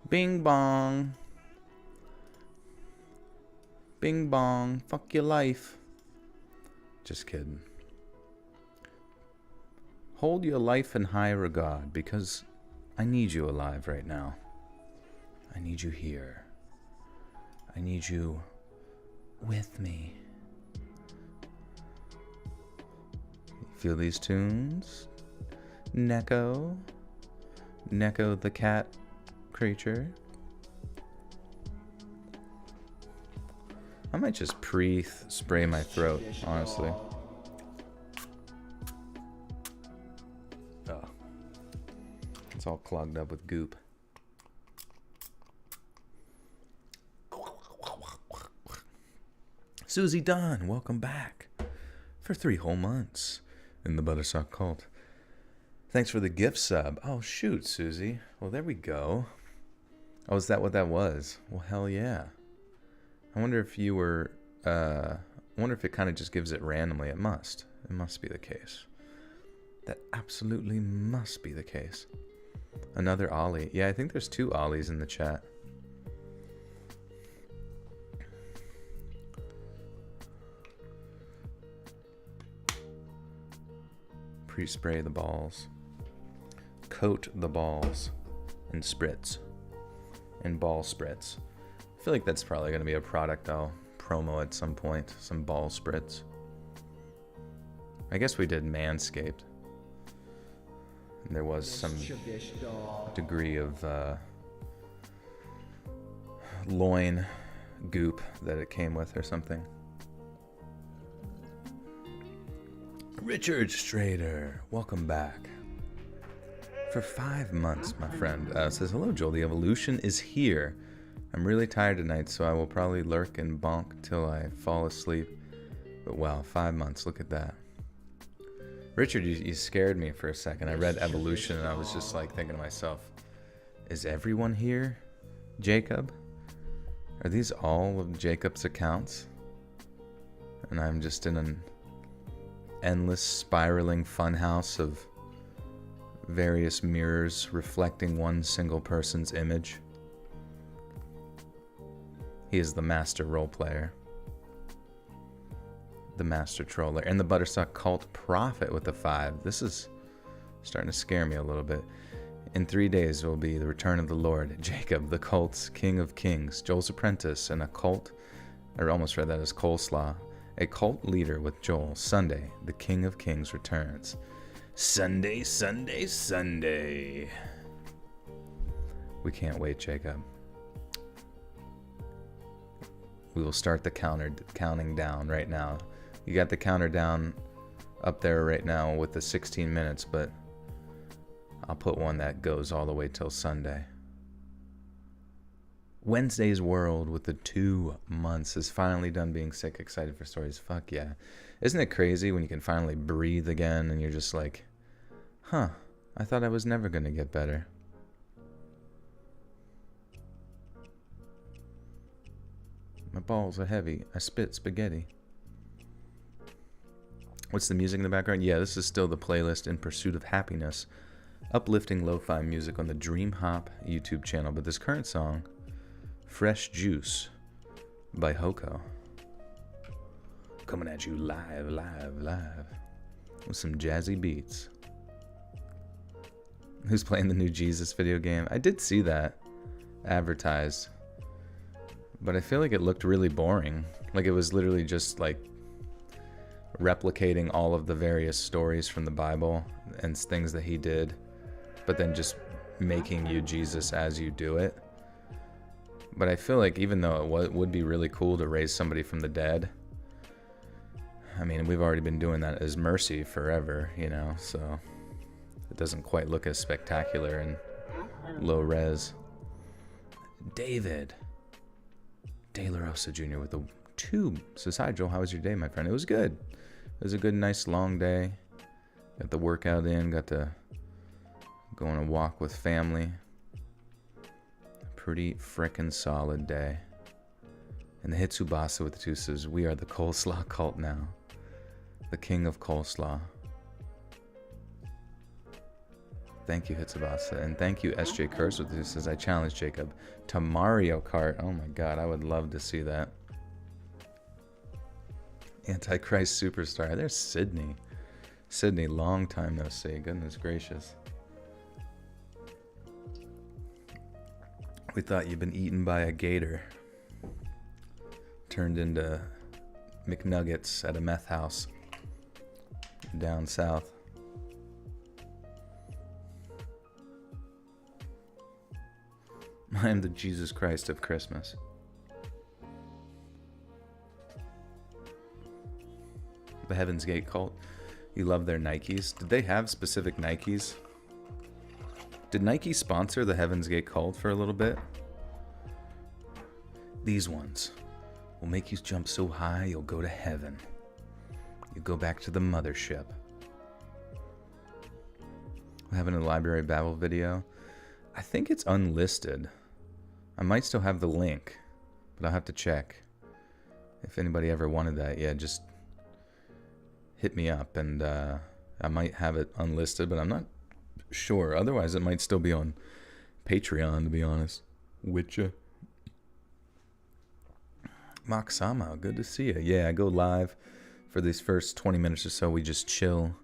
Bing bong. Bing bong. Fuck your life. Just kidding. Hold your life in high regard because I need you alive right now. I need you here. I need you with me. Feel these tunes? Neko. Neko the cat creature. I might just spray my throat, honestly. Oh. It's all clogged up with goop. Susie Dunn, welcome back for 3 whole months in the Buttersock Cult. Thanks for the gift sub. Oh, shoot, Susie. Well, there we go. Oh, is that what that was? Well, hell yeah. I wonder if you were, I wonder if it kind of just gives it randomly. It must. It must be the case. That absolutely must be the case. Another Ollie. Yeah, I think there's 2 Ollies in the chat. Pre-spray the balls. Coat the balls. And spritz. And ball spritz. I feel like that's probably going to be a product I'll promo at some point. Some ball spritz. I guess we did Manscaped. And there was some degree of loin goop that it came with or something. Richard Strader, welcome back. For 5 months, my friend. Says, hello, Joel. The evolution is here. I'm really tired tonight, so I will probably lurk and bonk till I fall asleep. But wow, 5 months. Look at that. Richard, you scared me for a second. I read evolution, and I was just like thinking to myself, is everyone here Jacob? Are these all of Jacob's accounts? And I'm just in an endless spiraling funhouse of various mirrors reflecting one single person's image. He is the master role player, the master troller, and the Buttersock Cult prophet with the 5. This is starting to scare me a little bit. In 3 days will be the return of the Lord, Jacob, the cult's king of kings, Joel's apprentice, and a cult, I almost read that as coleslaw, a cult leader with Joel. Sunday, the king of kings returns. Sunday, Sunday, Sunday. We can't wait, Jacob. We will start the counting down right now. You got the counter down up there right now with the 16 minutes, but I'll put one that goes all the way till Sunday. Wednesday's World with the 2 months is finally done being sick. Excited for stories. Fuck yeah. Isn't it crazy when you can finally breathe again and you're just like, huh, I thought I was never going to get better. My balls are heavy. I spit spaghetti. What's the music in the background? Yeah, this is still the playlist In Pursuit of Happiness. Uplifting lo-fi music on the Dream Hop YouTube channel. But this current song, Fresh Juice by Hoko. Coming at you live with some jazzy beats. Who's playing the new Jesus video game? I did see that advertised, but I feel like it looked really boring. Like it was literally just like replicating all of the various stories from the Bible and things that he did, but then just making you Jesus as you do it. But I feel like even though it would be really cool to raise somebody from the dead, I mean, we've already been doing that as Mercy forever, you know, so it doesn't quite look as spectacular and low res. David De La Rosa Jr. with the 2. Says, hi, Joel, how was your day, my friend? It was good. It was a good, nice, long day. Got the workout in, got to go on a walk with family. Pretty frickin' solid day. And the Hitsubasa with the 2 says, we are the coleslaw cult now. The king of coleslaw. Thank you, Hitsubasa. And thank you, SJ Curse, with this says, I challenge Jacob to Mario Kart. Oh my god, I would love to see that. Antichrist Superstar. There's Sydney. Sydney, long time no see. Goodness gracious. We thought you'd been eaten by a gator. Turned into McNuggets at a meth house down south. I am the Jesus Christ of Christmas. The Heaven's Gate cult. You love their Nikes. Did they have specific Nikes? Did Nike sponsor the Heaven's Gate cult for a little bit? These ones will make you jump so high you'll go to heaven. You go back to the mothership. We're having a Library Babble video. I think it's unlisted. I might still have the link, but I'll have to check. If anybody ever wanted that, yeah, just hit me up, and I might have it unlisted, but I'm not sure. Otherwise, it might still be on Patreon, to be honest. Witcha. Maksama, good to see you. Yeah, I go live for these first 20 minutes or so. We just chill,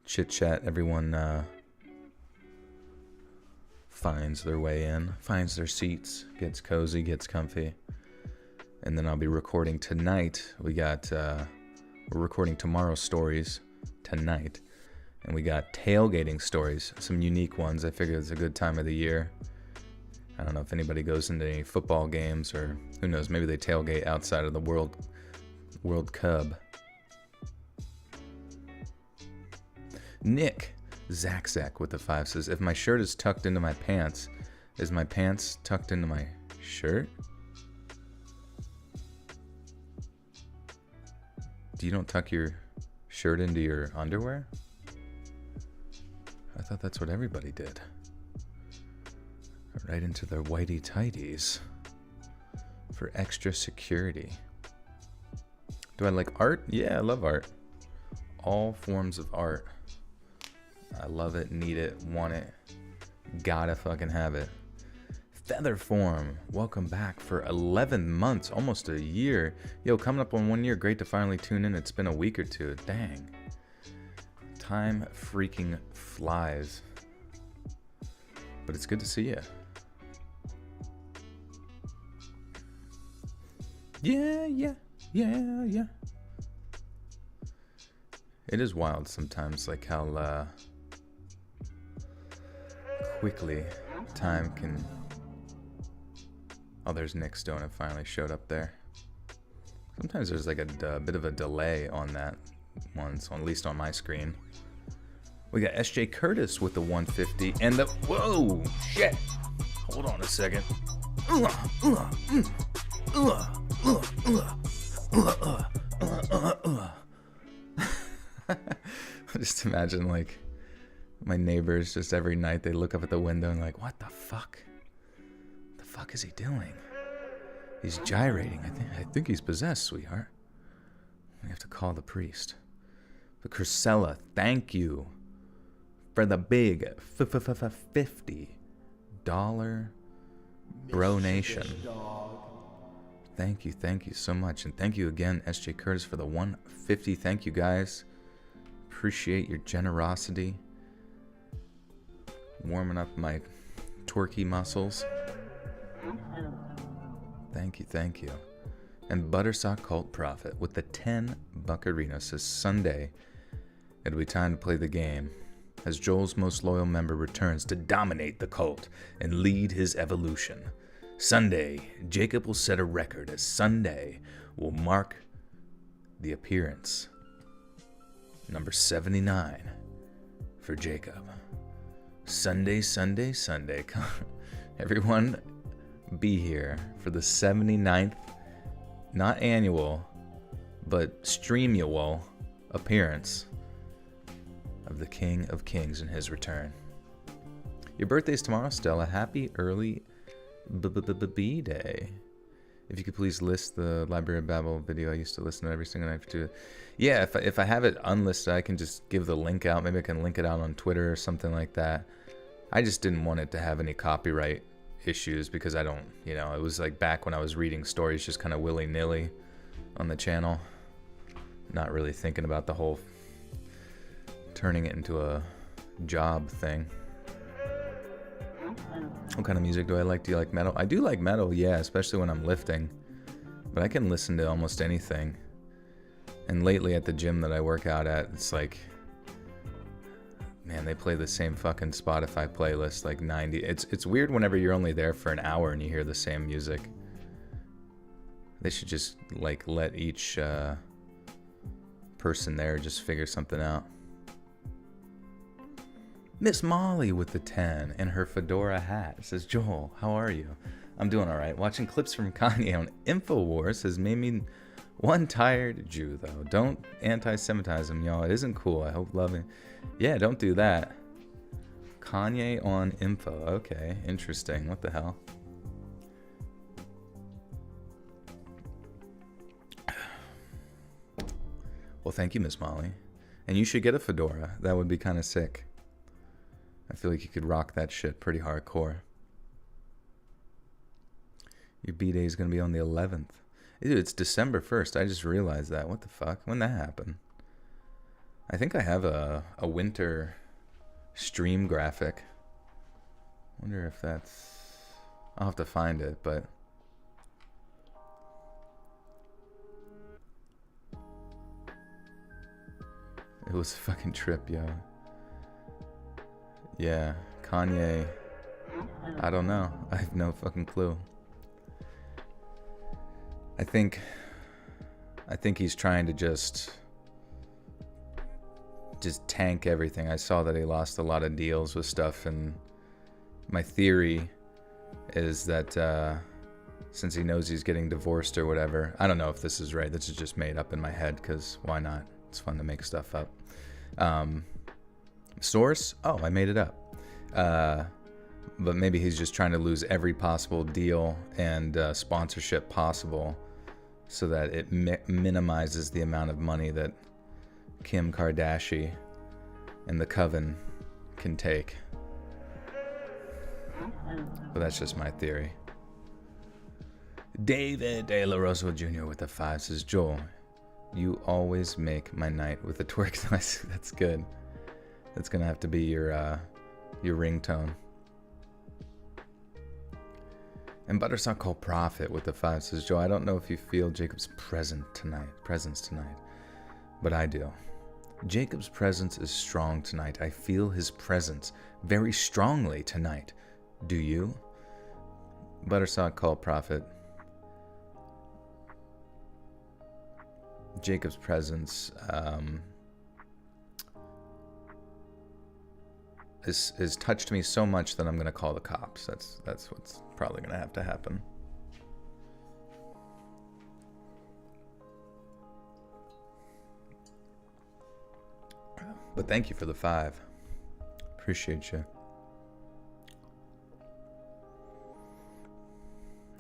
chit-chat. Everyone finds their way in, finds their seats, gets cozy, gets comfy. And then I'll be recording tonight. We're recording tomorrow's stories tonight. And we got tailgating stories, some unique ones. I figure it's a good time of the year. I don't know if anybody goes into any football games, or who knows, maybe they tailgate outside of the World Cub. Nick Zach with the 5 says, if my shirt is tucked into my pants, is my pants tucked into my shirt? You don't tuck your shirt into your underwear? I thought that's what everybody did. Right into their whitey tighties for extra security. Do I like art? Yeah, I love art. All forms of art. I love it, need it, want it, gotta fucking have it. Featherform, welcome back for 11 months, almost a year. Yo, coming up on 1 year, great to finally tune in. It's been a week or two, dang. Time freaking flies. But it's good to see you. Yeah. It is wild sometimes, like how quickly time can... Oh, there's Nick Stone. It finally showed up there. Sometimes there's like a bit of a delay on that one, so at least on my screen. We got SJ Curtis with the 150 and the... Whoa! Shit! Hold on a second. Just imagine, like, my neighbors just every night, they look up at the window and like, what the fuck? What the fuck is he doing? He's gyrating. I think he's possessed, sweetheart. We have to call the priest. But Crucella, thank you for the big $50 bronation. Thank you so much. And thank you again, SJ Curtis, for the 150. Thank you, guys. Appreciate your generosity. Warming up my twerky muscles. Thank you. And Buttersock Cult Prophet with the 10 Buckarino says, Sunday, it'll be time to play the game as Joel's most loyal member returns to dominate the cult and lead his evolution. Sunday, Jacob will set a record as Sunday will mark the appearance number 79 for Jacob. Sunday. Everyone be here for the 79th, not annual, but streamual appearance of the King of Kings in his return. Your birthday's tomorrow, Stella. Happy early B-Day. If you could please list the Library of Babel video I used to listen to every single night for 2. Yeah, if I have it unlisted, I can just give the link out. Maybe I can link it out on Twitter or something like that. I just didn't want it to have any copyright issues because I don't, you know, it was like back when I was reading stories just kind of willy-nilly on the channel. Not really thinking about the whole turning it into a job thing. What kind of music do I like? Do you like metal? I do like metal, yeah, especially when I'm lifting. But I can listen to almost anything. And lately at the gym that I work out at, it's like, man, they play the same fucking Spotify playlist, like 90. It's weird whenever you're only there for an hour and you hear the same music. They should just like let each person there just figure something out. Miss Molly with the 10 and her fedora hat says, Joel, how are you? I'm doing all right. Watching clips from Kanye on InfoWars has made me one tired Jew, though. Don't anti-Semitize him, y'all. It isn't cool. I hope loving. Yeah, don't do that. Kanye on Info. Okay, interesting. What the hell? Well, thank you, Miss Molly. And you should get a fedora. That would be kind of sick. I feel like you could rock that shit pretty hardcore. Your B-Day is going to be on the 11th. Dude, it's December 1st. I just realized that. What the fuck? When that happened? I think I have a winter stream graphic. Wonder if that's... I'll have to find it, but... It was a fucking trip, yo. Yeah, Kanye... I don't know. I have no fucking clue. I think he's trying to just tank everything. I saw that he lost a lot of deals with stuff, and my theory is that since he knows he's getting divorced or whatever, I don't know if this is right. This is just made up in my head because why not? It's fun to make stuff up. Source? Oh, I made it up. But maybe he's just trying to lose every possible deal and sponsorship possible so that it minimizes the amount of money that Kim Kardashian and the coven can take. But that's just my theory. David De La Rosa Jr. with the 5 says, Joel, you always make my night with a twerk noise. That's good. That's going to have to be your ringtone. And Buttersock called Prophet with the 5 says, Joe, I don't know if you feel Jacob's presence tonight, but I do. Jacob's presence is strong tonight. I feel his presence very strongly tonight. Do you? Buttersock called Prophet. Jacob's presence is touched me so much that I'm going to call the cops. That's what's probably going to have to happen. But thank you for the 5. Appreciate you.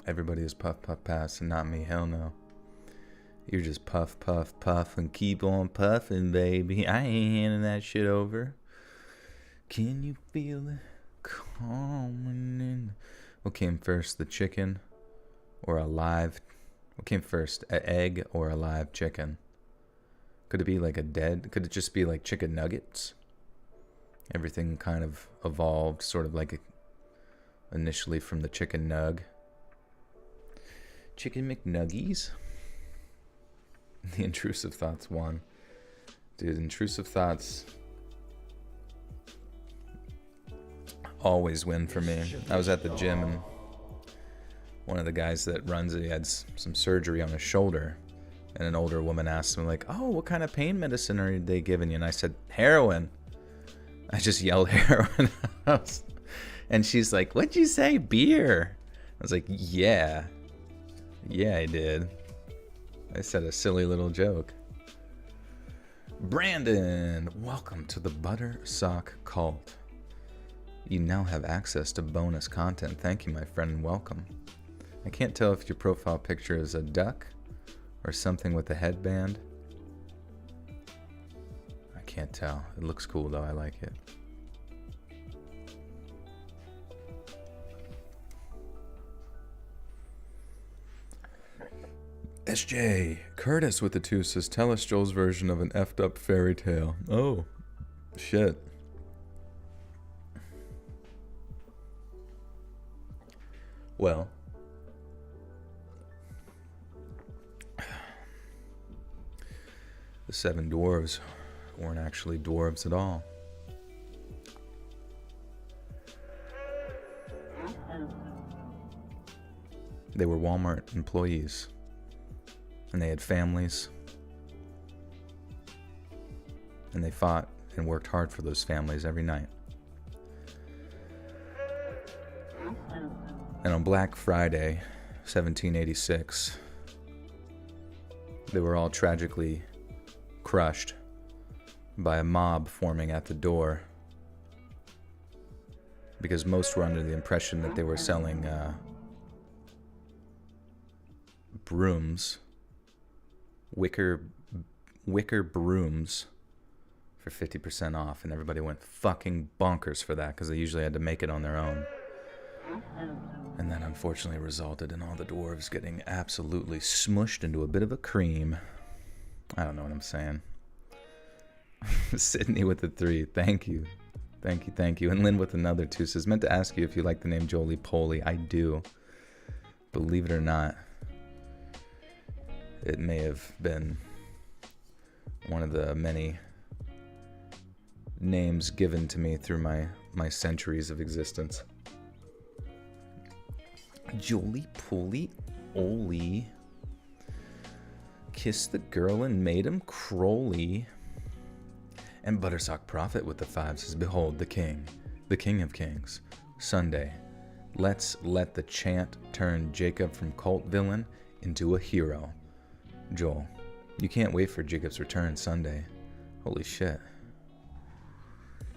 Everybody is puff, puff, pass, and not me. Hell no. You're just puff, puff, puff, and keep on puffing, baby. I ain't handing that shit over. Can you feel it coming in? What came first, the chicken or a live? What came first, an egg or a live chicken? Could it be like a dead? Could it just be like chicken nuggets? Everything kind of evolved, sort of like initially from the chicken nug. Chicken McNuggies? The intrusive thoughts won. Dude, intrusive thoughts always win for me. I was at the gym and one of the guys that runs it, he had some surgery on his shoulder, and an older woman asked him like, oh, what kind of pain medicine are they giving you? And I said, heroin. I just yelled heroin. And she's like, what'd you say? Beer. I was like, yeah I did. I said a silly little joke. Brandon, welcome to the Butter Sock Cult. You now have access to bonus content. Thank you, my friend, and welcome. I can't tell if your profile picture is a duck or something with a headband. I can't tell. It looks cool, though. I like it. SJ Curtis with the 2 says, tell us Joel's version of an effed up fairy tale. Oh, shit. Well, the 7 dwarves weren't actually dwarves at all. They were Walmart employees, and they had families, and they fought and worked hard for those families every night. And on Black Friday, 1786, they were all tragically crushed by a mob forming at the door, because most were under the impression that they were selling brooms, wicker brooms for 50% off, and everybody went fucking bonkers for that because they usually had to make it on their own. And that unfortunately resulted in all the dwarves getting absolutely smushed into a bit of a cream. I don't know what I'm saying. Sydney with the 3, thank you. Thank you. And Lynn with another 2 says, meant to ask you if you like the name Jolie Polly. I do. Believe it or not, it may have been one of the many names given to me through my centuries of existence. Jolie Polly Oli. Kissed the girl and made him Crowley. And Buttersock Prophet with the 5 says, behold the king of kings. Sunday, let's let the chant turn Jacob from cult villain into a hero. Joel, you can't wait for Jacob's return Sunday. Holy shit.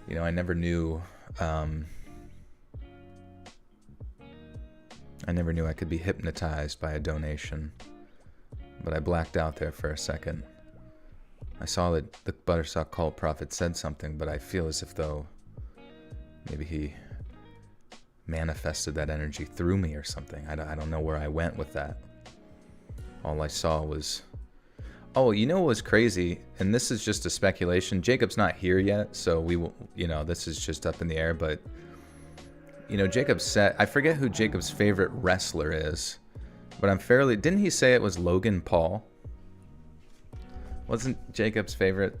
You know, I never knew I could be hypnotized by a donation, but I blacked out there for a second. I saw that the Buttersock Cult Prophet said something, but I feel as if though maybe he manifested that energy through me or something. I don't know where I went with that. All I saw was... Oh, you know what was crazy? And this is just a speculation. Jacob's not here yet, so we will, this is just up in the air, but... Jacob said... I forget who Jacob's favorite wrestler is, but I'm fairly... Didn't he say it was Logan Paul? Wasn't Jacob's favorite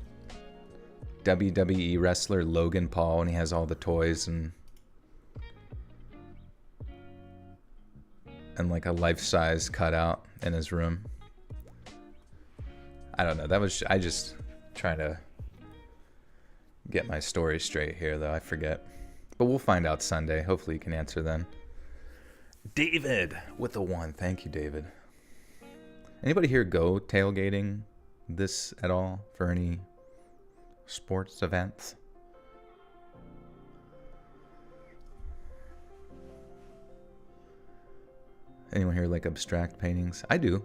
WWE wrestler Logan Paul, and he has all the toys and like a life-size cutout in his room? I don't know. I just trying to get my story straight here, though. I forget. But we'll find out Sunday. Hopefully you can answer then. David with the 1. Thank you, David. Anybody here go tailgating this at all for any sports events? Anyone here like abstract paintings? I do.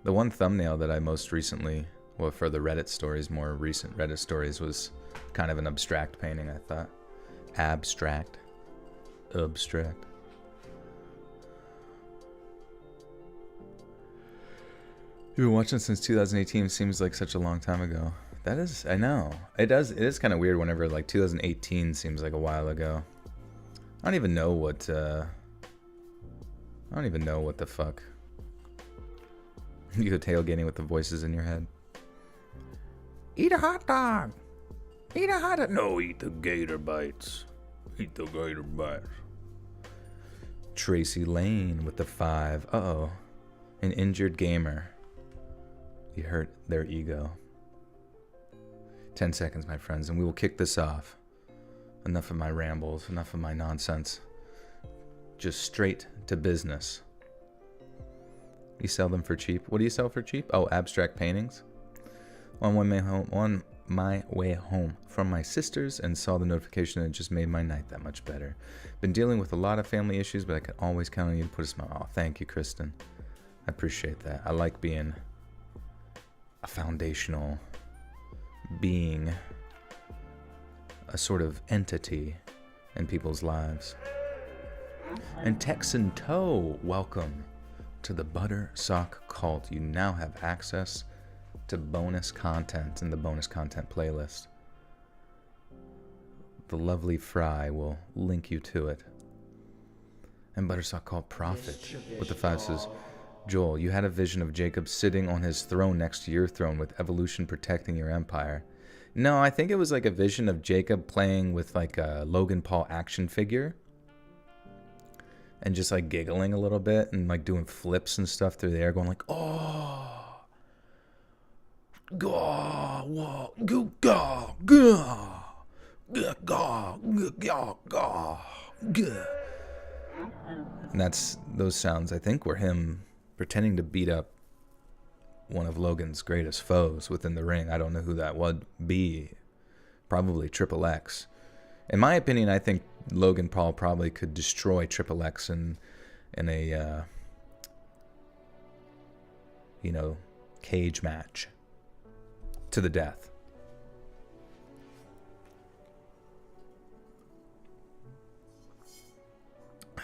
The one thumbnail that I most recently, well, for the Reddit stories, more recent Reddit stories, was kind of an abstract painting, I thought. Abstract. You've been watching since 2018. Seems like such a long time ago. That is, I know. It is kind of weird whenever like 2018 seems like a while ago. I don't even know what the fuck. You go tailgating with the voices in your head. Eat a hot dog. Eat a hot dog. No, eat the gator bites. Eat the gator bites. Tracy Lane with the 5. Uh-oh. An injured gamer. You hurt their ego. 10 seconds, my friends, and we will kick this off. Enough of my rambles, enough of my nonsense. Just straight to business. You sell them for cheap. What do you sell for cheap? Oh, abstract paintings. On my way home from my sister's and saw the notification, and it just made my night that much better. Been dealing with a lot of family issues, but I can always count on you to put a smile. Oh, thank you, Kristen. I appreciate that. I like being a foundational being, a sort of entity in people's lives. And Texan Toe, welcome to the Butter Sock Cult. You now have access to bonus content in the bonus content playlist. The lovely Fry will link you to it. And Buttersock Cult Prophet with the 5 says, Joel, you had a vision of Jacob sitting on his throne next to your throne with evolution protecting your empire. No, I think it was like a vision of Jacob playing with like a Logan Paul action figure and just like giggling a little bit and like doing flips and stuff through the air, going like, oh, go, whoa, go, go, go, go, go, go, go, go. And those sounds, I think, were him pretending to beat up one of Logan's greatest foes within the ring. I don't know who that would be. Probably Triple X. In my opinion, I think Logan Paul probably could destroy Triple X in a cage match to the death.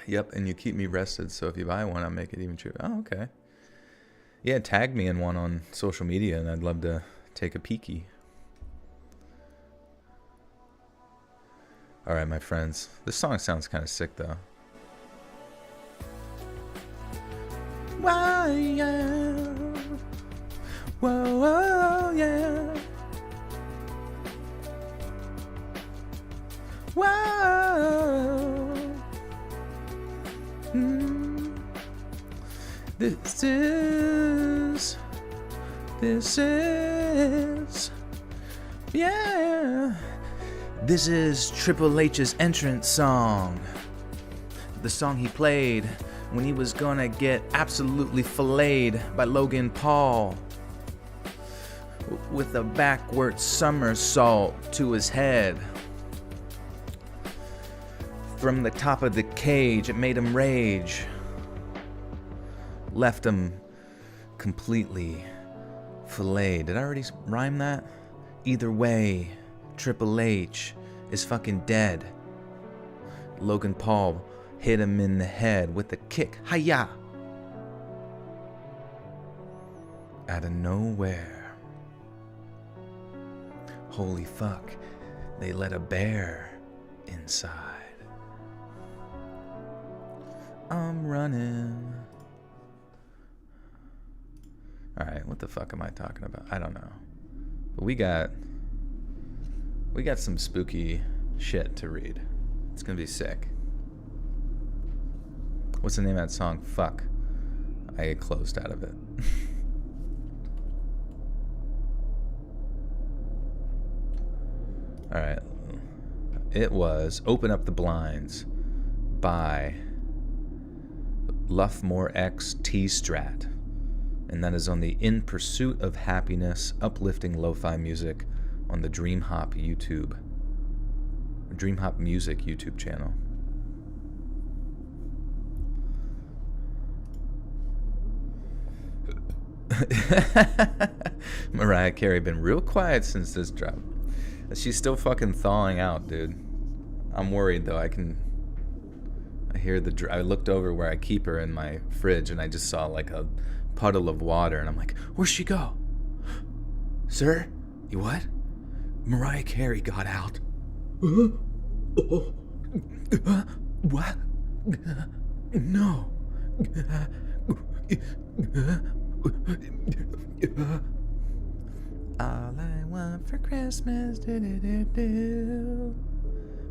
Yep, and you keep me rested, so if you buy one, I'll make it even cheaper. Oh, okay. Yeah, tag me in one on social media, and I'd love to take a peeky. All right, my friends. This song sounds kind of sick, though. Whoa, yeah. Whoa, whoa, yeah. Whoa. This is Triple H's entrance song. The song he played when he was gonna get absolutely filleted by Logan Paul with a backward somersault to his head. From the top of the cage, it made him rage. Left him completely filleted. Did I already rhyme that? Either way, Triple H is fucking dead. Logan Paul hit him in the head with a kick. Hiya! Out of nowhere. Holy fuck, they let a bear inside. I'm running. Alright, what the fuck am I talking about? I don't know. But we got some spooky shit to read. It's gonna be sick. What's the name of that song? Fuck. I get closed out of it. Alright. It was Open Up the Blinds by Luffmore X T Strat. And that is on the In Pursuit of Happiness, uplifting lo-fi music on the Dream Hop Music YouTube channel. Mariah Carey been real quiet since this drop. She's still fucking thawing out, dude. I'm worried though. I looked over where I keep her in my fridge and I just saw like a puddle of water and I'm like, where'd she go? Sir? You what? Mariah Carey got out. What? No. All I want for Christmas. Do.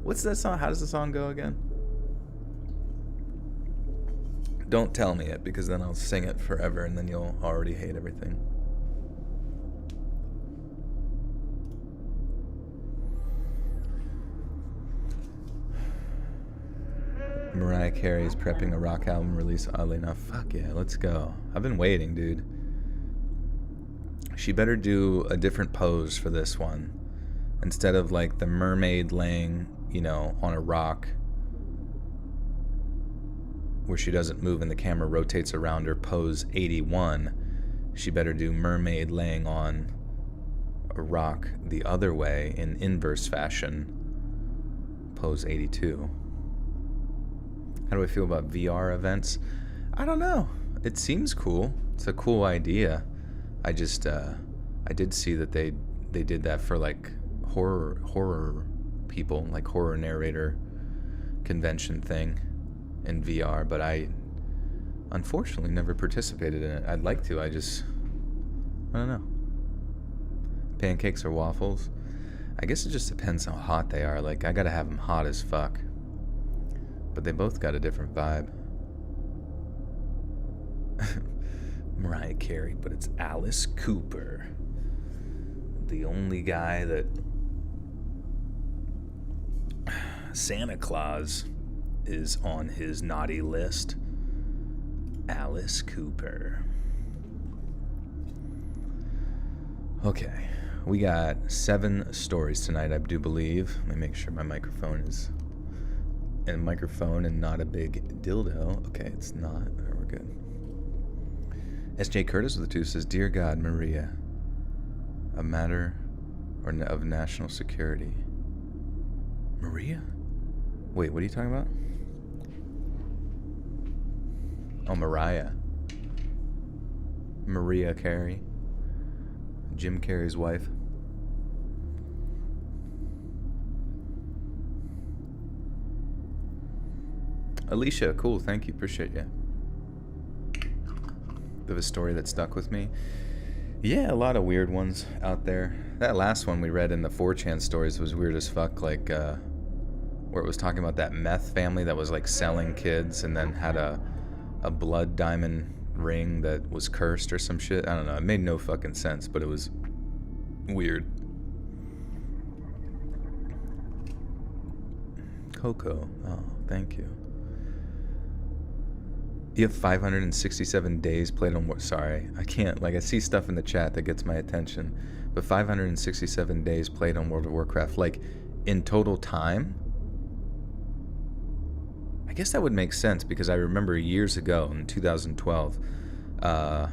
What's that song? How does the song go again? Don't tell me it, because then I'll sing it forever and then you'll already hate everything. Mariah Carey is prepping a rock album release, oddly enough. Fuck yeah, let's go. I've been waiting, dude. She better do a different pose for this one. Instead of like the mermaid laying, on a rock where she doesn't move and the camera rotates around her, pose 81. She better do mermaid laying on a rock the other way in inverse fashion, pose 82. How do I feel about VR events? I don't know. It seems cool. It's a cool idea. I just I did see that they did that for like horror people, like horror narrator convention thing in VR, but I unfortunately never participated in it. I'd like to. I don't know. Pancakes or waffles? I guess it just depends how hot they are. Like, I gotta have them hot as fuck. But they both got a different vibe. Mariah Carey, but it's Alice Cooper. The only guy that Santa Claus is on his naughty list. Alice Cooper. Okay, we got 7 stories tonight, I do believe. Let me make sure my microphone is a microphone and not a big dildo. Okay, it's not. We're good. S.J. Curtis with the 2 says, Dear God, Maria, a matter of national security. Maria? Wait, what are you talking about? Oh, Mariah. Maria Carey. Jim Carrey's wife. Alicia, cool, thank you, appreciate you. Bit of a story that stuck with me. Yeah, a lot of weird ones out there. That last one we read in the 4chan stories was weird as fuck, like, where it was talking about that meth family that was, like, selling kids and then had a blood diamond ring that was cursed or some shit. I don't know, it made no fucking sense, but it was weird. Coco, oh, thank you. You have 567 days played on... Sorry, I can't... Like, I see stuff in the chat that gets my attention. But 567 days played on World of Warcraft. Like, in total time? I guess that would make sense, because I remember years ago, in 2012, I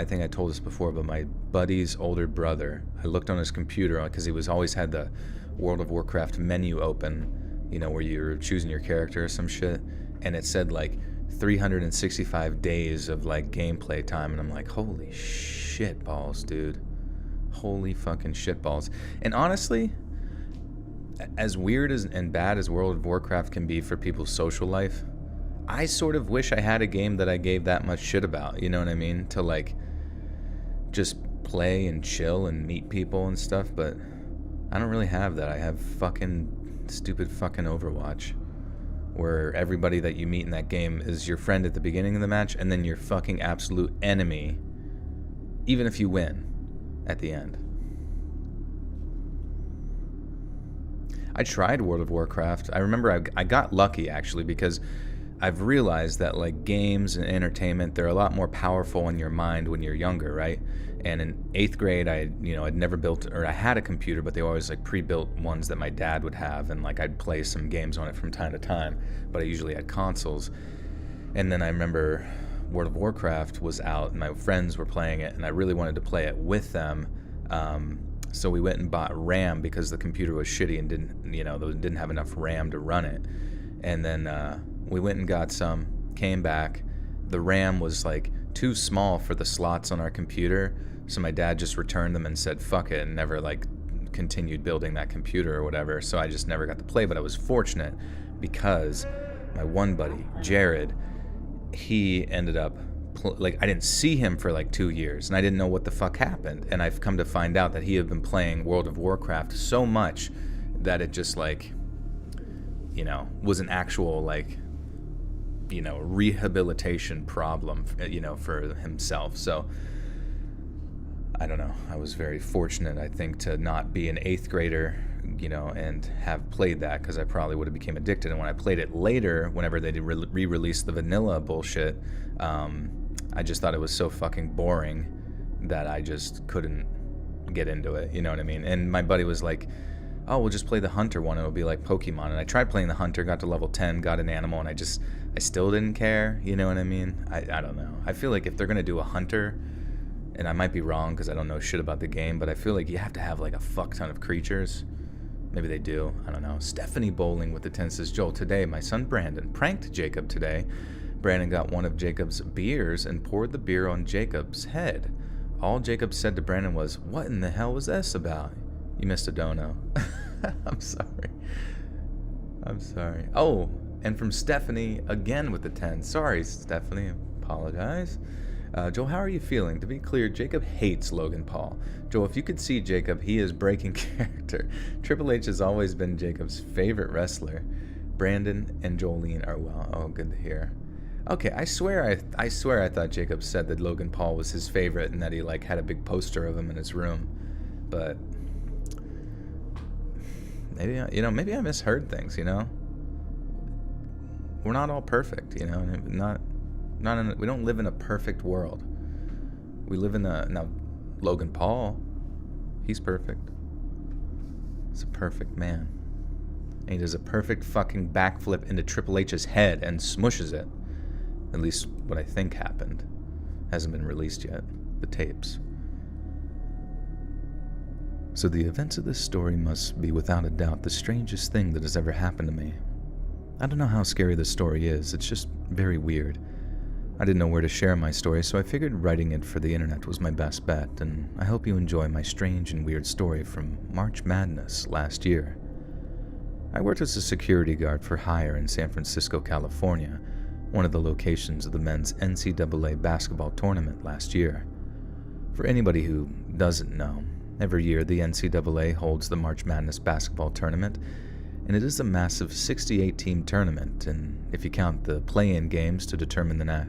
think I told this before, but my buddy's older brother, I looked on his computer, because he was always had the World of Warcraft menu open, you know, where you're choosing your character or some shit, and it said, like, 365 days of like gameplay time, and I'm like, holy shit balls, dude. Holy fucking shit balls. And honestly, as weird and bad as World of Warcraft can be for people's social life, I sort of wish I had a game that I gave that much shit about, you know what I mean? To like just play and chill and meet people and stuff, but I don't really have that. I have fucking stupid fucking Overwatch, where everybody that you meet in that game is your friend at the beginning of the match, and then your fucking absolute enemy, even if you win at the end. I tried World of Warcraft. I remember I got lucky, actually, because I've realized that like games and entertainment, they're a lot more powerful in your mind when you're younger, right? And in 8th grade, I'd never built, or I had a computer, but they were always like pre-built ones that my dad would have, and like I'd play some games on it from time to time, but I usually had consoles. And then I remember World of Warcraft was out, and my friends were playing it, and I really wanted to play it with them. So we went and bought RAM because the computer was shitty and didn't have enough RAM to run it. And then we went and got some, came back. The RAM was like too small for the slots on our computer, so my dad just returned them and said fuck it, and never like continued building that computer or whatever. So I just never got to play, but I was fortunate because my one buddy, Jared, he ended up I didn't see him for like 2 years, and I didn't know what the fuck happened, and I've come to find out that he had been playing World of Warcraft so much that it just like, was an actual like, rehabilitation problem, for himself. So I don't know, I was very fortunate, I think, to not be an 8th grader, and have played that, because I probably would have became addicted. And when I played it later, whenever they re-released the vanilla bullshit, I just thought it was so fucking boring that I just couldn't get into it, you know what I mean? And my buddy was like, oh, we'll just play the hunter one, it'll be like Pokemon. And I tried playing the hunter, got to level 10, got an animal, and I still didn't care, you know what I mean? I don't know. I feel like if they're gonna do a hunter, and I might be wrong because I don't know shit about the game, but I feel like you have to have like a fuck ton of creatures. Maybe they do, I don't know. Stephanie Bowling with the 10 says, Joel, today my son Brandon pranked Jacob today Brandon got one of Jacob's beers and poured the beer on Jacob's head. All Jacob said to Brandon was, "What in the hell was this about?" You missed a dono. I'm sorry. Oh, and from Stephanie, again with the 10. Sorry, Stephanie. Apologize. Joel, how are you feeling? To be clear, Jacob hates Logan Paul. Joel, if you could see Jacob, he is breaking character. Triple H has always been Jacob's favorite wrestler. Brandon and Jolene are well. Oh, good to hear. Okay, I swear I thought Jacob said that Logan Paul was his favorite and that he had a big poster of him in his room. But maybe I misheard things, We're not all perfect, we don't live in a perfect world. We live in now Logan Paul, he's perfect. He's a perfect man. And he does a perfect fucking backflip into Triple H's head and smushes it. At least what I think happened. Hasn't been released yet. The tapes. So the events of this story must be without a doubt the strangest thing that has ever happened to me. I don't know how scary this story is, it's just very weird. I didn't know where to share my story, so I figured writing it for the internet was my best bet, and I hope you enjoy my strange and weird story from March Madness last year. I worked as a security guard for hire in San Francisco, California, one of the locations of the men's NCAA basketball tournament last year. For anybody who doesn't know, every year the NCAA holds the March Madness basketball tournament, and it is a massive 68-team tournament, and if you count the play-in games to determine the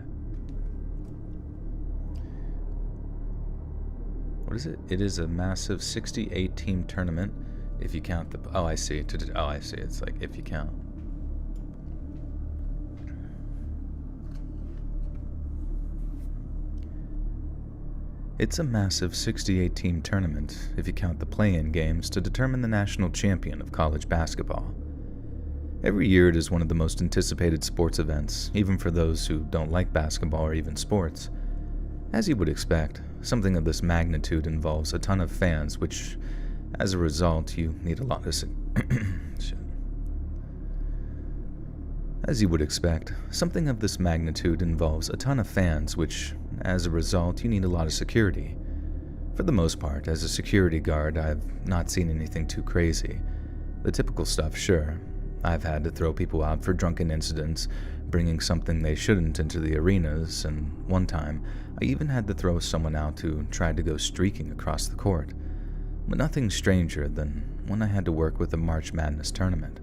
What is it? It is a massive 68-team tournament if you count the... Oh, I see. I see. It's like if you count. It's a massive 68-team tournament if you count the play-in games to determine the national champion of college basketball. Every year it is one of the most anticipated sports events, even for those who don't like basketball or even sports. As you would expect, something of this magnitude involves a ton of fans, which, as a result, you need a lot of As you would expect, something of this magnitude involves a ton of fans, which, as a result, you need a lot of security. For the most part, as a security guard, I've not seen anything too crazy. The typical stuff, sure. I've had to throw people out for drunken incidents, bringing something they shouldn't into the arenas, and one time, I even had to throw someone out who tried to go streaking across the court. But nothing stranger than when I had to work with the March Madness tournament.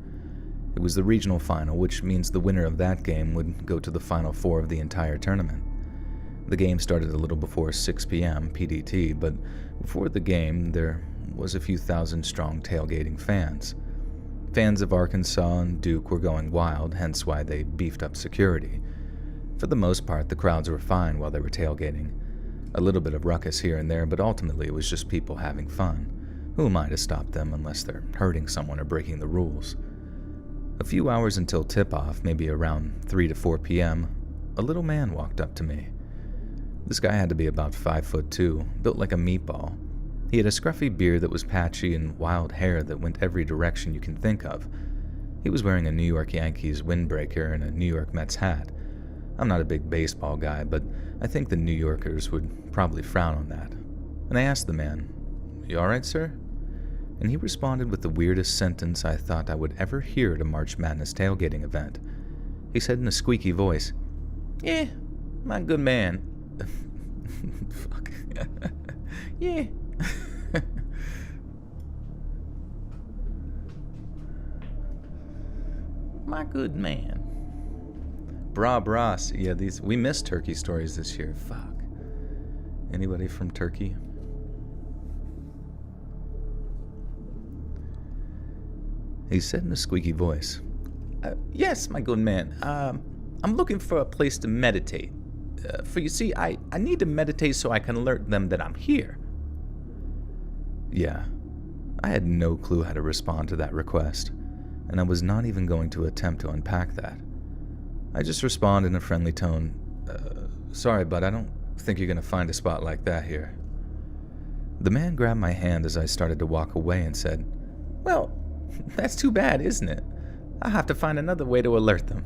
It was the regional final, which means the winner of that game would go to the Final Four of the entire tournament. The game started a little before 6 p.m. PDT, but before the game, there was a few thousand-strong tailgating fans. Fans of Arkansas and Duke were going wild, hence why they beefed up security. For the most part, the crowds were fine while they were tailgating. A little bit of ruckus here and there, but ultimately it was just people having fun. Who am I to stop them unless they're hurting someone or breaking the rules? A few hours until tip-off, maybe around 3 to 4 p.m., a little man walked up to me. This guy had to be about 5'2", built like a meatball. He had a scruffy beard that was patchy and wild hair that went every direction you can think of. He was wearing a New York Yankees windbreaker and a New York Mets hat. I'm not a big baseball guy, but I think the New Yorkers would probably frown on that. And I asked the man, "You all right, sir?" And he responded with the weirdest sentence I thought I would ever hear at a March Madness tailgating event. He said in a squeaky voice, "Yeah, my good man." Fuck. Yeah. My good man. Bras. Yeah, we missed turkey stories this year. Fuck. Anybody from Turkey? He said in a squeaky voice, "Yes, my good man. I'm looking for a place to meditate. For you see, I need to meditate so I can alert them that I'm here." Yeah, I had no clue how to respond to that request, and I was not even going to attempt to unpack that. I just responded in a friendly tone, "Sorry, bud, I don't think you're going to find a spot like that here." The man grabbed my hand as I started to walk away and said, "Well, that's too bad, isn't it? I'll have to find another way to alert them.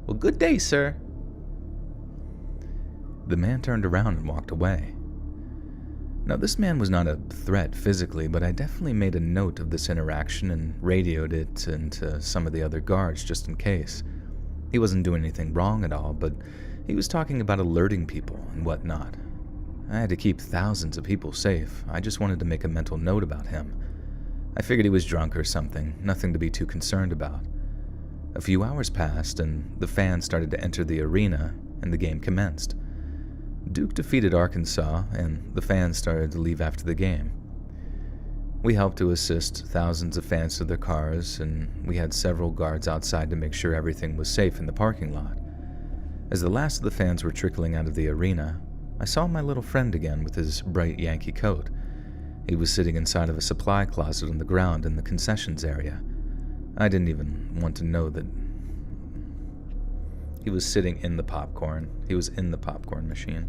Well, good day, sir." The man turned around and walked away. Now, this man was not a threat physically, but I definitely made a note of this interaction and radioed it into some of the other guards just in case. He wasn't doing anything wrong at all, but he was talking about alerting people and whatnot. I had to keep thousands of people safe. I just wanted to make a mental note about him. I figured he was drunk or something, nothing to be too concerned about. A few hours passed, and the fans started to enter the arena, and the game commenced. Duke defeated Arkansas, and the fans started to leave after the game. We helped to assist thousands of fans to their cars, and we had several guards outside to make sure everything was safe in the parking lot. As the last of the fans were trickling out of the arena, I saw my little friend again with his bright Yankee coat. He was sitting inside of a supply closet on the ground in the concessions area. I didn't even want to know that he was sitting in the popcorn. He was in the popcorn machine.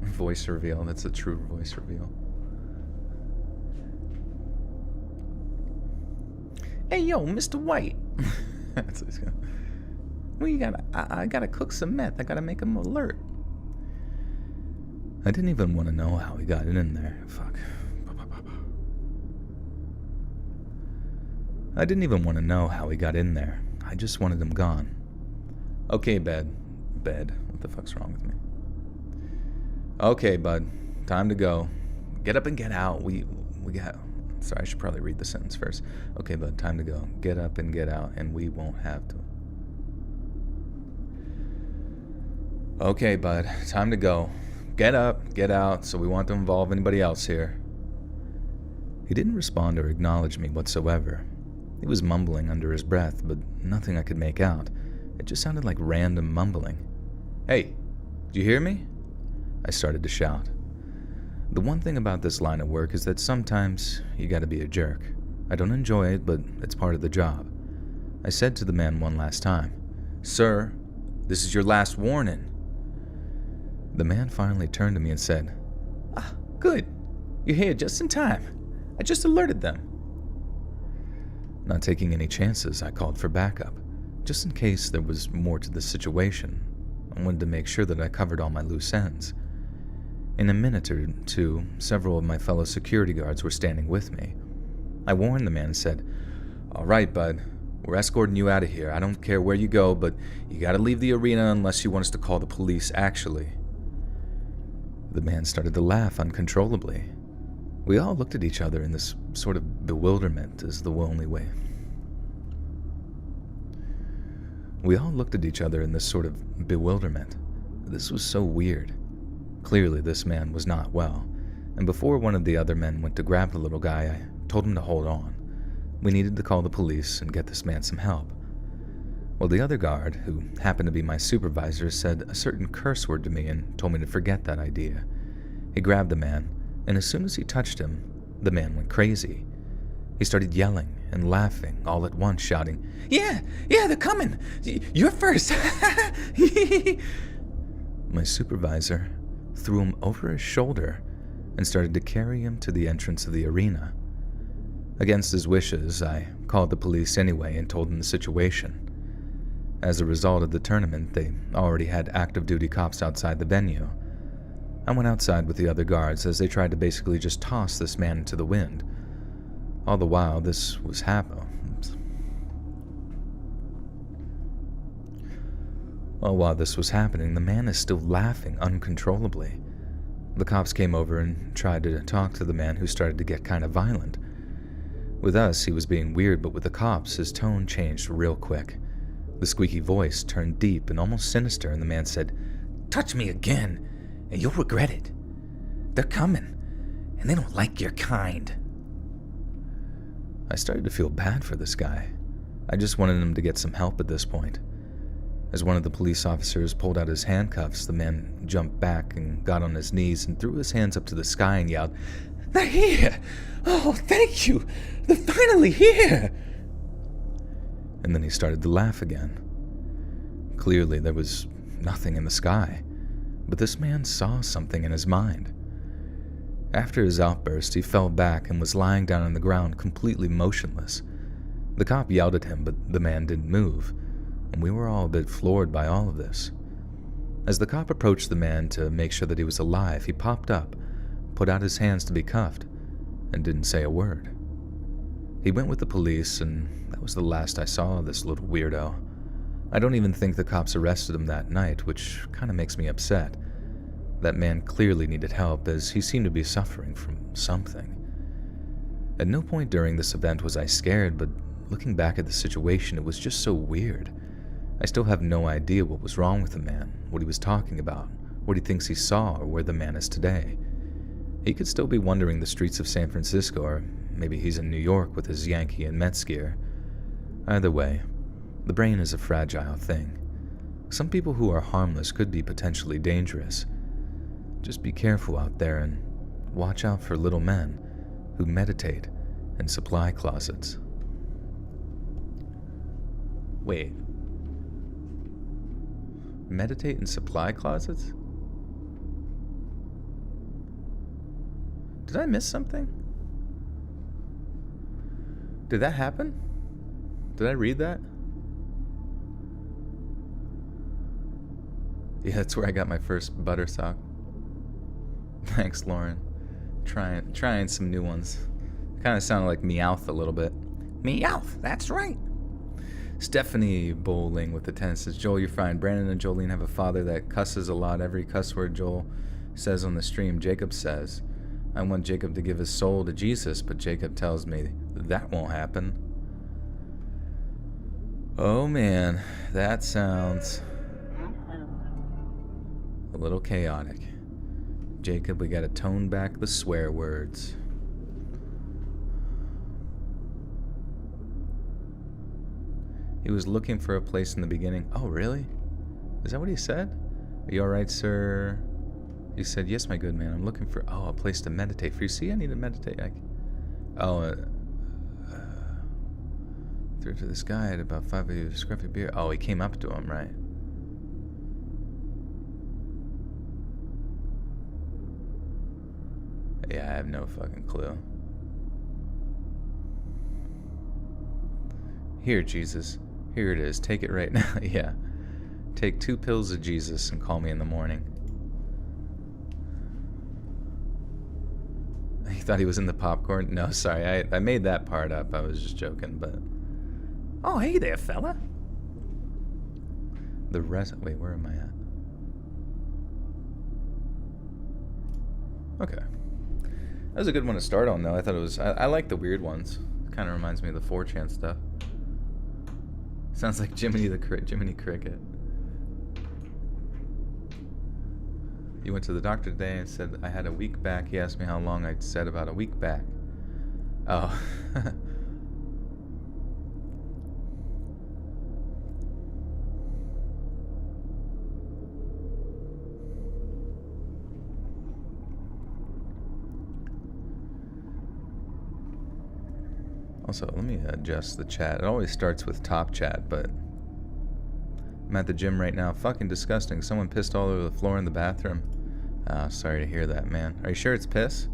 Voice reveal. That's a true voice reveal. Hey, yo, Mr. White. That's what he's going. Well, you gotta. I gotta cook some meth. I gotta make him alert. I didn't even want to know how he got in there. Fuck. I didn't even want to know how he got in there. I just wanted him gone. Okay, bed. What the fuck's wrong with me? Okay, bud. Time to go. Get up and get out. We got... Sorry, I should probably read the sentence first. Okay, bud. Time to go. Get up and get out, and we won't have to. Okay, bud. Time to go. Get up, get out, so we want to involve anybody else here. He didn't respond or acknowledge me whatsoever. He was mumbling under his breath, but nothing I could make out. It just sounded like random mumbling. Hey, do you hear me? I started to shout. The one thing about this line of work is that sometimes you gotta be a jerk. I don't enjoy it, but it's part of the job. I said to the man one last time, "Sir, this is your last warning." The man finally turned to me and said, "Ah, good. You're here just in time. I just alerted them." Not taking any chances, I called for backup. Just in case there was more to the situation, I wanted to make sure that I covered all my loose ends. In a minute or two, several of my fellow security guards were standing with me. I warned the man and said, "All right, bud, we're escorting you out of here. I don't care where you go, but you gotta leave the arena unless you want us to call the police, actually." The man started to laugh uncontrollably. We all looked at each other in this sort of bewilderment as the only way. This was so weird. Clearly, this man was not well, and before one of the other men went to grab the little guy, I told him to hold on. We needed to call the police and get this man some help. Well, the other guard, who happened to be my supervisor, said a certain curse word to me and told me to forget that idea. He grabbed the man, and as soon as he touched him, the man went crazy. He started yelling and laughing all at once, shouting, Yeah, they're coming! You're first! My supervisor threw him over his shoulder and started to carry him to the entrance of the arena. Against his wishes, I called the police anyway and told them the situation. As a result of the tournament, they already had active duty cops outside the venue. I went outside with the other guards as they tried to basically just toss this man into the wind. All the while this was happening, the man is still laughing uncontrollably. The cops came over and tried to talk to the man, who started to get kind of violent. With us, he was being weird, but with the cops, his tone changed real quick. The squeaky voice turned deep and almost sinister, and the man said, "Touch me again, and you'll regret it. They're coming, and they don't like your kind." I started to feel bad for this guy. I just wanted him to get some help at this point. As one of the police officers pulled out his handcuffs, the man jumped back and got on his knees and threw his hands up to the sky and yelled, "They're here! Oh, thank you! They're finally here!" And then he started to laugh again. Clearly, there was nothing in the sky, but this man saw something in his mind. After his outburst, he fell back and was lying down on the ground, completely motionless. The cop yelled at him, but the man didn't move, and we were all a bit floored by all of this. As the cop approached the man to make sure that he was alive, he popped up, put out his hands to be cuffed, and didn't say a word. He went with the police, and that was the last I saw of this little weirdo. I don't even think the cops arrested him that night, which kind of makes me upset. That man clearly needed help, as he seemed to be suffering from something. At no point during this event was I scared, but looking back at the situation, it was just so weird. I still have no idea what was wrong with the man, what he was talking about, what he thinks he saw, or where the man is today. He could still be wandering the streets of San Francisco, or maybe he's in New York with his Yankee and Mets gear. Either way, the brain is a fragile thing. Some people who are harmless could be potentially dangerous. Just be careful out there and watch out for little men who meditate in supply closets. Wait. Meditate in supply closets? Did I miss something? Did that happen? Did I read that? Yeah, that's where I got my first butter sock. Thanks, Lauren. Trying some new ones. Kind of sounded like Meowth a little bit. Meowth, that's right. Stephanie Bowling with the 10 says, Joel, you're fine. Brandon and Jolene have a father that cusses a lot. Every cuss word Joel says on the stream, Jacob says. I want Jacob to give his soul to Jesus, but Jacob tells me that won't happen. Oh man, that sounds a little chaotic. Jacob, we gotta tone back the swear words. He was looking for a place in the beginning. Oh, really? Is that what he said? Are you alright, sir? He said, yes, my good man. I'm looking for, a place to meditate. For you see, I need to meditate. Through to this guy at about 5 of you, scruffy beer. Oh, he came up to him, right? Yeah, I have no fucking clue. Here, Jesus. Here it is. Take it right now. Yeah. Take 2 pills of Jesus and call me in the morning. He thought he was in the popcorn? No, sorry. I made that part up. I was just joking, but... Oh, hey there, fella. The rest... Wait, where am I at? Okay. That was a good one to start on, though. I thought it was... I like the weird ones. Kind of reminds me of the 4chan stuff. Sounds like Jiminy Cricket. You went to the doctor today and said I had a week back. He asked me how long. I said about a week back. Oh. Also, let me adjust the chat. It always starts with top chat, but I'm at the gym right now. Fucking disgusting. Someone pissed all over the floor in the bathroom. Sorry to hear that, man. Are you sure it's piss?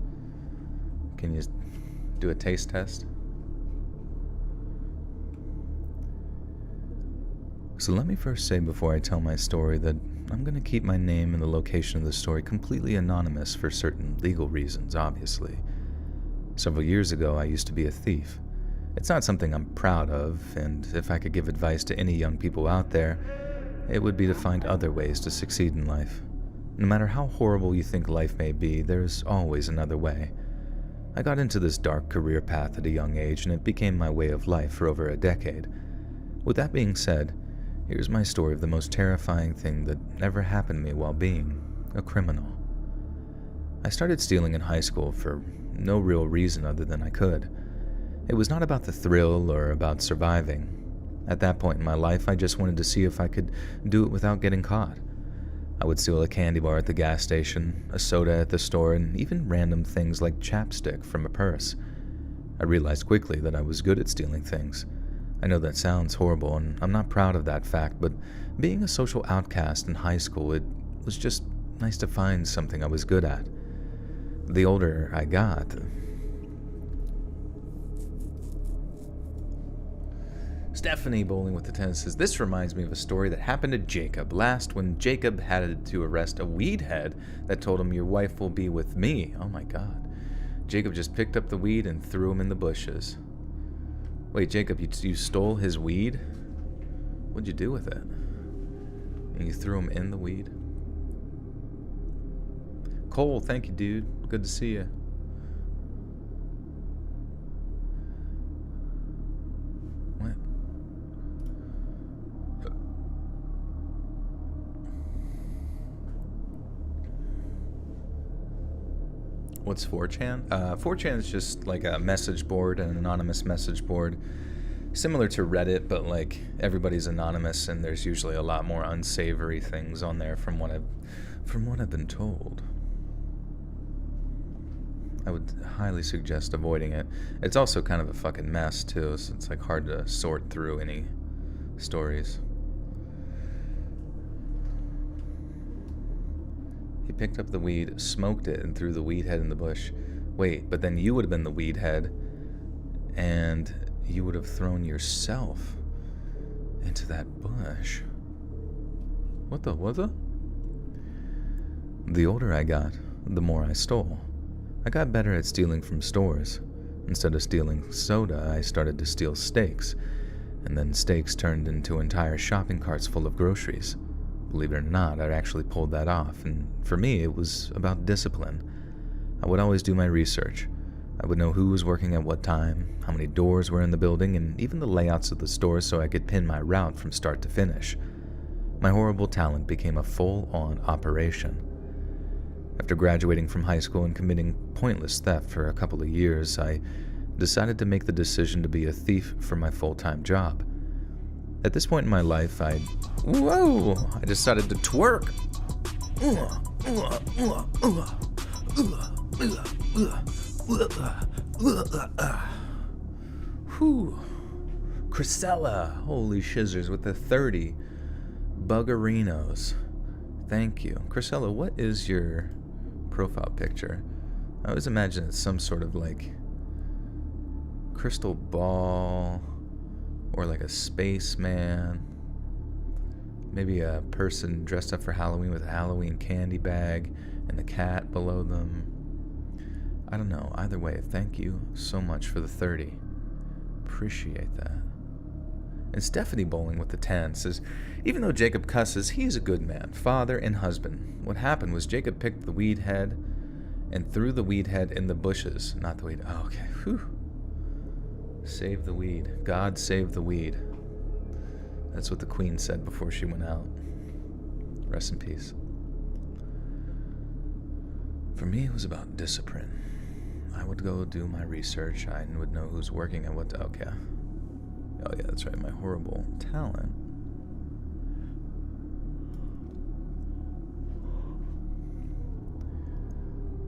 Can you do a taste test? So let me first say before I tell my story that I'm going to keep my name and the location of the story completely anonymous for certain legal reasons, obviously. Several years ago, I used to be a thief. It's not something I'm proud of, and if I could give advice to any young people out there, it would be to find other ways to succeed in life. No matter how horrible you think life may be, there's always another way. I got into this dark career path at a young age, and it became my way of life for over a decade. With that being said, here's my story of the most terrifying thing that ever happened to me while being a criminal. I started stealing in high school for no real reason other than I could. It was not about the thrill or about surviving. At that point in my life, I just wanted to see if I could do it without getting caught. I would steal a candy bar at the gas station, a soda at the store, and even random things like chapstick from a purse. I realized quickly that I was good at stealing things. I know that sounds horrible, and I'm not proud of that fact, but being a social outcast in high school, it was just nice to find something I was good at. The older I got... Stephanie Bowling with the 10 says, this reminds me of a story that happened to Jacob last when Jacob had to arrest a weed head that told him, your wife will be with me. Oh my god. Jacob just picked up the weed and threw him in the bushes. Wait, Jacob, you stole his weed? What'd you do with it? And you threw him in the weed? Cole, thank you, dude. Good to see you. What? What's 4chan? 4chan is just like a message board, an anonymous message board. Similar to Reddit, but like everybody's anonymous and there's usually a lot more unsavory things on there from what I've been told. I would highly suggest avoiding it. It's also kind of a fucking mess too, so it's like hard to sort through any stories. He picked up the weed, smoked it, and threw the weed head in the bush. Wait, but then you would have been the weed head, and you would have thrown yourself into that bush. What the? The older I got, the more I stole. I got better at stealing from stores. Instead of stealing soda, I started to steal steaks, and then steaks turned into entire shopping carts full of groceries. Believe it or not, I actually pulled that off, and for me, it was about discipline. I would always do my research. I would know who was working at what time, how many doors were in the building, and even the layouts of the stores so I could pin my route from start to finish. My horrible talent became a full-on operation. After graduating from high school and committing pointless theft for a couple of years, I decided to make the decision to be a thief for my full-time job. At this point in my life, I decided to twerk. Whew. Crisella, holy shizzers, with the 30 buggerinos. Thank you. Crisella, what is your profile picture? I always imagine it's some sort of like crystal ball or like a spaceman. Maybe a person dressed up for Halloween with a Halloween candy bag and a cat below them. I don't know. Either way, thank you so much for the 30. Appreciate that. And Stephanie Bowling with the 10 says, even though Jacob cusses, he's a good man, father, and husband. What happened was Jacob picked the weed head and threw the weed head in the bushes. Not the weed. Oh, okay. Whew. Save the weed. God save the weed. That's what the Queen said before she went out. Rest in peace. For me, it was about discipline. I would go do my research. I would know who's working at what. Okay. Oh yeah, that's right. My horrible talent.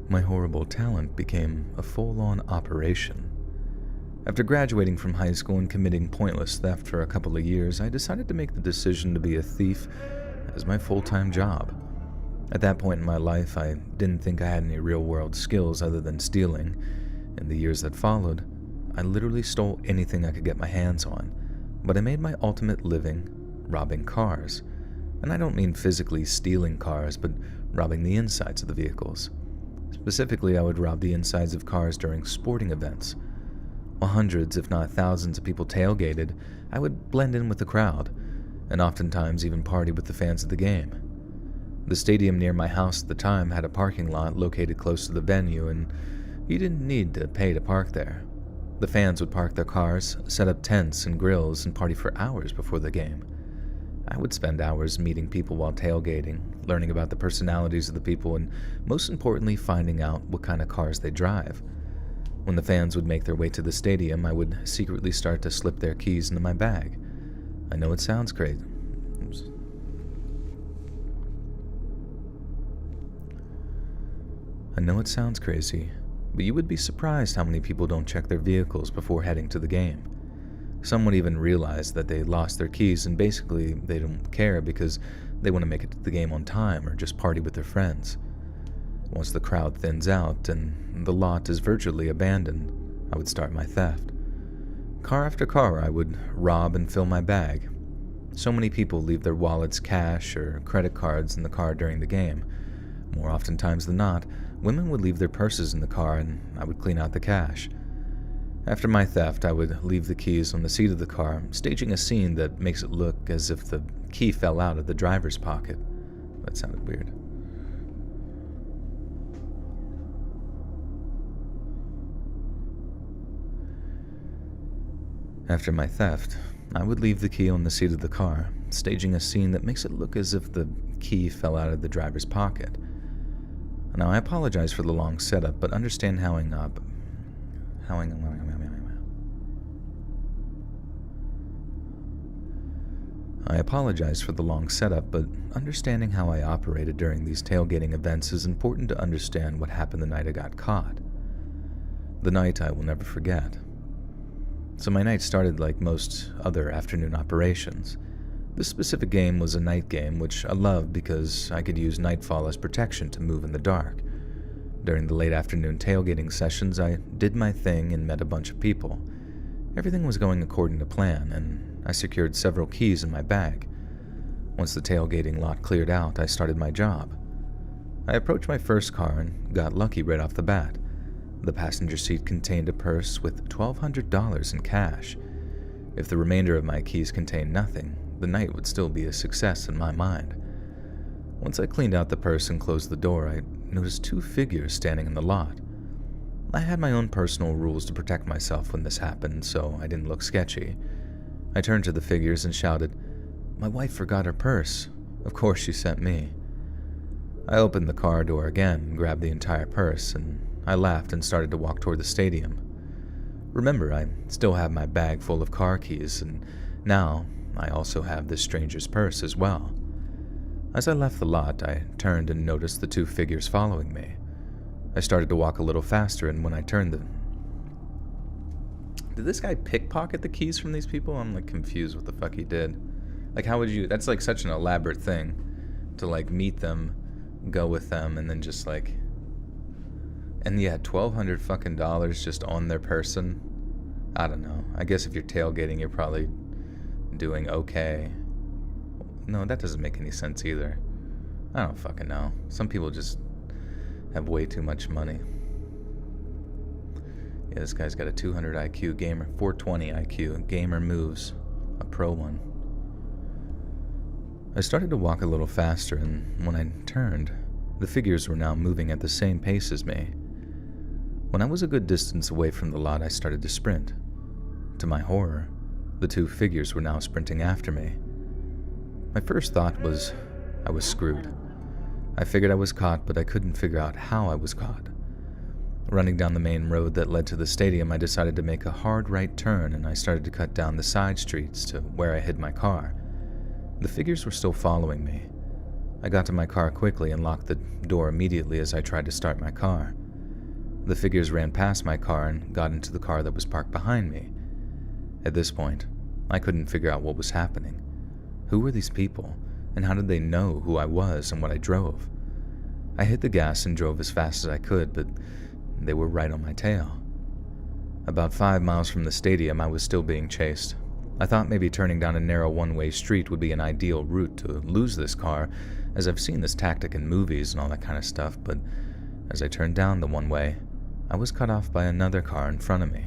My horrible talent became a full-on operation. After graduating from high school and committing pointless theft for a couple of years, I decided to make the decision to be a thief as my full-time job. At that point in my life, I didn't think I had any real-world skills other than stealing. In the years that followed, I literally stole anything I could get my hands on, but I made my ultimate living robbing cars. And I don't mean physically stealing cars, but robbing the insides of the vehicles. Specifically, I would rob the insides of cars during sporting events. While hundreds, if not thousands of people tailgated, I would blend in with the crowd, and oftentimes even party with the fans of the game. The stadium near my house at the time had a parking lot located close to the venue, and you didn't need to pay to park there. The fans would park their cars, set up tents and grills, and party for hours before the game. I would spend hours meeting people while tailgating, learning about the personalities of the people, and most importantly, finding out what kind of cars they drive. When the fans would make their way to the stadium, I would secretly start to slip their keys into my bag. I know it sounds crazy. Oops. I know it sounds crazy, but you would be surprised how many people don't check their vehicles before heading to the game. Some would even realize that they lost their keys and basically they don't care because they want to make it to the game on time or just party with their friends. Once the crowd thins out and the lot is virtually abandoned, I would start my theft. Car after car, I would rob and fill my bag. So many people leave their wallets, cash, or credit cards in the car during the game. More oftentimes than not, women would leave their purses in the car and I would clean out the cash. After my theft, I would leave the keys on the seat of the car, staging a scene that makes it look as if the key fell out of the driver's pocket. That sounded weird. After my theft, I would leave the key on the seat of the car, staging a scene that makes it look as if the key fell out of the driver's pocket. Now, I apologize for the long setup, but understand understanding how I operated during these tailgating events is important to understand what happened the night I got caught. The night I will never forget. So my night started like most other afternoon operations. This specific game was a night game, which I loved because I could use nightfall as protection to move in the dark. During the late afternoon tailgating sessions, I did my thing and met a bunch of people. Everything was going according to plan, and I secured several keys in my bag. Once the tailgating lot cleared out, I started my job. I approached my first car and got lucky right off the bat. The passenger seat contained a purse with $1,200 in cash. If the remainder of my keys contained nothing, the night would still be a success in my mind. Once I cleaned out the purse and closed the door, I noticed two figures standing in the lot. I had my own personal rules to protect myself when this happened, so I didn't look sketchy. I turned to the figures and shouted, "My wife forgot her purse. Of course she sent me." I opened the car door again and grabbed the entire purse, and I laughed and started to walk toward the stadium. Remember, I still have my bag full of car keys, and now I also have this stranger's purse as well. As I left the lot, I turned and noticed the two figures following me. I started to walk a little faster, and when I turned Did this guy pickpocket the keys from these people? I'm like confused what the fuck he did. Like, how would you... That's like such an elaborate thing to like meet them, go with them, and then just like... And yeah, $1,200 fucking dollars just on their person. I don't know. I guess if you're tailgating, you're probably doing okay. No, that doesn't make any sense either. I don't fucking know. Some people just have way too much money. Yeah, this guy's got a 200 IQ gamer, 420 IQ, gamer moves, a pro one. I started to walk a little faster, and when I turned, the figures were now moving at the same pace as me. When I was a good distance away from the lot, I started to sprint. To my horror, the two figures were now sprinting after me. My first thought was I was screwed. I figured I was caught, but I couldn't figure out how I was caught. Running down the main road that led to the stadium, I decided to make a hard right turn, and I started to cut down the side streets to where I hid my car. The figures were still following me. I got to my car quickly and locked the door immediately as I tried to start my car. The figures ran past my car and got into the car that was parked behind me. At this point, I couldn't figure out what was happening. Who were these people, and how did they know who I was and what I drove? I hit the gas and drove as fast as I could, but they were right on my tail. About 5 miles from the stadium, I was still being chased. I thought maybe turning down a narrow one-way street would be an ideal route to lose this car, as I've seen this tactic in movies and all that kind of stuff, but as I turned down the one-way, I was cut off by another car in front of me.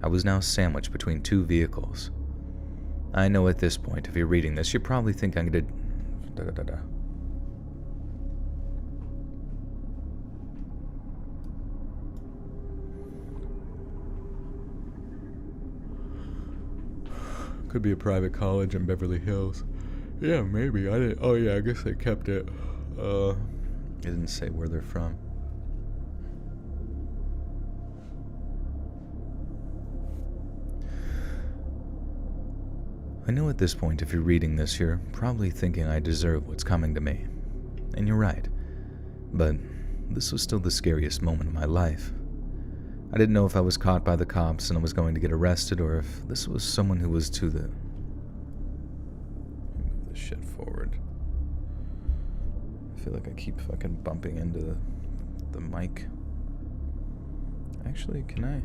I was now sandwiched between two vehicles. I know at this point, if you're reading this, you probably think I'm gonna... Could be a private college in Beverly Hills. Yeah, maybe. I didn't... Oh yeah, I guess they kept it. It didn't say where they're from. I know at this point, if you're reading this, you're probably thinking I deserve what's coming to me. And you're right. But this was still the scariest moment of my life. I didn't know if I was caught by the cops and I was going to get arrested, or if this was someone who was to the... Move this shit forward. I feel like I keep fucking bumping into the mic. Actually, can I...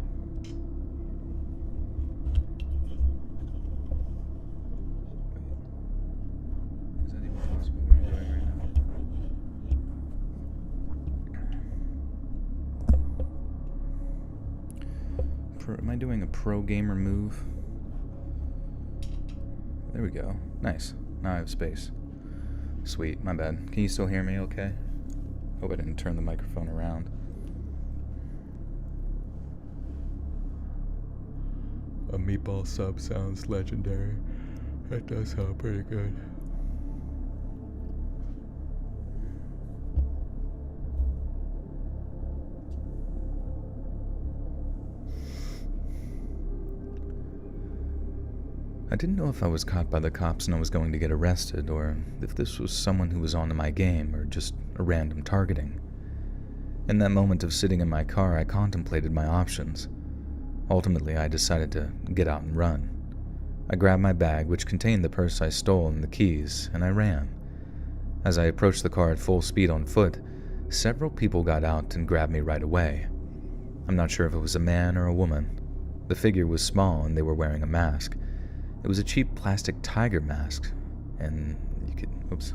Am I doing a pro gamer move? There we go. Nice. Now I have space. Sweet, my bad. Can you still hear me okay? Hope I didn't turn the microphone around. A meatball sub sounds legendary. That does sound pretty good. I didn't know if I was caught by the cops and I was going to get arrested, or if this was someone who was onto my game, or just a random targeting. In that moment of sitting in my car, I contemplated my options. Ultimately, I decided to get out and run. I grabbed my bag, which contained the purse I stole and the keys, and I ran. As I approached the car at full speed on foot, several people got out and grabbed me right away. I'm not sure if it was a man or a woman. The figure was small and they were wearing a mask. It was a cheap plastic tiger mask, and you could, oops.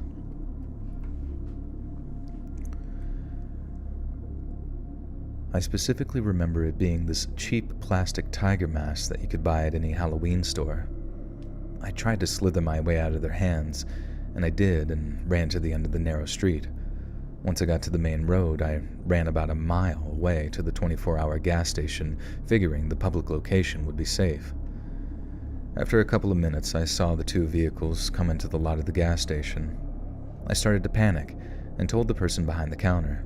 I specifically remember it being this cheap plastic tiger mask that you could buy at any Halloween store. I tried to slither my way out of their hands, and I did, and ran to the end of the narrow street. Once I got to the main road, I ran about a mile away to the 24-hour gas station, figuring the public location would be safe. After a couple of minutes, I saw the two vehicles come into the lot of the gas station. I started to panic and told the person behind the counter.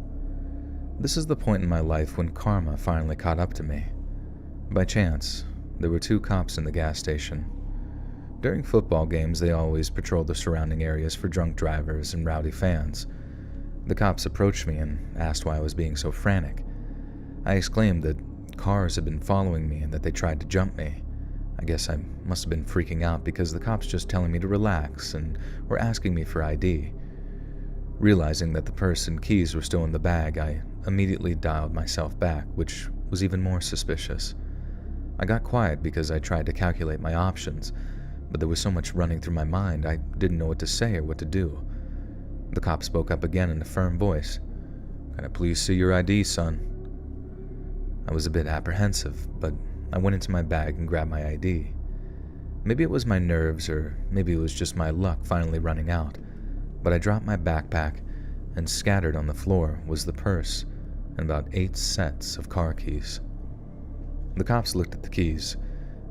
This is the point in my life when karma finally caught up to me. By chance, there were two cops in the gas station. During football games, they always patrol the surrounding areas for drunk drivers and rowdy fans. The cops approached me and asked why I was being so frantic. I exclaimed that cars had been following me and that they tried to jump me. I guess I must have been freaking out because the cops just telling me to relax and were asking me for ID. Realizing that the purse and keys were still in the bag, I immediately dialed myself back, which was even more suspicious. I got quiet because I tried to calculate my options, but there was so much running through my mind I didn't know what to say or what to do. The cop spoke up again in a firm voice. "Can I please see your ID, son?" I was a bit apprehensive, but I went into my bag and grabbed my ID. Maybe it was my nerves, or maybe it was just my luck finally running out, but I dropped my backpack, and scattered on the floor was the purse and about 8 sets of car keys. The cops looked at the keys,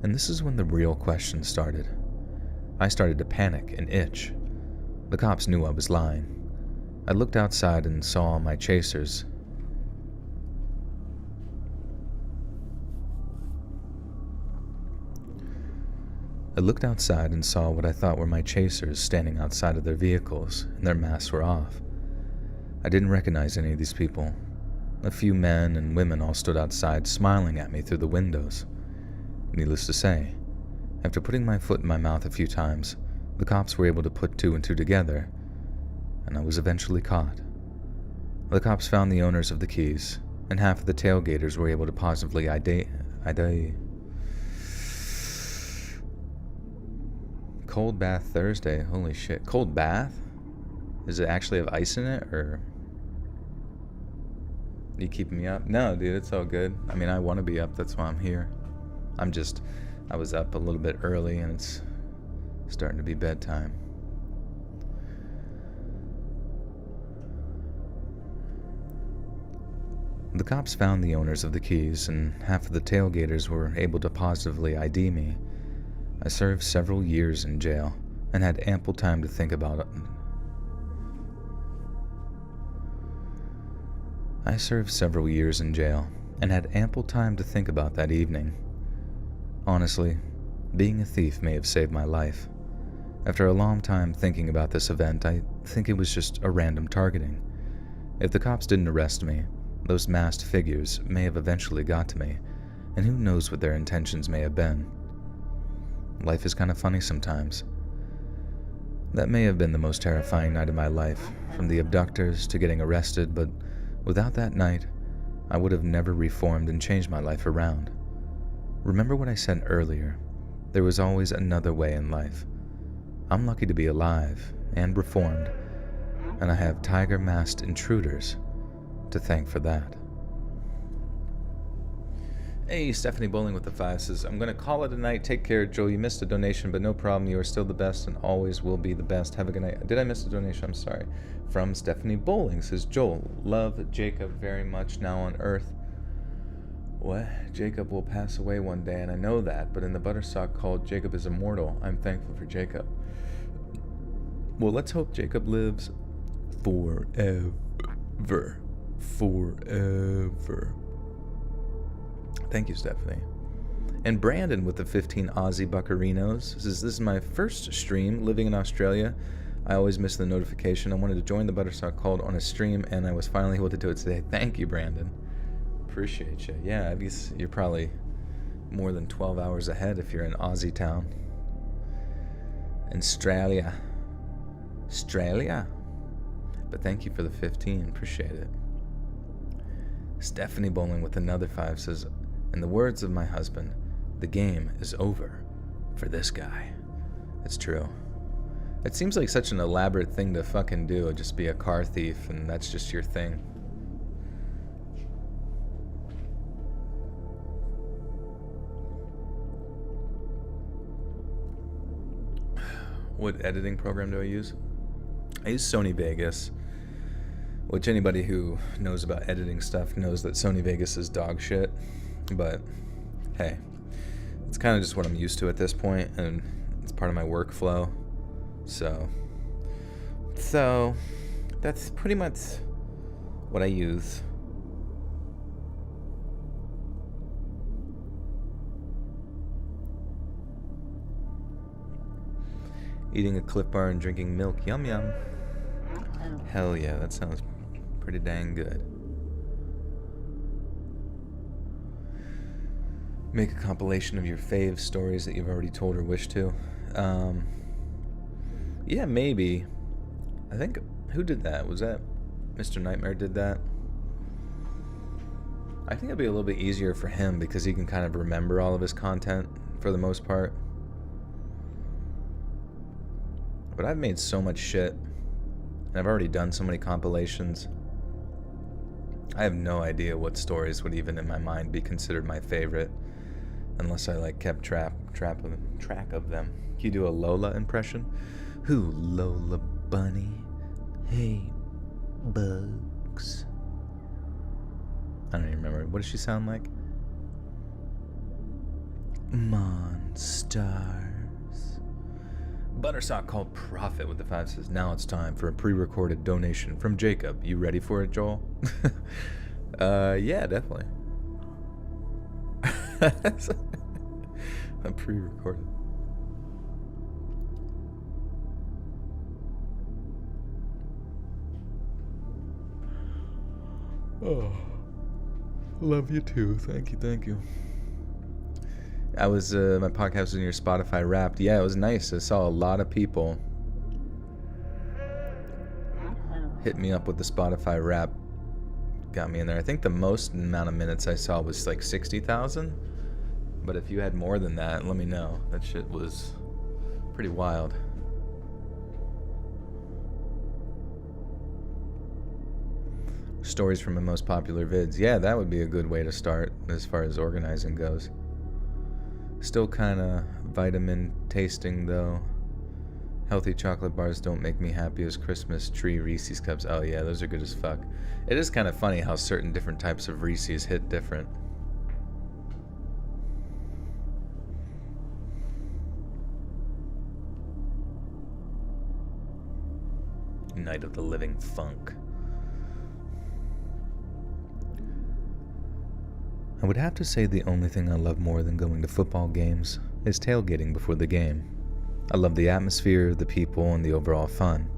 and this is when the real questions started. I started to panic and itch. The cops knew I was lying. I looked outside and saw my chasers. I looked outside and saw what I thought were my chasers standing outside of their vehicles, and their masks were off. I didn't recognize any of these people. A few men and women all stood outside smiling at me through the windows. Needless to say, after putting my foot in my mouth a few times, the cops were able to put two and two together, and I was eventually caught. The cops found the owners of the keys, and half of the tailgaters were able to positively ID. Cold bath Thursday. Holy shit. Cold bath? Does it actually have ice in it, or... You keeping me up? No, dude, it's all good. I mean, I want to be up. That's why I'm here. I was up a little bit early, and it's starting to be bedtime. The cops found the owners of the keys, and half of the tailgaters were able to positively ID me. I served several years in jail and had ample time to think about it. I served several years in jail and had ample time to think about that evening. Honestly, being a thief may have saved my life. After a long time thinking about this event, I think it was just a random targeting. If the cops didn't arrest me, those masked figures may have eventually got to me, and who knows what their intentions may have been. Life is kind of funny sometimes. That may have been the most terrifying night of my life, from the abductors to getting arrested, but without that night, I would have never reformed and changed my life around. Remember what I said earlier, there was always another way in life. I'm lucky to be alive and reformed, and I have tiger-masked intruders to thank for that. Hey, Stephanie Bowling with the 5 says, I'm going to call it a night. Take care, Joel. You missed a donation, but no problem. You are still the best and always will be the best. Have a good night. Did I miss a donation? I'm sorry. From Stephanie Bowling says, Joel, love Jacob very much now on earth. What? Jacob will pass away one day, and I know that, but in the Buttersock called Jacob is immortal. I'm thankful for Jacob. Well, let's hope Jacob lives forever. Forever. Thank you, Stephanie. And Brandon with the 15 Aussie Buccarinos says, this is my first stream living in Australia. I always miss the notification. I wanted to join the Buttersock called on a stream, and I was finally able to do it today. Thank you, Brandon. Appreciate you. Yeah, I guess you're probably more than 12 hours ahead if you're in Aussie town. Australia. But thank you for the 15. Appreciate it. Stephanie Bowling with another 5 says, in the words of my husband, the game is over for this guy. It's true. It seems like such an elaborate thing to fucking do, just be a car thief, and that's just your thing. What editing program do I use? I use Sony Vegas, which anybody who knows about editing stuff knows that Sony Vegas is dog shit. But hey, it's kind of just what I'm used to at this point, and it's part of my workflow. So that's pretty much what I use. Eating a Clif Bar and drinking milk. Yum yum. Hell yeah, that sounds pretty dang good. Make a compilation of your fave stories that you've already told or wish to. Yeah, maybe. I think, who did that? Was that Mr. Nightmare did that? I think it'd be a little bit easier for him because he can kind of remember all of his content for the most part. But I've made so much shit, and I've already done so many compilations. I have no idea what stories would even in my mind be considered my favorite, unless I like kept track of them. Can you do a Lola impression? Who, Lola Bunny? Hey, Bugs. I don't even remember. What does she sound like? Monstars. Buttersock called Profit with the 5 says, now it's time for a pre-recorded donation from Jacob. You ready for it, Joel? Yeah, definitely. A pre-recorded. Oh, love you too. Thank you. I was, my podcast was in your Spotify Wrapped. Yeah, it was nice. I saw a lot of people hit me up with the Spotify Wrap. Got me in there. I think the most amount of minutes I saw was like 60,000. But if you had more than that, let me know. That shit was pretty wild. Stories from my most popular vids. Yeah, that would be a good way to start as far as organizing goes. Still kind of vitamin tasting though. Healthy chocolate bars don't make me happy as Christmas tree Reese's cups. Oh yeah, those are good as fuck. It is kind of funny how certain different types of Reese's hit different. Night of the Living Funk. I would have to say the only thing I love more than going to football games is tailgating before the game. I love the atmosphere, the people, and the overall fun.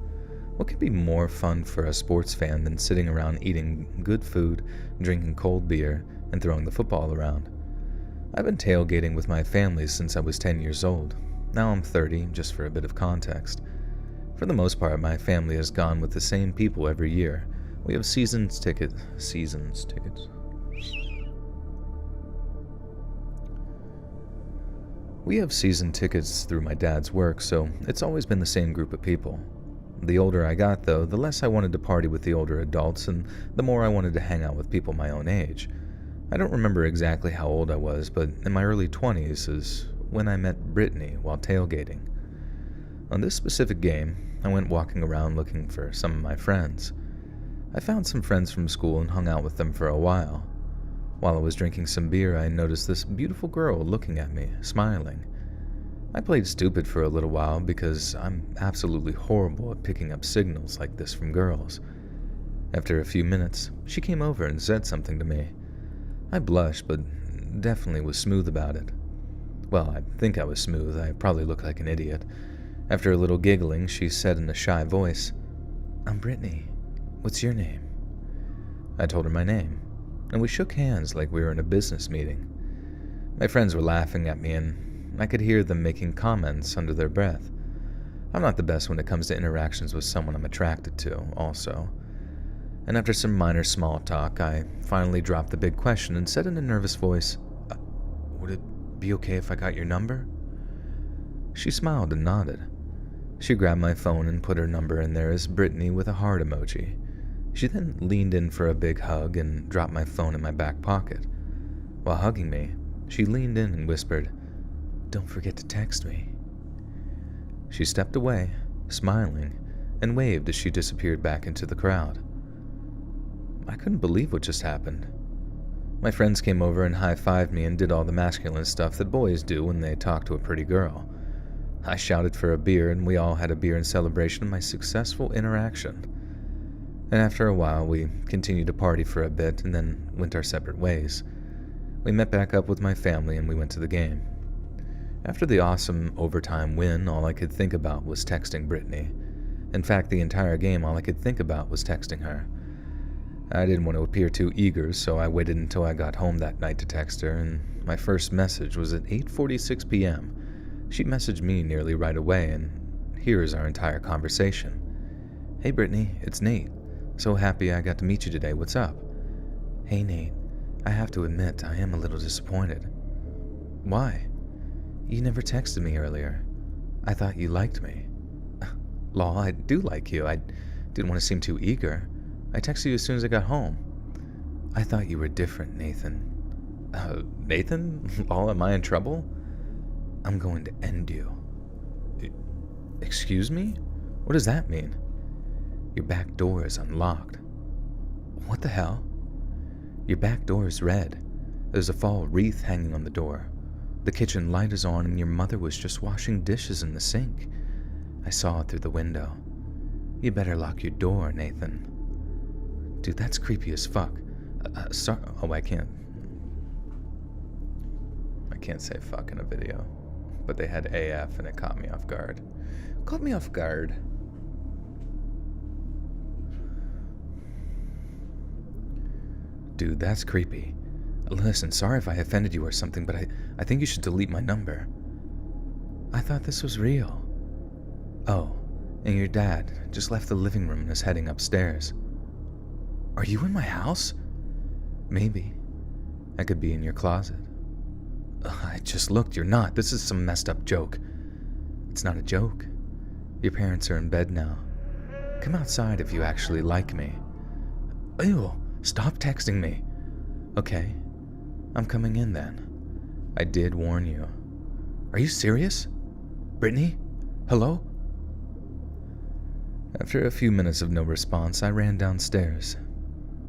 What could be more fun for a sports fan than sitting around eating good food, drinking cold beer, and throwing the football around? I've been tailgating with my family since I was 10 years old. Now I'm 30, just for a bit of context. For the most part, my family has gone with the same people every year. We have season tickets. We have season tickets through my dad's work, so it's always been the same group of people. The older I got, though, the less I wanted to party with the older adults, and the more I wanted to hang out with people my own age. I don't remember exactly how old I was, but in my early 20s is when I met Brittany while tailgating. On this specific game, I went walking around looking for some of my friends. I found some friends from school and hung out with them for a while. While I was drinking some beer, I noticed this beautiful girl looking at me, smiling. I played stupid for a little while because I'm absolutely horrible at picking up signals like this from girls. After a few minutes, she came over and said something to me. I blushed, but definitely was smooth about it. Well, I think I was smooth. I probably looked like an idiot. After a little giggling, she said in a shy voice, "I'm Brittany. What's your name?" I told her my name, and we shook hands like we were in a business meeting. My friends were laughing at me, and I could hear them making comments under their breath. I'm not the best when it comes to interactions with someone I'm attracted to, also. And after some minor small talk, I finally dropped the big question and said in a nervous voice, "Would it be okay if I got your number?" She smiled and nodded. She grabbed my phone and put her number in there as Brittany with a heart emoji. She then leaned in for a big hug and dropped my phone in my back pocket. While hugging me, she leaned in and whispered, "Don't forget to text me." She stepped away, smiling, and waved as she disappeared back into the crowd. I couldn't believe what just happened. My friends came over and high-fived me and did all the masculine stuff that boys do when they talk to a pretty girl. I shouted for a beer, and we all had a beer in celebration of my successful interaction. And after a while, we continued to party for a bit and then went our separate ways. We met back up with my family and we went to the game. After the awesome overtime win, all I could think about was texting Brittany. In fact, the entire game, all I could think about was texting her. I didn't want to appear too eager, so I waited until I got home that night to text her, and my first message was at 8:46 p.m. She messaged me nearly right away, and here is our entire conversation. "Hey Brittany, it's Nate. So happy I got to meet you today. What's up?" "Hey Nate, I have to admit I am a little disappointed." "Why?" "You never texted me earlier. I thought you liked me." "Lol, I do like you. I didn't want to seem too eager. I texted you as soon as I got home." "I thought you were different, Nathan." Nathan? Lol, am I in trouble?" "I'm going to end you." Excuse me? What does that mean?" "Your back door is unlocked." "What the hell?" "Your back door is red. There's a fall wreath hanging on the door. The kitchen light is on and your mother was just washing dishes in the sink. I saw it through the window. You better lock your door, Nathan." Dude, that's creepy as fuck. Sorry. Oh, I can't say fuck in a video. But they had AF and it caught me off guard. Dude, that's creepy. Listen, sorry if I offended you or something, but I think you should delete my number. I thought this was real. Oh, and your dad just left the living room and is heading upstairs. Are you in my house? Maybe. I could be in your closet. I just looked, you're not. This is some messed up joke. It's not a joke. Your parents are in bed now. Come outside if you actually like me. Ew, stop texting me. Okay, I'm coming in then. I did warn you. Are you serious? Brittany? Hello? After a few minutes of no response, I ran downstairs.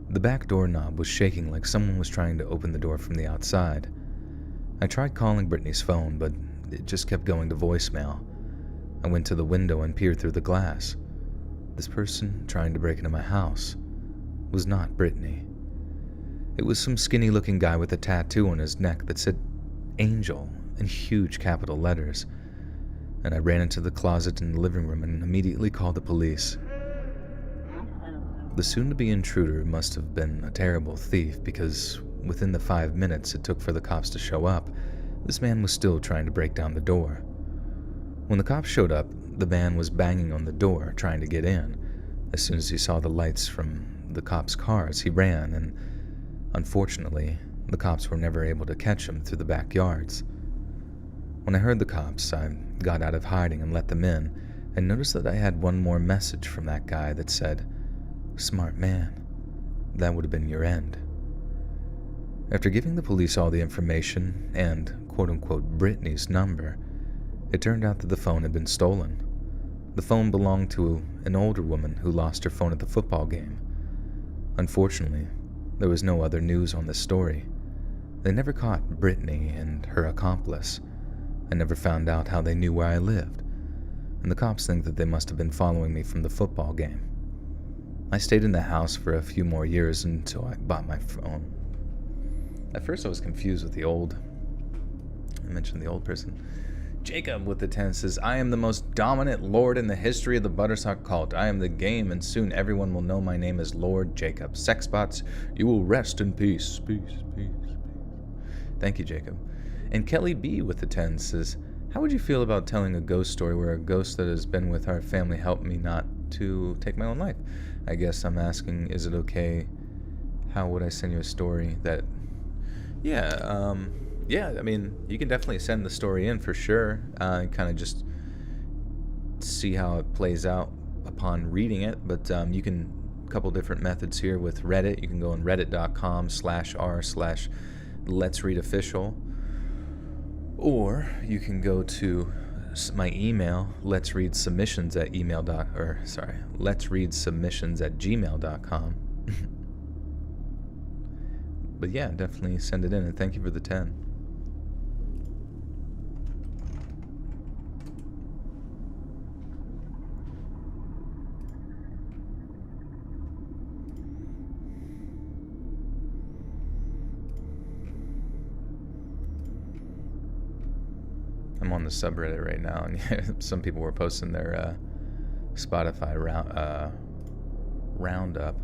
The back door knob was shaking like someone was trying to open the door from the outside. I tried calling Brittany's phone, but it just kept going to voicemail. I went to the window and peered through the glass. This person trying to break into my house was not Brittany. It was some skinny-looking guy with a tattoo on his neck that said Angel in huge capital letters, and I ran into the closet in the living room and immediately called the police. The soon-to-be intruder must have been a terrible thief because within the 5 minutes it took for the cops to show up, this man was still trying to break down the door. When the cops showed up, the man was banging on the door, trying to get in. As soon as he saw the lights from the cops' cars, he ran, and unfortunately, the cops were never able to catch him through the backyards. When I heard the cops, I got out of hiding and let them in, and noticed that I had one more message from that guy that said, "Smart man, that would have been your end." After giving the police all the information and quote-unquote Brittany's number, it turned out that the phone had been stolen. The phone belonged to an older woman who lost her phone at the football game. Unfortunately, there was no other news on this story. They never caught Brittany and her accomplice. I never found out how they knew where I lived, and the cops think that they must have been following me from the football game. I stayed in the house for a few more years until I bought my phone. At first I was confused with I mentioned the old person. Jacob with the 10 says, I am the most dominant lord in the history of the Buttersock cult. I am the game, and soon everyone will know my name as Lord Jacob. Sexbots, you will rest in peace. Peace, peace, peace. Thank you, Jacob. And Kelly B with the 10 says, how would you feel about telling a ghost story where a ghost that has been with our family helped me not to take my own life? I guess I'm asking, is it okay? How would I send you a story that... Yeah, I mean, you can definitely send the story in for sure. Kind of just see how it plays out upon reading it. But you can, a couple different methods here with Reddit. You can go on reddit.com/r/letsreadofficial. Or you can go to my email, letsreadsubmissions@gmail.com. But yeah, definitely send it in, and thank you for the 10. I'm on the subreddit right now, and some people were posting their Spotify roundup.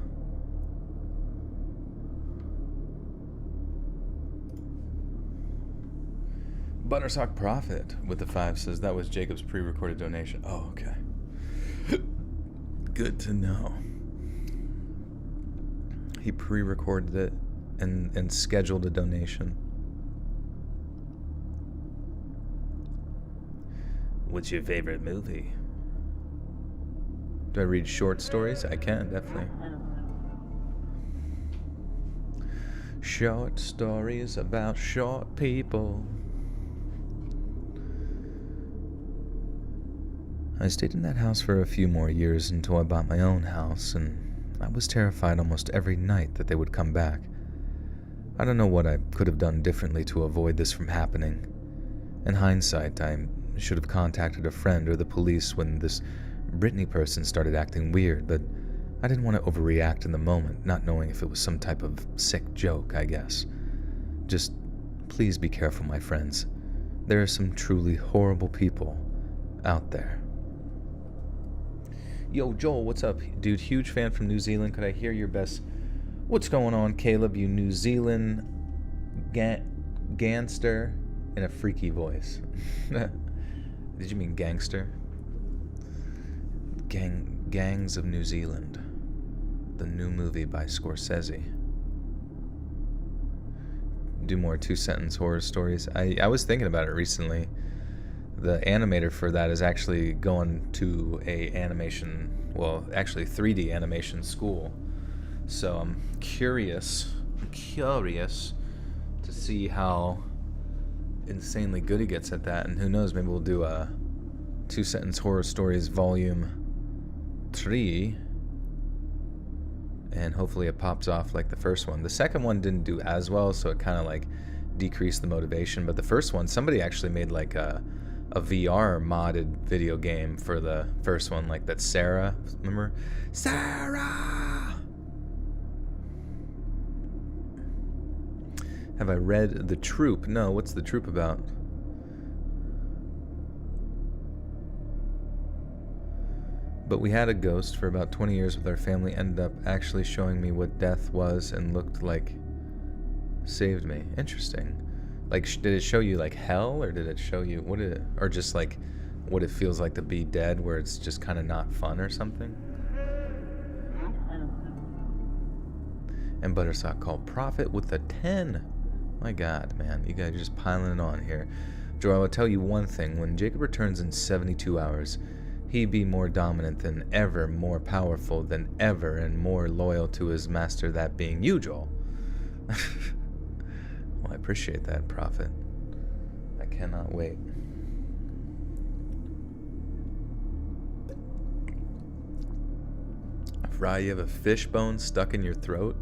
Buttersock Prophet with the 5 says that was Jacob's pre-recorded donation. Oh, okay. Good to know. He pre-recorded it and scheduled a donation. What's your favorite movie? Do I read short stories? I can, definitely. Short stories about short people. I stayed in that house for a few more years until I bought my own house, and I was terrified almost every night that they would come back. I don't know what I could have done differently to avoid this from happening. In hindsight, I should have contacted a friend or the police when this Brittany person started acting weird, but I didn't want to overreact in the moment, not knowing if it was some type of sick joke, I guess. Just please be careful, my friends. There are some truly horrible people out there. Yo, Joel, what's up? Dude, huge fan from New Zealand. Could I hear your best... What's going on, Caleb, you New Zealand gangster in a freaky voice? Did you mean gangster? Gangs of New Zealand. The new movie by Scorsese. Do more 2-sentence horror stories. I was thinking about it recently. The animator for that is actually going to a 3D animation school. So I'm curious to see how insanely good he gets at that, and who knows, maybe we'll do a 2-sentence horror stories volume 3, and hopefully it pops off like the first one. The second one didn't do as well, so it kind of like decreased the motivation, but the first one, somebody actually made like a VR modded video game for the first one, like that Sarah, remember? Sarah! Have I read The Troop? No, what's The Troop about? But we had a ghost for about 20 years with our family, ended up actually showing me what death was and looked like saved me. Interesting. Like, did it show you like hell, or did it show you or just like what it feels like to be dead, where it's just kind of not fun or something? And Buttersock called Prophet with a 10. My God, man, you guys are just piling it on here. Joe, I will tell you one thing: when Jacob returns in 72 hours, he be more dominant than ever, more powerful than ever, and more loyal to his master, that being you, Joel. I appreciate that, Prophet. I cannot wait. Fry, you have a fish bone stuck in your throat?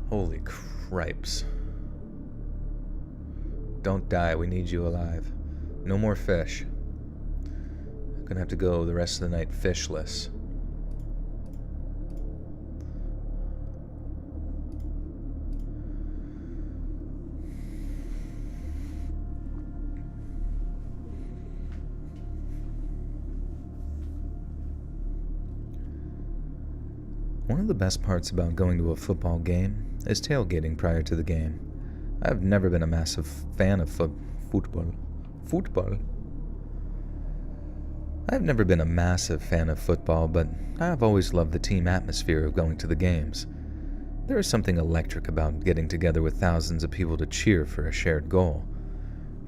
Holy cripes. Don't die, we need you alive. No more fish. I'm gonna have to go the rest of the night fishless. One of the best parts about going to a football game is tailgating prior to the game. I've never been a massive fan of football. I've never been a massive fan of football, but I've always loved the team atmosphere of going to the games. There is something electric about getting together with thousands of people to cheer for a shared goal.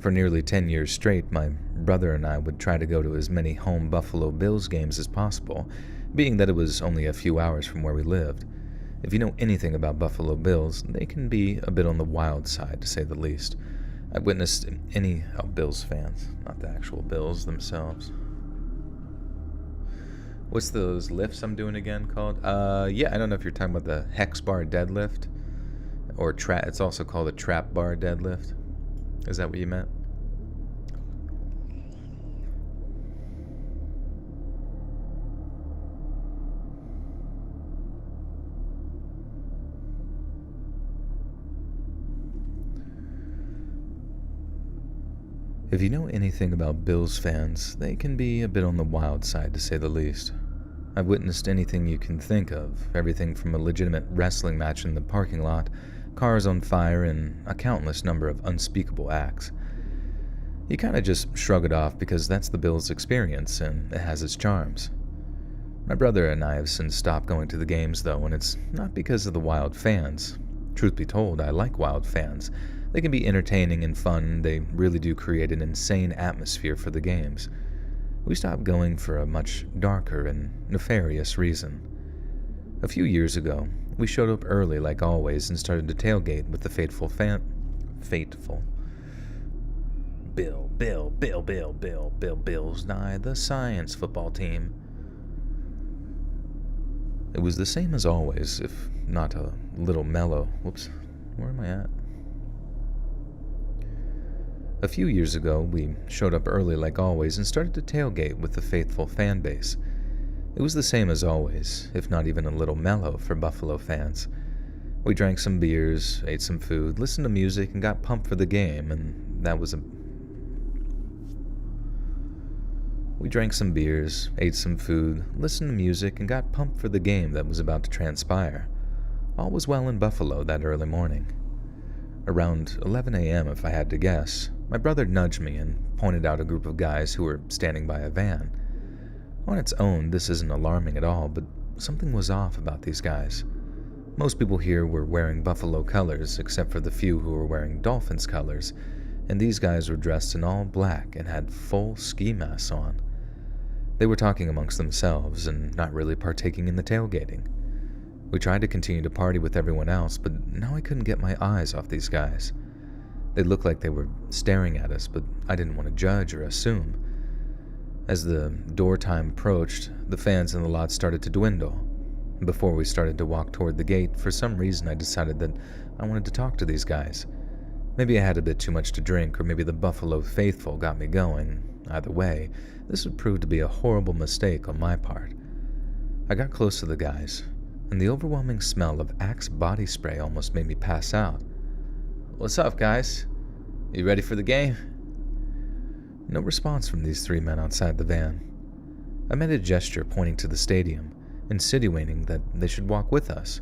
For nearly 10 years straight, my brother and I would try to go to as many home Buffalo Bills games as possible, being that it was only a few hours from where we lived. If you know anything about Buffalo Bills, they can be a bit on the wild side, to say the least. I've witnessed Bills fans, not the actual Bills themselves. What's those lifts I'm doing again called? Yeah, I don't know if you're talking about the hex bar deadlift, or it's also called a trap bar deadlift. Is that what you meant? If you know anything about Bills fans, they can be a bit on the wild side, to say the least. I've witnessed anything you can think of, everything from a legitimate wrestling match in the parking lot, cars on fire, and a countless number of unspeakable acts. You kinda just shrug it off because that's the Bills' experience, and it has its charms. My brother and I have since stopped going to the games, though, and it's not because of the wild fans. Truth be told, I like wild fans. They can be entertaining and fun, they really do create an insane atmosphere for the games. We stopped going for a much darker and nefarious reason. A few years ago, we showed up early like always and started to tailgate with the fateful Bills Nye, the science football team. It was the same as always, if not a little mellow. Whoops, where am I at? A few years ago, we showed up early like always and started to tailgate with the faithful fan base. It was the same as always, if not even a little mellow for Buffalo fans. We drank some beers, ate some food, listened to music, and got pumped for the game, and that was We drank some beers, ate some food, listened to music, and got pumped for the game that was about to transpire. All was well in Buffalo that early morning. Around 11 a.m., if I had to guess, my brother nudged me and pointed out a group of guys who were standing by a van. On its own, this isn't alarming at all, but something was off about these guys. Most people here were wearing Buffalo colors, except for the few who were wearing Dolphins colors, and these guys were dressed in all black and had full ski masks on. They were talking amongst themselves and not really partaking in the tailgating. We tried to continue to party with everyone else, but now I couldn't get my eyes off these guys. They looked like they were staring at us, but I didn't want to judge or assume. As the door time approached, the fans in the lot started to dwindle. Before we started to walk toward the gate, for some reason I decided that I wanted to talk to these guys. Maybe I had a bit too much to drink, or maybe the Buffalo faithful got me going. Either way, this would prove to be a horrible mistake on my part. I got close to the guys, and the overwhelming smell of Axe body spray almost made me pass out. "What's up, guys? You ready for the game?" No response from these three men outside the van. I made a gesture pointing to the stadium, insinuating that they should walk with us.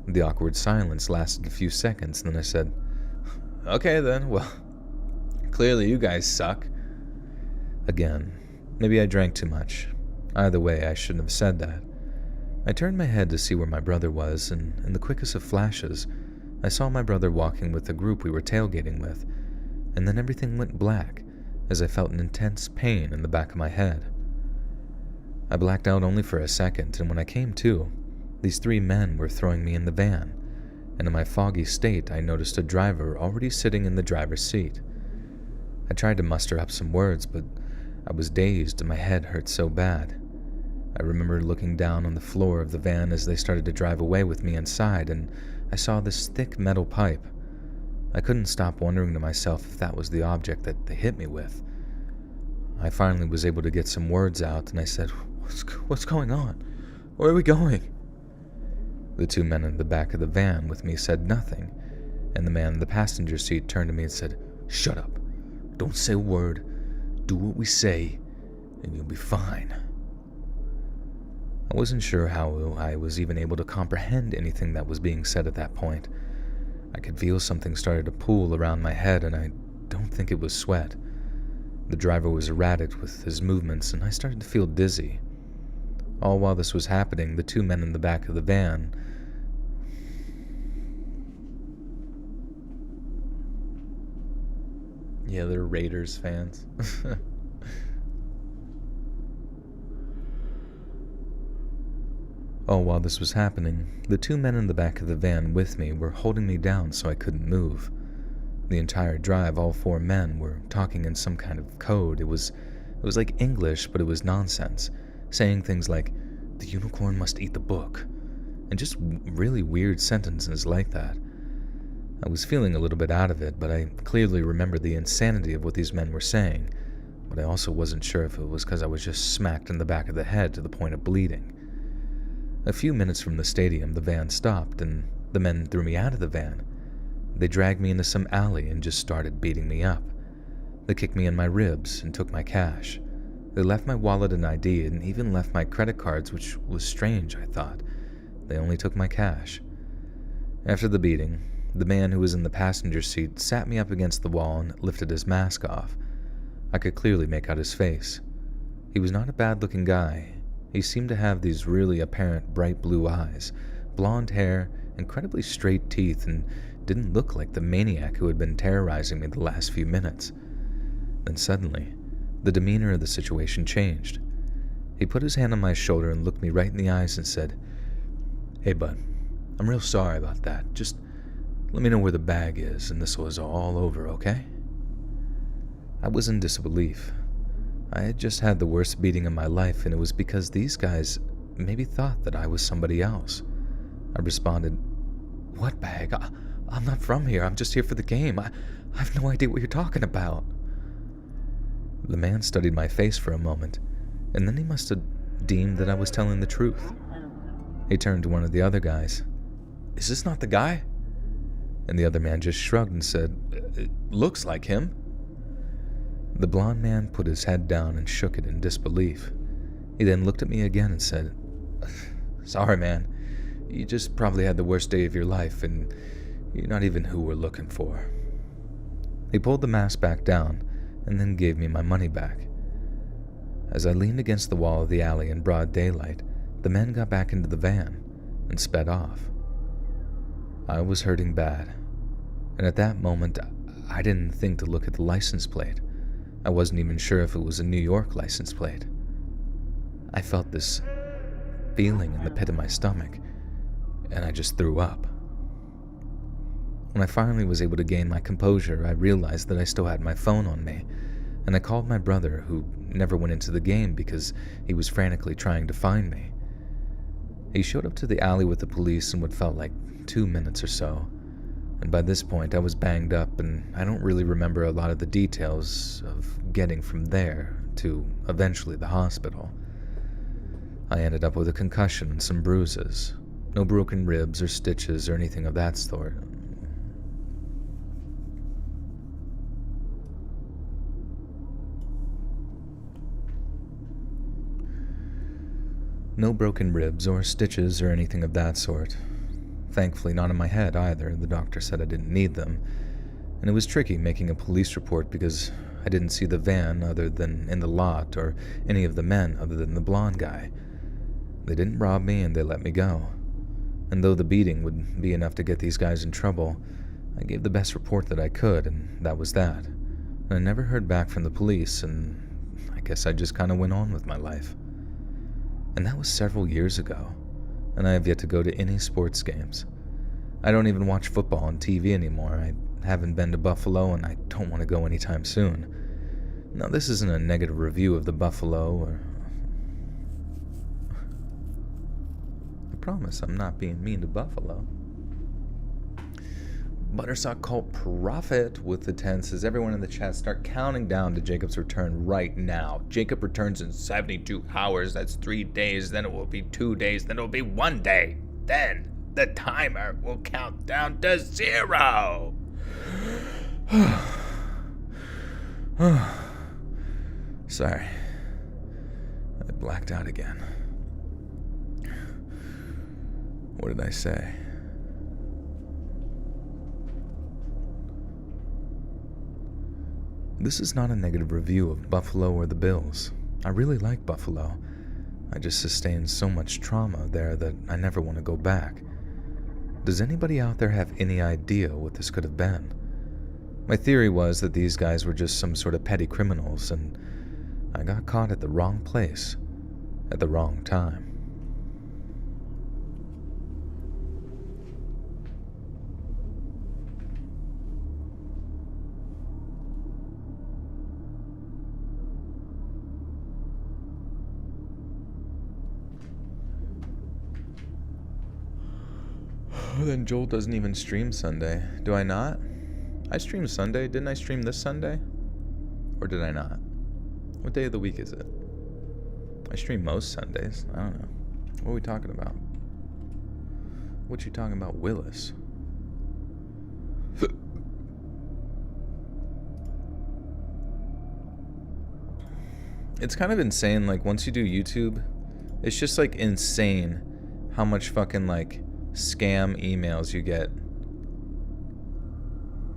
The awkward silence lasted a few seconds, and then I said, "Okay then, well, clearly you guys suck." Again, maybe I drank too much. Either way, I shouldn't have said that. I turned my head to see where my brother was, and in the quickest of flashes, I saw my brother walking with the group we were tailgating with, and then everything went black as I felt an intense pain in the back of my head. I blacked out only for a second, and when I came to, these three men were throwing me in the van. and in my foggy state, I noticed a driver already sitting in the driver's seat. I tried to muster up some words, but I was dazed and my head hurt so bad. I remember looking down on the floor of the van as they started to drive away with me inside, and I saw this thick metal pipe. I couldn't stop wondering to myself if that was the object that they hit me with. I finally was able to get some words out, and I said, What's going on? Where are we going?" The two men in the back of the van with me said nothing, and the man in the passenger seat turned to me and said, "Shut up. Don't say a word. Do what we say, and you'll be fine." I wasn't sure how I was even able to comprehend anything that was being said at that point. I could feel something started to pool around my head, and I don't think it was sweat. The driver was erratic with his movements, and I started to feel dizzy. All while this was happening, the two men in the back of the van Yeah, they're Raiders fans. All while this was happening, the two men in the back of the van with me were holding me down so I couldn't move. The entire drive, all four men were talking in some kind of code. It was like English, but it was nonsense, saying things like, "The unicorn must eat the book," and just really weird sentences like that. I was feeling a little bit out of it, but I clearly remembered the insanity of what these men were saying, but I also wasn't sure if it was because I was just smacked in the back of the head to the point of bleeding. A few minutes from the stadium, the van stopped, and the men threw me out of the van. They dragged me into some alley and just started beating me up. They kicked me in my ribs and took my cash. They left my wallet and ID and even left my credit cards, which was strange, I thought. They only took my cash. After the beating, the man who was in the passenger seat sat me up against the wall and lifted his mask off. I could clearly make out his face. He was not a bad-looking guy. He seemed to have these really apparent bright blue eyes, blonde hair, incredibly straight teeth, and didn't look like the maniac who had been terrorizing me the last few minutes. Then suddenly, the demeanor of the situation changed. He put his hand on my shoulder and looked me right in the eyes and said, "Hey bud, I'm real sorry about that. Just let me know where the bag is and this was all over, okay?" I was in disbelief. I had just had the worst beating of my life, and it was because these guys maybe thought that I was somebody else. I responded, "What bag? I'm not from here. I'm just here for the game. I have no idea what you're talking about." The man studied my face for a moment, and then he must have deemed that I was telling the truth. He turned to one of the other guys. "Is this not the guy?" And the other man just shrugged and said, "It looks like him." The blonde man put his head down and shook it in disbelief. He then looked at me again and said, "Sorry, man. You just probably had the worst day of your life, and you're not even who we're looking for." He pulled the mask back down and then gave me my money back. As I leaned against the wall of the alley in broad daylight, the men got back into the van and sped off. I was hurting bad, and at that moment, I didn't think to look at the license plate. I wasn't even sure if it was a New York license plate. I felt this feeling in the pit of my stomach, and I just threw up. When I finally was able to gain my composure, I realized that I still had my phone on me, and I called my brother, who never went into the game because he was frantically trying to find me. He showed up to the alley with the police in what felt like 2 minutes or so, and by this point I was banged up, and I don't really remember a lot of the details of getting from there to eventually the hospital. I ended up with a concussion and some bruises. No broken ribs or stitches or anything of that sort. No broken ribs or stitches or anything of that sort. Thankfully, not in my head either. The doctor said I didn't need them. And it was tricky making a police report because I didn't see the van other than in the lot or any of the men other than the blonde guy. They didn't rob me and they let me go. And though the beating would be enough to get these guys in trouble, I gave the best report that I could, and that was that. And I never heard back from the police, and I guess I just kind of went on with my life. And that was several years ago, and I have yet to go to any sports games. I don't even watch football on TV anymore. I haven't been to Buffalo, and I don't want to go anytime soon. Now, this isn't a negative review of the Buffalo, or... I promise I'm not being mean to Buffalo. Buttersock Cult Prophet with the 10 says, everyone in the chat start counting down to Jacob's return right now. Jacob returns in 72 hours. That's 3 days. Then it will be 2 days. Then it will be 1 day. Then the timer will count down to 0. Sorry. I blacked out again. What did I say? This is not a negative review of Buffalo or the Bills. I really like Buffalo. I just sustained so much trauma there that I never want to go back. Does anybody out there have any idea what this could have been? My theory was that these guys were just some sort of petty criminals, and I got caught at the wrong place, at the wrong time. Then Joel doesn't even stream Sunday. Do I not? I stream Sunday. Didn't I stream this Sunday? Or did I not? What day of the week is it? I stream most Sundays. I don't know. What are we talking about? What you talking about, Willis? It's kind of insane, like, once you do YouTube, it's just, like, insane how much fucking, like, scam emails you get.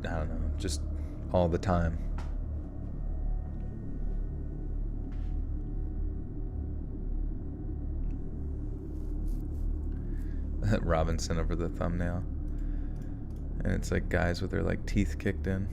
I don't know, just all the time. Robin sent over the thumbnail, and it's like guys with their like teeth kicked in.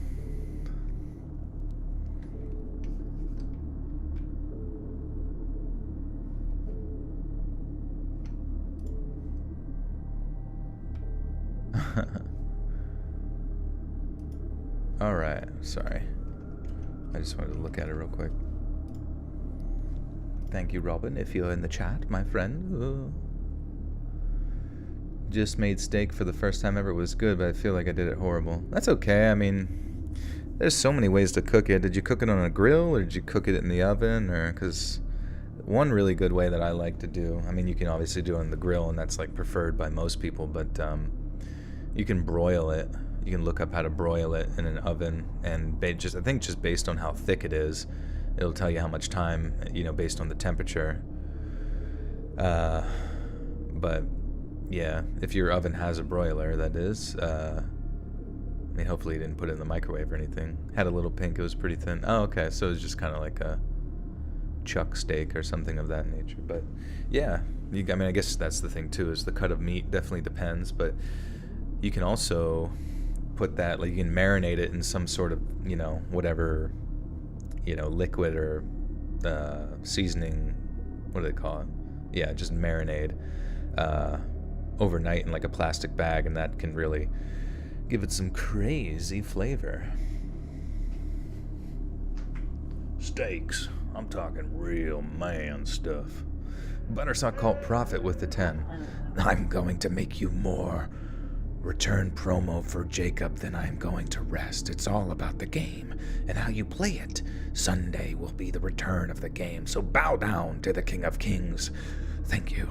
Alright, sorry. I just wanted to look at it real quick. Thank you, Robin, if you're in the chat, my friend. Just made steak for the first time ever. It was good, but I feel like I did it horrible. That's okay. I mean, there's so many ways to cook it. Did you cook it on a grill, or did you cook it in the oven? Or, because one really good way that I like to do, I mean, you can obviously do it on the grill, and that's like preferred by most people, but you can broil it. You can look up how to broil it in an oven, and I think just based on how thick it is, it'll tell you how much time, based on the temperature. But yeah, if your oven has a broiler, that is. I mean, hopefully you didn't put it in the microwave or anything. Had a little pink, it was pretty thin. Oh, okay, so it's just kind of like a chuck steak or something of that nature. But yeah, I mean, I guess that's the thing too, is the cut of meat definitely depends, but you can also put that, like, you can marinate it in some sort of, whatever, liquid or seasoning, what do they call it? Yeah, just marinade overnight in like a plastic bag, and that can really give it some crazy flavor. Steaks. I'm talking real man stuff. Buttersock Cult Prophet with the 10. I'm going to make you more return promo for Jacob, then I'm going to rest. It's all about the game and how you play it. Sunday will be the return of the game, so bow down to the King of Kings. Thank you.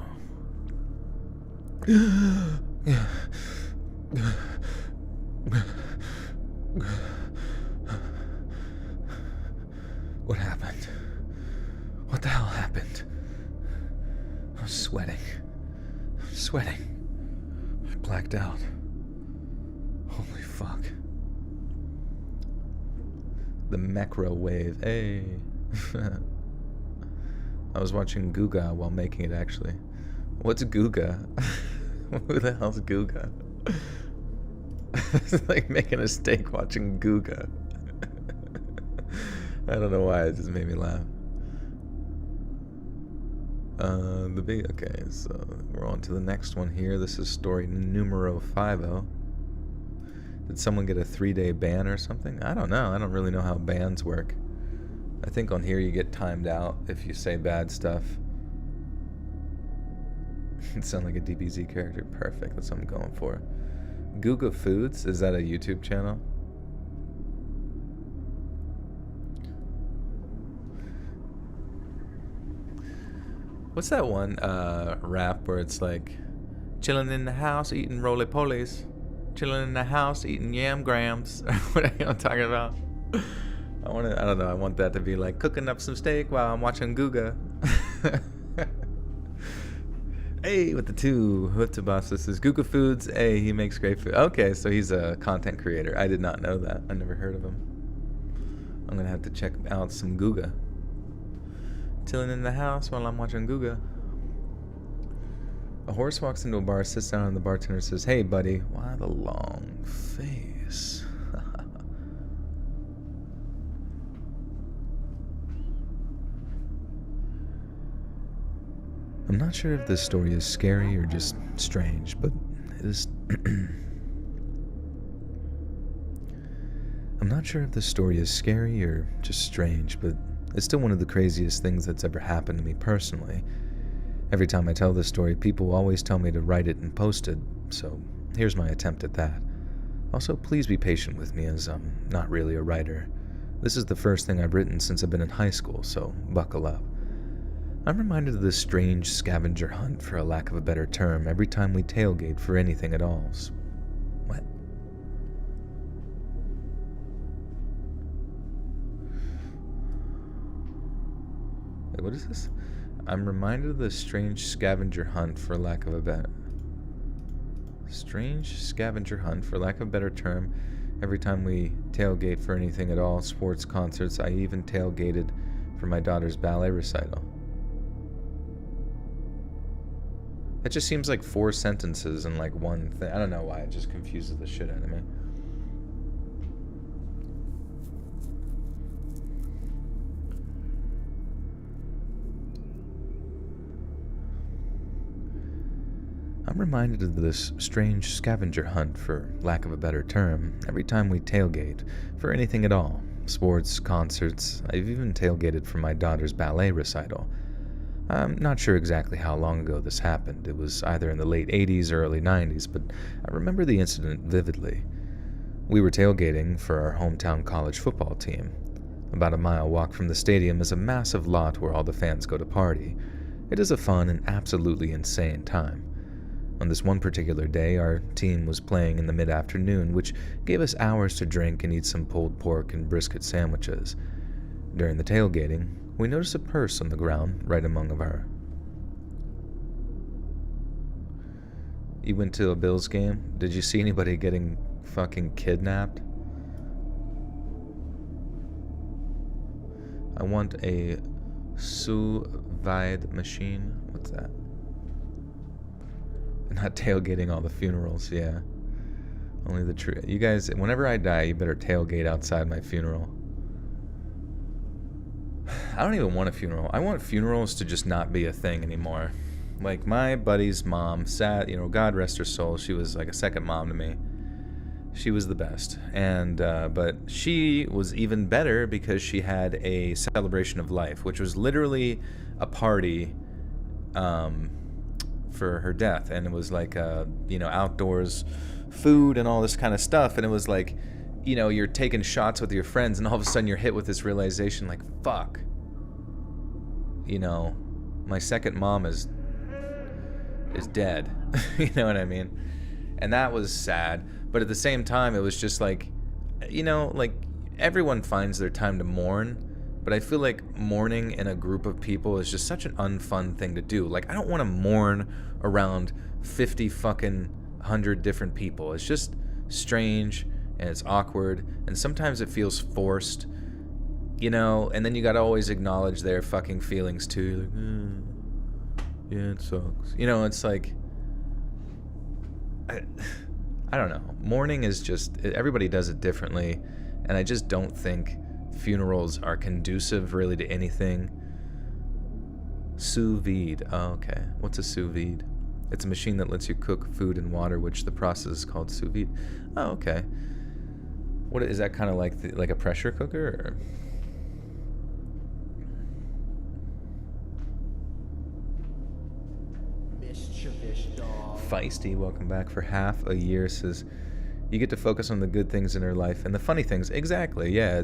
What happened? What the hell happened? I'm sweating. I blacked out. Holy fuck. The macro wave. Hey. I was watching Guga while making it, actually. What's Guga? Who the hell's Guga? It's like making a steak watching Guga. I don't know why, it just made me laugh. Okay, so we're on to the next one here. This is story numero 50. Did someone get a 3-day ban or something? I don't know. I don't really know how bans work. I think on here you get timed out if you say bad stuff. It sounds like a DBZ character. Perfect. That's what I'm going for. Guga Foods, is that a YouTube channel? What's that one rap where it's like, chilling in the house eating roly-polies, chilling in the house eating yam grams? What are you talking about? I don't know, I want that to be like cooking up some steak while I'm watching Guga. Hey, with the two, what's boss? This is Guga Foods. Hey, he makes great food. Okay, so he's a content creator. I did not know that. I never heard of him. I'm gonna have to check out some Guga. Chilling in the house while I'm watching Guga. A horse walks into a bar, sits down, and the bartender says, "Hey, buddy." Why the long face? I'm not sure if this story is scary or just strange, but it is... I'm not sure if this story is scary or just strange, but it's still one of the craziest things that's ever happened to me personally. Every time I tell this story, people always tell me to write it and post it, so here's my attempt at that. Also, please be patient with me as I'm not really a writer. This is the first thing I've written since I've been in high school, so buckle up. I'm reminded of this strange scavenger hunt, for a lack of a better term, every time we tailgate for anything at all. What? Wait, what is this? I'm reminded of this strange scavenger hunt, for lack of a better... Strange scavenger hunt, for lack of a better term, every time we tailgate for anything at all, sports, concerts. I even tailgated for my daughter's ballet recital. It just seems like 4 sentences in like one thing. I don't know why, it just confuses the shit out of me. I'm reminded of this strange scavenger hunt, for lack of a better term, every time we tailgate for anything at all. Sports, concerts. I've even tailgated for my daughter's ballet recital. I'm not sure exactly how long ago this happened. It was either in the late 80s or early 90s, but I remember the incident vividly. We were tailgating for our hometown college football team. About a mile walk from the stadium is a massive lot where all the fans go to party. It is a fun and absolutely insane time. On this one particular day, our team was playing in the mid-afternoon, which gave us hours to drink and eat some pulled pork and brisket sandwiches. During the tailgating, we noticed a purse on the ground right among our... You went to a Bills game? Did you see anybody getting fucking kidnapped? I want a sous vide machine. What's that? Not tailgating all the funerals, yeah. Only the true... You guys, whenever I die, you better tailgate outside my funeral. I don't even want a funeral. I want funerals to just not be a thing anymore. Like, my buddy's mom, God rest her soul, she was like a second mom to me. She was the best. And, but she was even better because she had a celebration of life, which was literally a party, for her death. And it was like, outdoors food and all this kind of stuff. And it was like, you're taking shots with your friends and all of a sudden you're hit with this realization like, fuck. My second mom is dead. You know what I mean? And that was sad. But at the same time, it was just like, everyone finds their time to mourn. But I feel like mourning in a group of people is just such an unfun thing to do. Like, I don't want to mourn around 50 fucking 100 different people. It's just strange and it's awkward. And sometimes it feels forced. And then you gotta always acknowledge their fucking feelings too. Like, yeah, it sucks. It's like, I don't know. Mourning is just, everybody does it differently, and I just don't think funerals are conducive really to anything. Sous vide. Oh, okay. What's a sous vide? It's a machine that lets you cook food in water, which the process is called sous vide. Oh, okay. What is that, kind of like a pressure cooker? Or? Feisty, welcome back for half a year, says you get to focus on the good things in her life and the funny things. Exactly. Yeah,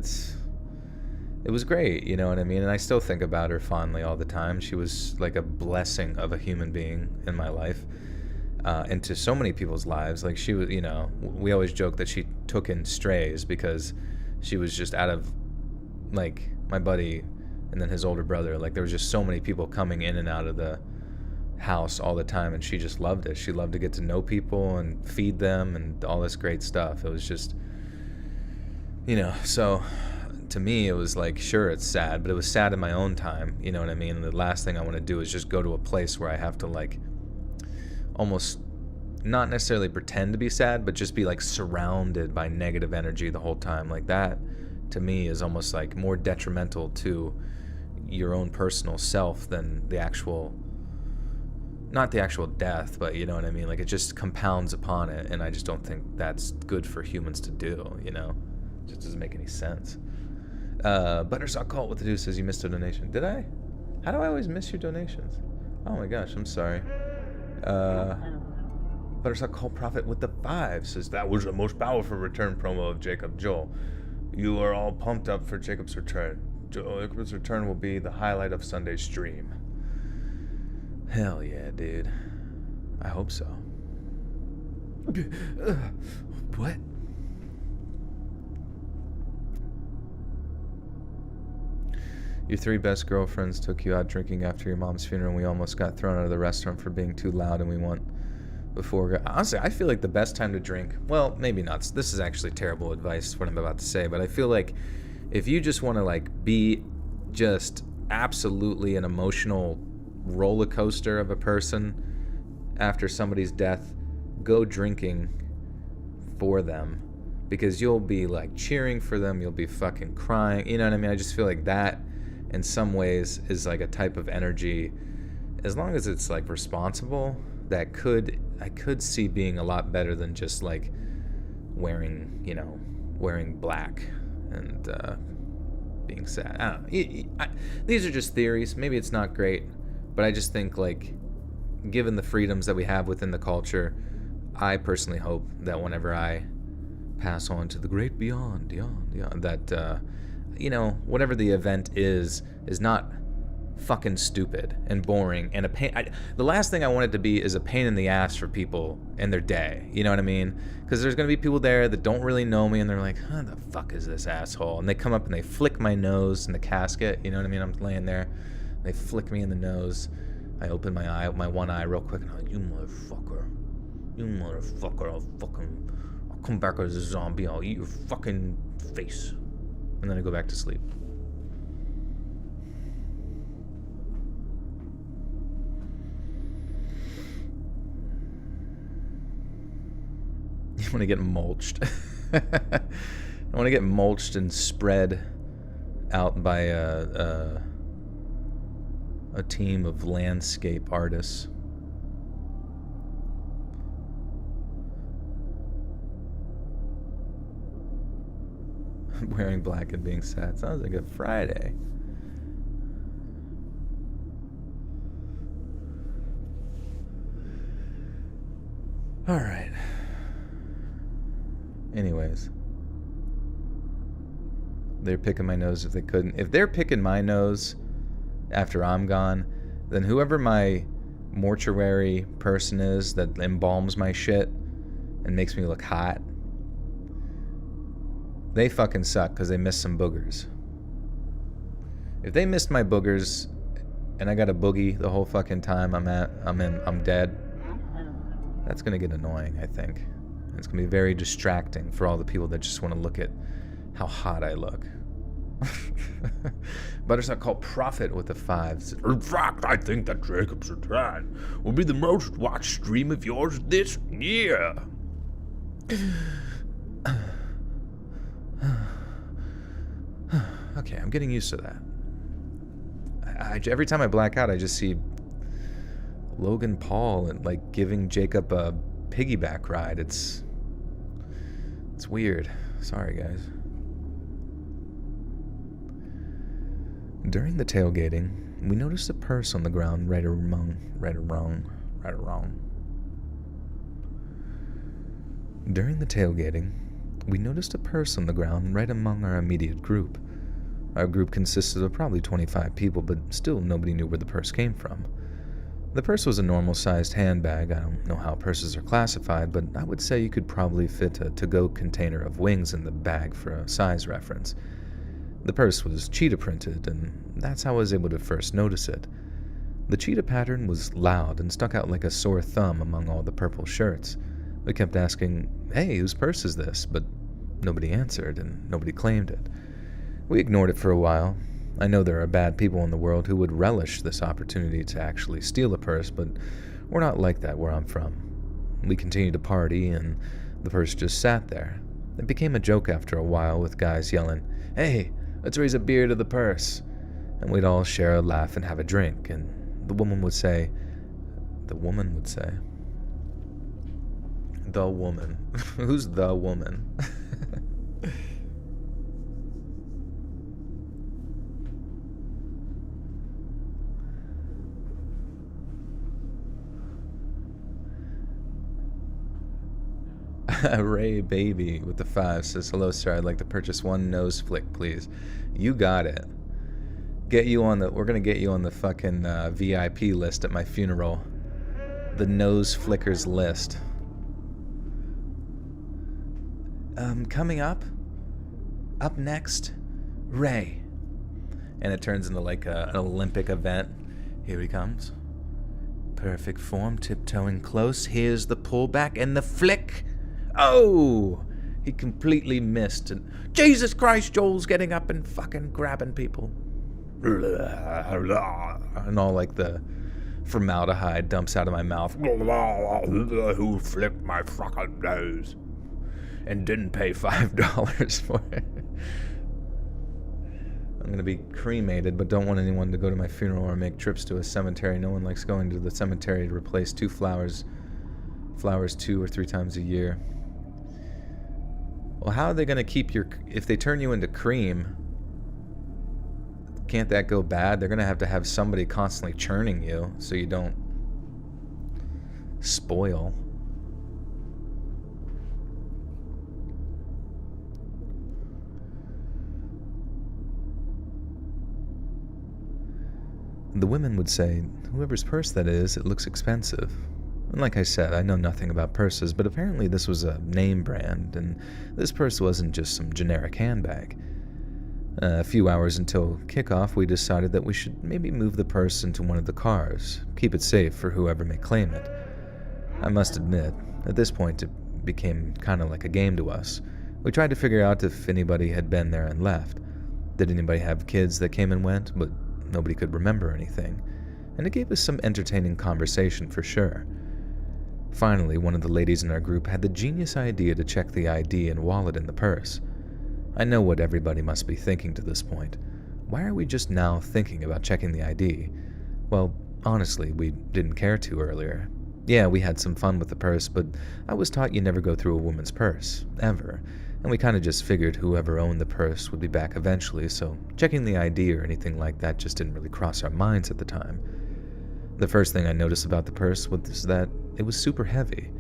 it was great, you know what I mean? And I still think about her fondly all the time. She was like a blessing of a human being in my life, into so many people's lives. Like, she was, you know, we always joke that she took in strays because she was just out of, like, my buddy and then his older brother. Like, there was just so many people coming in and out of the house all the time, and she just loved it. She loved to get to know people and feed them and all this great stuff. It was just, you know, so to me it was like, sure, it's sad, but it was sad in my own time, you know what I mean? And the last thing I want to do is just go to a place where I have to, like, almost not necessarily pretend to be sad, but just be like surrounded by negative energy the whole time. Like, that to me is almost like more detrimental to your own personal self than the actual, not the actual death, but you know what I mean? Like, it just compounds upon it, and I just don't think that's good for humans to do, you know? It just doesn't make any sense. Buttersock Cult with the Deuce says you missed a donation. Did I? How do I always miss your donations? Oh my gosh, I'm sorry. Buttersock Cult Prophet with the 5 says that was the most powerful return promo of Jacob. Joel, you are all pumped up for Jacob's return. Jacob's return will be the highlight of Sunday's stream. Hell yeah, dude. I hope so. What? Your 3 best girlfriends took you out drinking after your mom's funeral, and we almost got thrown out of the restaurant for being too loud, and we went before. Honestly, I feel like the best time to drink, well, maybe not. This is actually terrible advice, what I'm about to say, but I feel like if you just want to, like, be just absolutely an emotional roller coaster of a person after somebody's death, go drinking for them, because you'll be, like, cheering for them, you'll be fucking crying, you know what I mean? I just feel like that in some ways is like a type of energy, as long as it's like responsible, that I could see being a lot better than just like wearing black and being sad. I don't know. These are just theories. Maybe it's not great, but I just think, like, given the freedoms that we have within the culture, I personally hope that whenever I pass on to the great beyond, that you know, whatever the event is not fucking stupid and boring and a pain. The last thing I want it to be is a pain in the ass for people in their day. You know what I mean? Because there's going to be people there that don't really know me, and they're like, "Huh, the fuck is this asshole?" And they come up and they flick my nose in the casket. You know what I mean? I'm laying there. They flick me in the nose. I open my one eye real quick, and I'm like, "You motherfucker. I'll come back as a zombie. I'll eat your fucking face." And then I go back to sleep. You want to get mulched. I want to get mulched and spread out by a team of landscape artists. Wearing black and being sad. Sounds like a Friday. Alright. Anyways. They're picking my nose if they couldn't. If they're picking my nose after I'm gone, then whoever my mortuary person is that embalms my shit and makes me look hot, they fucking suck because they missed some boogers. If they missed my boogers and I got a boogie the whole fucking time I'm dead, that's gonna get annoying, I think. It's gonna be very distracting for all the people that just want to look at how hot I look. Buttersock Cult Prophet with the 5. In fact, I think that Jacob's return will be the most watched stream of yours this year. Okay, I'm getting used to that. every time I black out, I just see Logan Paul and like giving Jacob a piggyback ride. It's weird. Sorry, guys. During the tailgating, we noticed a purse on the ground right or wrong. During the tailgating, we noticed a purse on the ground right among our immediate group. Our group consisted of probably 25 people, but still nobody knew where the purse came from. The purse was a normal-sized handbag. I don't know how purses are classified, but I would say you could probably fit a to-go container of wings in the bag for a size reference. The purse was cheetah printed, and that's how I was able to first notice it. The cheetah pattern was loud and stuck out like a sore thumb among all the purple shirts. We kept asking, "Hey, whose purse is this?" but nobody answered and nobody claimed it. We ignored it for a while. I know there are bad people in the world who would relish this opportunity to actually steal a purse, but we're not like that where I'm from. We continued to party, and the purse just sat there. It became a joke after a while, with guys yelling, "Hey, let's raise a beer to the purse." And we'd all share a laugh and have a drink, and the woman would say, the woman. Who's the woman? Ray Baby with the 5 says, "Hello, sir. I'd like to purchase one nose flick, please." You got it. We're gonna get you on the fucking VIP list at my funeral. The nose flickers list. Coming up next, Ray. And it turns into like an Olympic event. Here he comes. Perfect form, tiptoeing close. Here's the pullback and the flick. Oh! He completely missed. And Jesus Christ, Joel's getting up and fucking grabbing people. And all like the formaldehyde dumps out of my mouth. Who flicked my fucking nose? And didn't pay $5 for it. I'm going to be cremated, but don't want anyone to go to my funeral or make trips to a cemetery. No one likes going to the cemetery to replace flowers 2 or 3 times a year. Well, how are they going to keep if they turn you into cream, can't that go bad? They're going to have somebody constantly churning you so you don't spoil. The women would say, "Whoever's purse that is, it looks expensive." And like I said, I know nothing about purses, but apparently this was a name brand, and this purse wasn't just some generic handbag. A few hours until kickoff, we decided that we should maybe move the purse into one of the cars, keep it safe for whoever may claim it. I must admit, at this point it became kind of like a game to us. We tried to figure out if anybody had been there and left. Did anybody have kids that came and went, but nobody could remember anything, and it gave us some entertaining conversation for sure. Finally, one of the ladies in our group had the genius idea to check the ID and wallet in the purse. I know what everybody must be thinking to this point. Why are we just now thinking about checking the ID? Well, honestly, we didn't care to earlier. Yeah, we had some fun with the purse, but I was taught you never go through a woman's purse, ever, and we kind of just figured whoever owned the purse would be back eventually, so checking the ID or anything like that just didn't really cross our minds at the time. The first thing I noticed about the purse was that it was super heavy,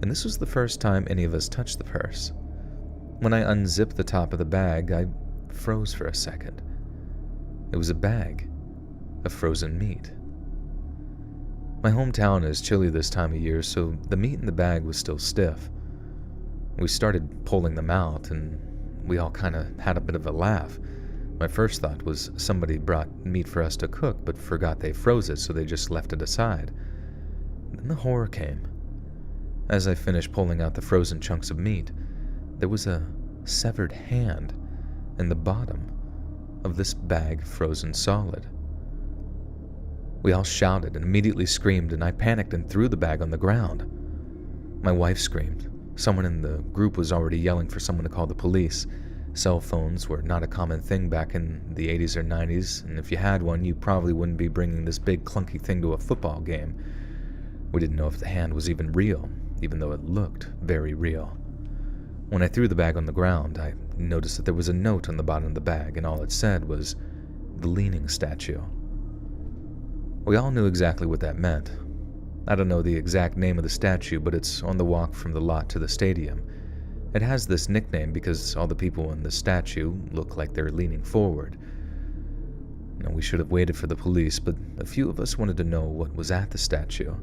and this was the first time any of us touched the purse. When I unzipped the top of the bag, I froze for a second. It was a bag of frozen meat. My hometown is chilly this time of year, so the meat in the bag was still stiff. We started pulling them out, and we all kind of had a bit of a laugh. My first thought was somebody brought meat for us to cook, but forgot they froze it, so they just left it aside. Then the horror came. As I finished pulling out the frozen chunks of meat, there was a severed hand in the bottom of this bag frozen solid. We all shouted and immediately screamed, and I panicked and threw the bag on the ground. My wife screamed. Someone in the group was already yelling for someone to call the police. Cell phones were not a common thing back in the 80s or 90s, and if you had one, you probably wouldn't be bringing this big clunky thing to a football game. We didn't know if the hand was even real, even though it looked very real. When I threw the bag on the ground, I noticed that there was a note on the bottom of the bag, and all it said was, "The Leaning Statue." We all knew exactly what that meant. I don't know the exact name of the statue, but it's on the walk from the lot to the stadium. It has this nickname because all the people in the statue look like they're leaning forward. Now, we should have waited for the police, but a few of us wanted to know what was at the statue.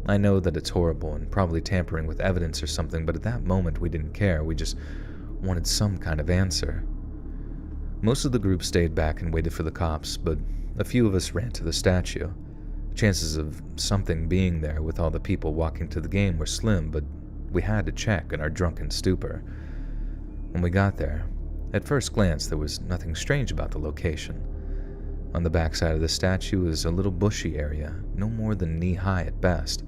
I know that it's horrible and probably tampering with evidence or something, but at that moment we didn't care. We just wanted some kind of answer. Most of the group stayed back and waited for the cops, but a few of us ran to the statue. Chances of something being there with all the people walking to the game were slim, but we had to check in our drunken stupor. When we got there, at first glance there was nothing strange about the location. On the backside of the statue is a little bushy area, no more than knee-high at best.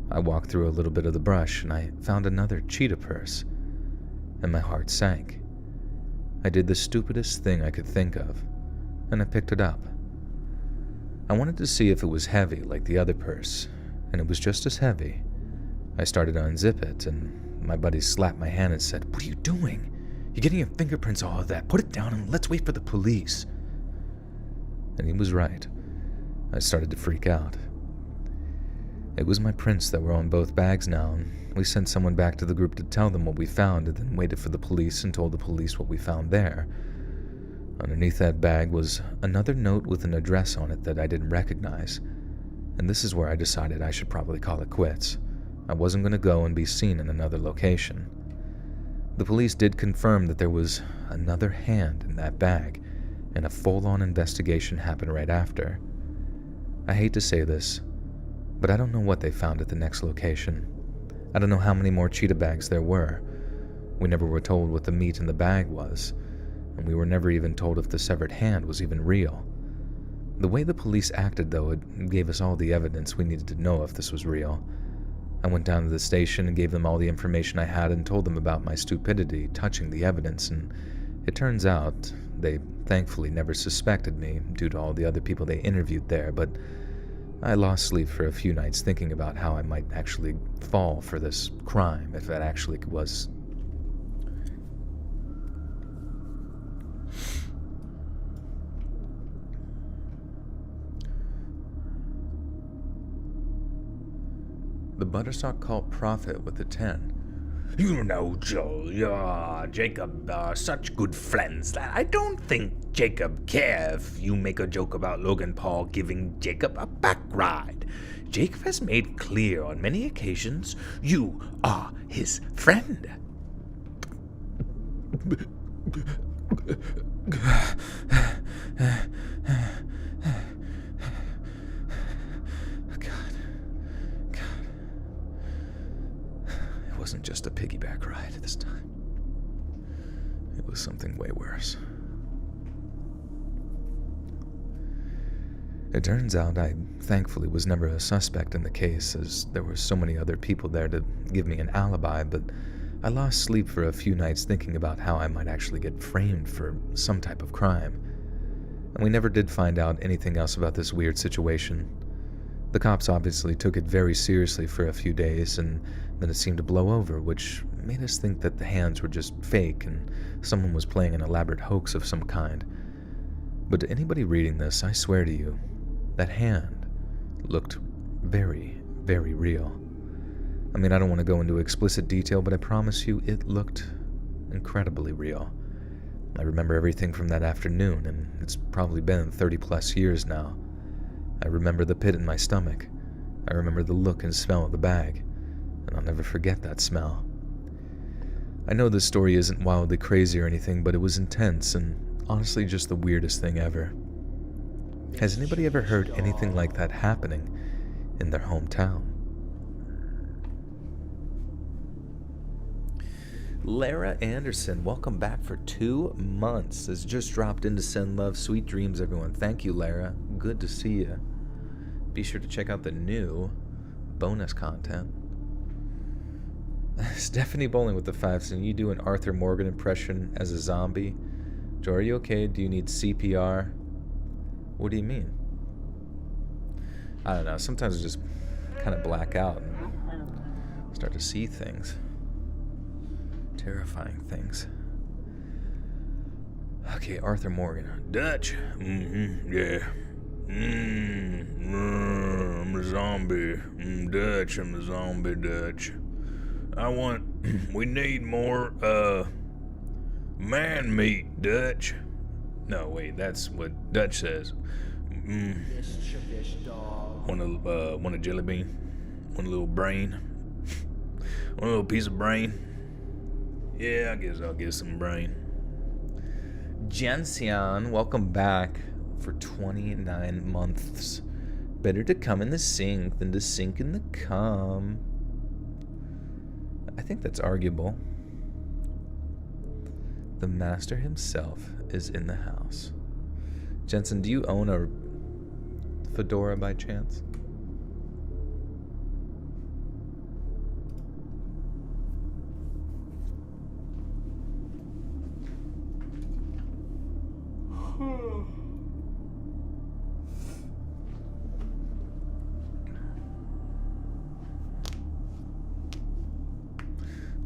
I walked through a little bit of the brush and I found another cheetah purse, and my heart sank. I did the stupidest thing I could think of, and I picked it up. I wanted to see if it was heavy like the other purse, and it was just as heavy. I started to unzip it, and my buddy slapped my hand and said, "What are you doing? You're getting your fingerprints all of that. Put it down and let's wait for the police." And he was right. I started to freak out. It was my prints that were on both bags now, and we sent someone back to the group to tell them what we found, and then waited for the police and told the police what we found there. Underneath that bag was another note with an address on it that I didn't recognize, and this is where I decided I should probably call it quits. I wasn't going to go and be seen in another location. The police did confirm that there was another hand in that bag, and a full-on investigation happened right after. I hate to say this, but I don't know what they found at the next location. I don't know how many more cheetah bags there were. We never were told what the meat in the bag was, and we were never even told if the severed hand was even real. The way the police acted, though, it gave us all the evidence we needed to know if this was real. I went down to the station and gave them all the information I had and told them about my stupidity touching the evidence, and it turns out they thankfully never suspected me due to all the other people they interviewed there, but I lost sleep for a few nights thinking about how I might actually fall for this crime if that actually was. The Buttersock called Prophet with a 10. "You know, Joel, Jacob are such good friends that I don't think Jacob care if you make a joke about Logan Paul giving Jacob a back ride. Jacob has made clear on many occasions you are his friend." It wasn't just a piggyback ride this time. It was something way worse. It turns out I thankfully was never a suspect in the case, as there were so many other people there to give me an alibi, but I lost sleep for a few nights thinking about how I might actually get framed for some type of crime. And we never did find out anything else about this weird situation. The cops obviously took it very seriously for a few days, and then it seemed to blow over, which made us think that the hands were just fake and someone was playing an elaborate hoax of some kind. But to anybody reading this, I swear to you, that hand looked very, very real. I mean, I don't want to go into explicit detail, but I promise you it looked incredibly real. I remember everything from that afternoon, and it's probably been 30 plus years now. I remember the pit in my stomach. I remember the look and smell of the bag, and I'll never forget that smell. I know this story isn't wildly crazy or anything, but it was intense and honestly just the weirdest thing ever. Has anybody ever heard anything like that happening in their hometown? Lara Anderson, welcome back for 2 months. Has just dropped in to send love. Sweet dreams, everyone. Thank you, Lara. Good to see you. Be sure to check out the new bonus content. Stephanie Bowling with the 5 cents. You do an Arthur Morgan impression as a zombie. Joe, are you okay? Do you need CPR? What do you mean? I don't know. Sometimes I just kind of black out and start to see things. Terrifying things. Okay, Arthur Morgan. Dutch? Yeah. I'm a zombie. Dutch, I'm a zombie, Dutch. We need more, man meat, Dutch. No, wait, that's what Dutch says. Want a jelly bean? Want a little brain? Want a little piece of brain? Yeah, I guess I'll get some brain. Jensian, welcome back for 29 months. Better to come in the sink than to sink in the cum. I think that's arguable. The master himself is in the house. Jensen, do you own a fedora by chance?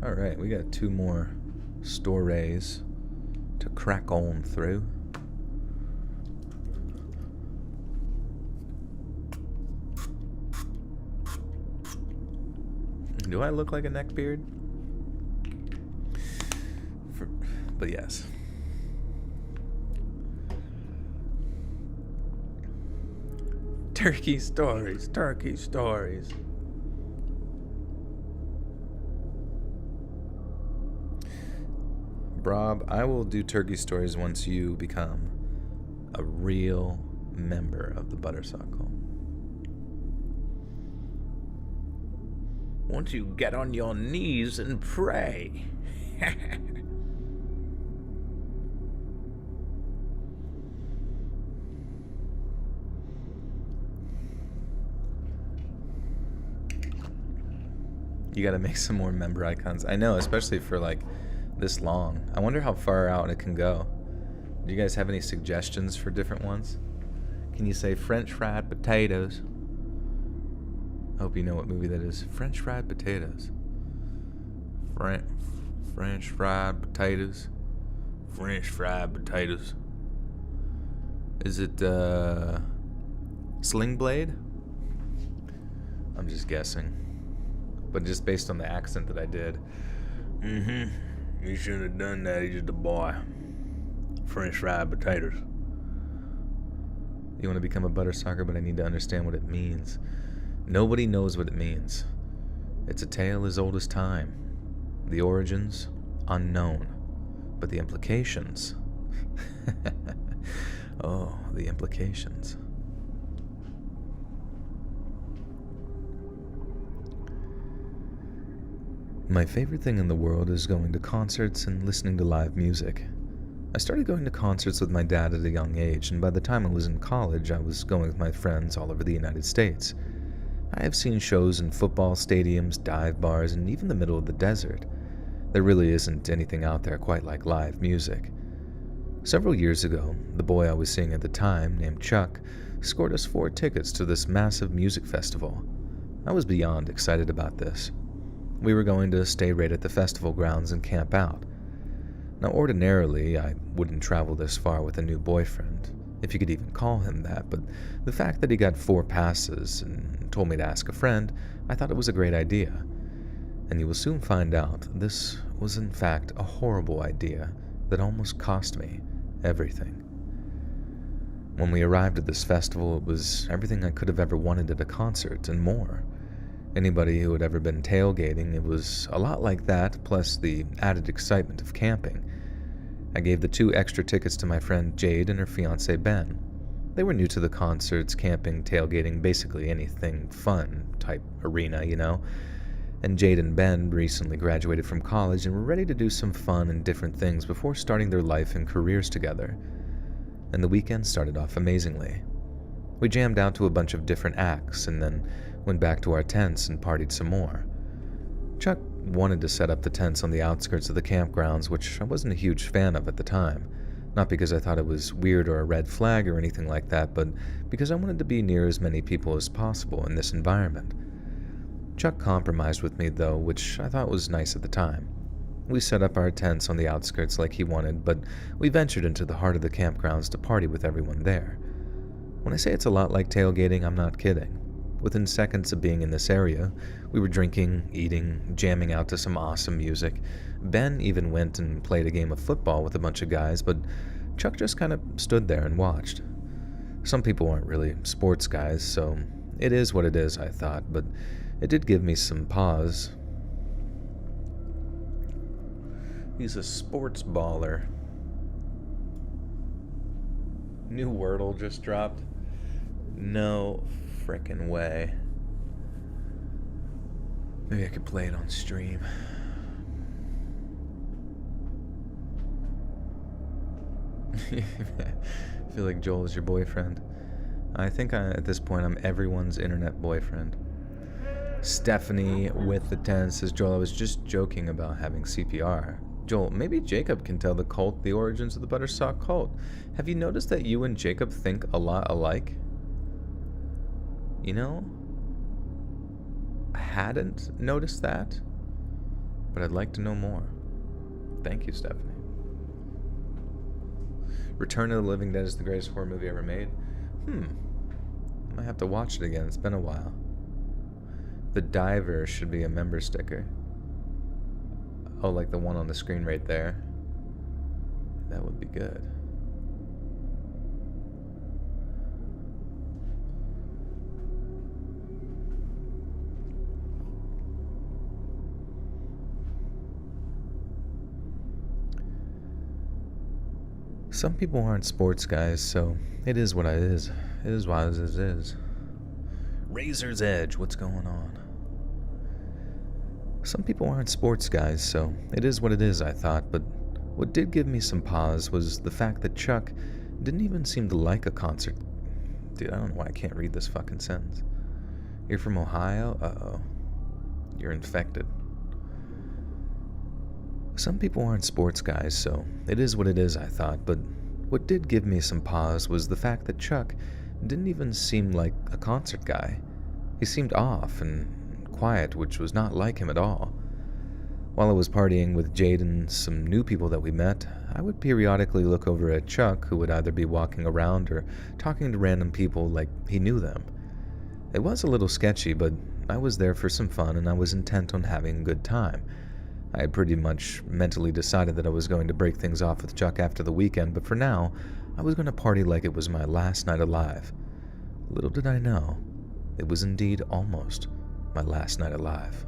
Alright, we got 2 more stories to crack on through. Do I look like a neckbeard? But yes. Turkey stories, turkey stories. Rob, I will do turkey stories once you become a real member of the Buttersuckle. Once you get on your knees and pray. You gotta make some more member icons. I know, especially for like this long. I wonder how far out it can go. Do you guys have any suggestions for different ones? Can you say French fried potatoes? I hope you know what movie that is. French fried potatoes. French fried potatoes. French fried potatoes. Is it Sling Blade? I'm just guessing. But just based on the accent that I did. You shouldn't have done that. He's just a boy. French fried potatoes. You want to become a Buttersucker, but I need to understand what it means. Nobody knows what it means. It's a tale as old as time. The origins, unknown. But the implications... oh, the implications. My favorite thing in the world is going to concerts and listening to live music. I started going to concerts with my dad at a young age, and by the time I was in college, I was going with my friends all over the United States. I have seen shows in football stadiums, dive bars, and even the middle of the desert. There really isn't anything out there quite like live music. Several years ago, the boy I was seeing at the time, named Chuck, scored us 4 tickets to this massive music festival. I was beyond excited about this. We were going to stay right at the festival grounds and camp out. Now, ordinarily, I wouldn't travel this far with a new boyfriend, if you could even call him that, but the fact that he got 4 passes and told me to ask a friend, I thought it was a great idea. And you will soon find out this was in fact a horrible idea that almost cost me everything. When we arrived at this festival, it was everything I could have ever wanted at a concert and more. Anybody who had ever been tailgating, it was a lot like that, plus the added excitement of camping. I gave the 2 extra tickets to my friend Jade and her fiancé Ben. They were new to the concerts, camping, tailgating, basically anything fun type arena, you know. And Jade and Ben recently graduated from college and were ready to do some fun and different things before starting their life and careers together. And the weekend started off amazingly. We jammed out to a bunch of different acts and then went back to our tents and partied some more. Chuck wanted to set up the tents on the outskirts of the campgrounds, which I wasn't a huge fan of at the time. Not because I thought it was weird or a red flag or anything like that, but because I wanted to be near as many people as possible in this environment. Chuck compromised with me though, which I thought was nice at the time. We set up our tents on the outskirts like he wanted, but we ventured into the heart of the campgrounds to party with everyone there. When I say it's a lot like tailgating, I'm not kidding. Within seconds of being in this area, we were drinking, eating, jamming out to some awesome music. Ben even went and played a game of football with a bunch of guys, but Chuck just kind of stood there and watched. Some people aren't really sports guys, so it is what it is, I thought, but it did give me some pause. He's a sports baller. New Wordle just dropped. No frickin' way. Maybe I could play it on stream. I feel like Joel is your boyfriend. I think at this point I'm everyone's internet boyfriend. Stephanie with the 10 says, Joel, I was just joking about having CPR. Joel, maybe Jacob can tell the cult the origins of the Buttersock cult. Have you noticed that you and Jacob think a lot alike? You know, I hadn't noticed that, but I'd like to know more. Thank you, Stephanie. Return of the Living Dead is the greatest horror movie ever made. I might have to watch it again. It's been a while. The Diver should be a member sticker. Oh, like the one on the screen right there. That would be good. Some people aren't sports guys, so it is what it is. It is what it is. Razor's Edge, what's going on? Some people aren't sports guys, so it is what it is, I thought, but what did give me some pause was the fact that Chuck didn't even seem to like a concert. Dude, I don't know why I can't read this fucking sentence. You're from Ohio? Uh-oh. You're infected. Some people aren't sports guys, so it is what it is, I thought, but what did give me some pause was the fact that Chuck didn't even seem like a concert guy. He seemed off and quiet, which was not like him at all. While I was partying with Jade and some new people that we met, I would periodically look over at Chuck, who would either be walking around or talking to random people like he knew them. It was a little sketchy, but I was there for some fun and I was intent on having a good time. I had pretty much mentally decided that I was going to break things off with Chuck after the weekend, but for now, I was going to party like it was my last night alive. Little did I know, it was indeed almost my last night alive.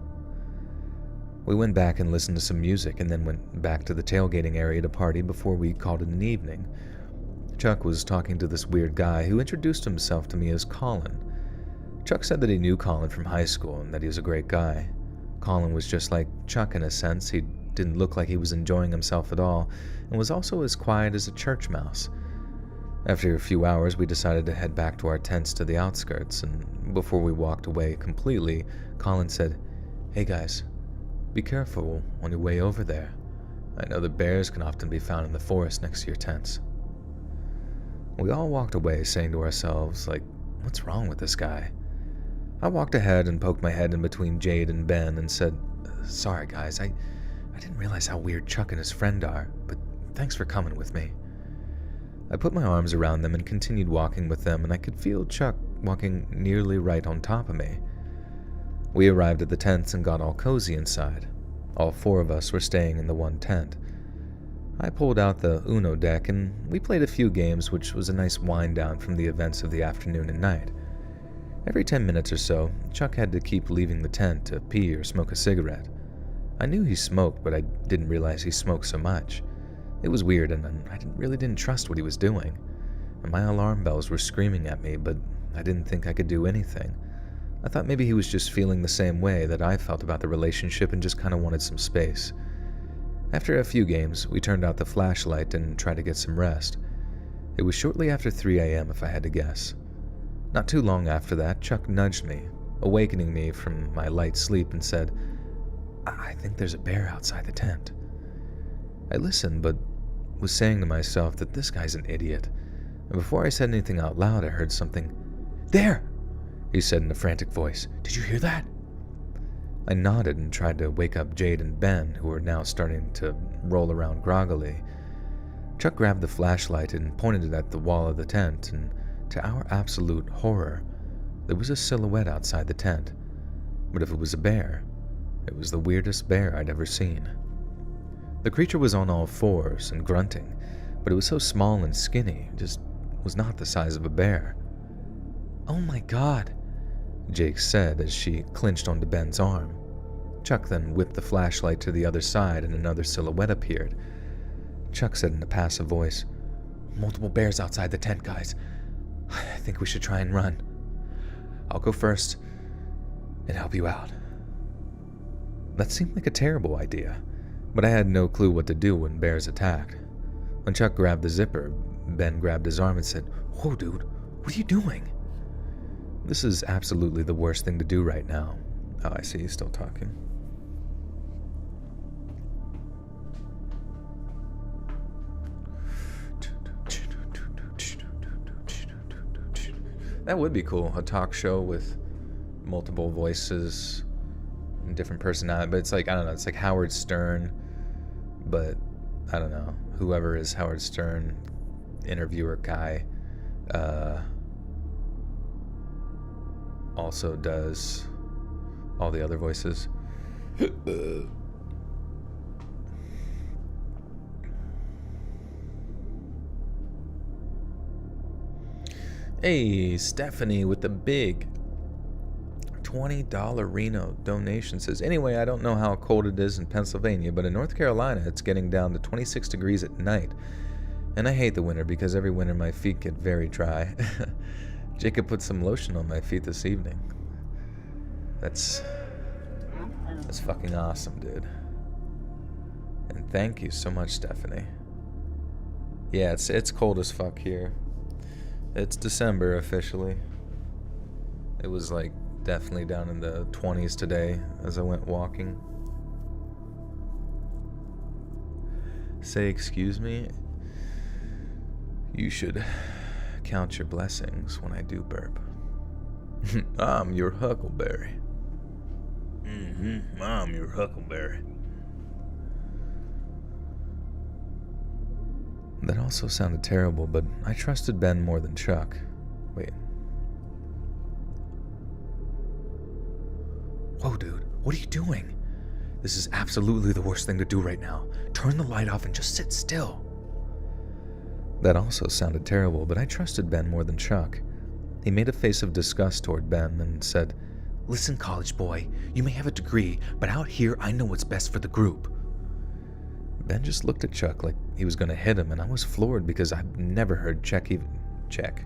We went back and listened to some music and then went back to the tailgating area to party before we called it an evening. Chuck was talking to this weird guy who introduced himself to me as Colin. Chuck said that he knew Colin from high school and that he was a great guy. Colin was just like Chuck in a sense. He didn't look like he was enjoying himself at all and was also as quiet as a church mouse. After a few hours, we decided to head back to our tents to the outskirts, and before we walked away completely, Colin said, "Hey guys, be careful on your way over there. I know that bears can often be found in the forest next to your tents." We all walked away saying to ourselves, like, what's wrong with this guy? I walked ahead and poked my head in between Jade and Ben and said, "Sorry guys, I didn't realize how weird Chuck and his friend are, but thanks for coming with me." I put my arms around them and continued walking with them, and I could feel Chuck walking nearly right on top of me. We arrived at the tents and got all cozy inside. All four of us were staying in the one tent. I pulled out the Uno deck and we played a few games, which was a nice wind down from the events of the afternoon and night. Every 10 minutes or so, Chuck had to keep leaving the tent to pee or smoke a cigarette. I knew he smoked, but I didn't realize he smoked so much. It was weird, and I really didn't trust what he was doing. And my alarm bells were screaming at me, but I didn't think I could do anything. I thought maybe he was just feeling the same way that I felt about the relationship and just kind of wanted some space. After a few games, we turned out the flashlight and tried to get some rest. It was shortly after 3 a.m. if I had to guess. Not too long after that, Chuck nudged me, awakening me from my light sleep and said, I think there's a bear outside the tent. I listened, but was saying to myself that this guy's an idiot. And before I said anything out loud, I heard something. There! He said in a frantic voice. Did you hear that? I nodded and tried to wake up Jade and Ben, who were now starting to roll around groggily. Chuck grabbed the flashlight and pointed it at the wall of the tent, and to our absolute horror, there was a silhouette outside the tent. But if it was a bear, it was the weirdest bear I'd ever seen. The creature was on all fours and grunting, but it was so small and skinny, just was not the size of a bear. Oh my God, Jake said as she clinched onto Ben's arm. Chuck then whipped the flashlight to the other side and another silhouette appeared. Chuck said in a passive voice, multiple bears outside the tent, guys. I think we should try and run. I'll go first and help you out. That seemed like a terrible idea, but I had no clue what to do when bears attacked. When Chuck grabbed the zipper, Ben grabbed his arm and said, Whoa, dude, what are you doing? This is absolutely the worst thing to do right now. Oh, I see he's still talking. That would be cool, a talk show with multiple voices and different personalities, but it's like, I don't know, it's like Howard Stern, but I don't know, whoever is Howard Stern, interviewer guy, also does all the other voices. Hey, Stephanie with the big $20 Reno donation says, anyway, I don't know how cold it is in Pennsylvania, but in North Carolina it's getting down to 26 degrees at night. And I hate the winter because every winter my feet get very dry. Jacob put some lotion on my feet this evening. That's fucking awesome, dude. And thank you so much, Stephanie. Yeah, it's cold as fuck here. It's December officially. It was like definitely down in the 20s today as I went walking. Say excuse me. You should count your blessings when I do burp. I'm your huckleberry. I'm your huckleberry. That also sounded terrible, but I trusted Ben more than Chuck. Wait. Whoa, dude, what are you doing? This is absolutely the worst thing to do right now. Turn the light off and just sit still. That also sounded terrible, but I trusted Ben more than Chuck. He made a face of disgust toward Ben and said, Listen, college boy, you may have a degree, but out here I know what's best for the group. Ben just looked at Chuck like he was going to hit him, and I was floored because I've never heard Chuck even... Check.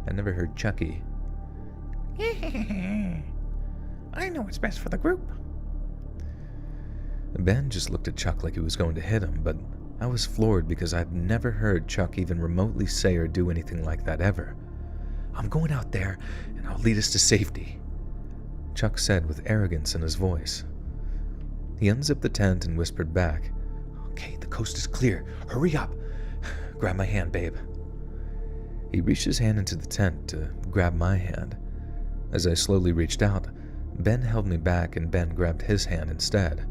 I never heard Chucky. I know what's best for the group. Ben just looked at Chuck like he was going to hit him, but I was floored because I've never heard Chuck even remotely say or do anything like that ever. I'm going out there, and I'll lead us to safety, Chuck said with arrogance in his voice. He unzipped the tent and whispered back, Okay, the coast is clear. Hurry up. Grab my hand, babe. He reached his hand into the tent to grab my hand. As I slowly reached out, Ben held me back and Ben grabbed his hand instead.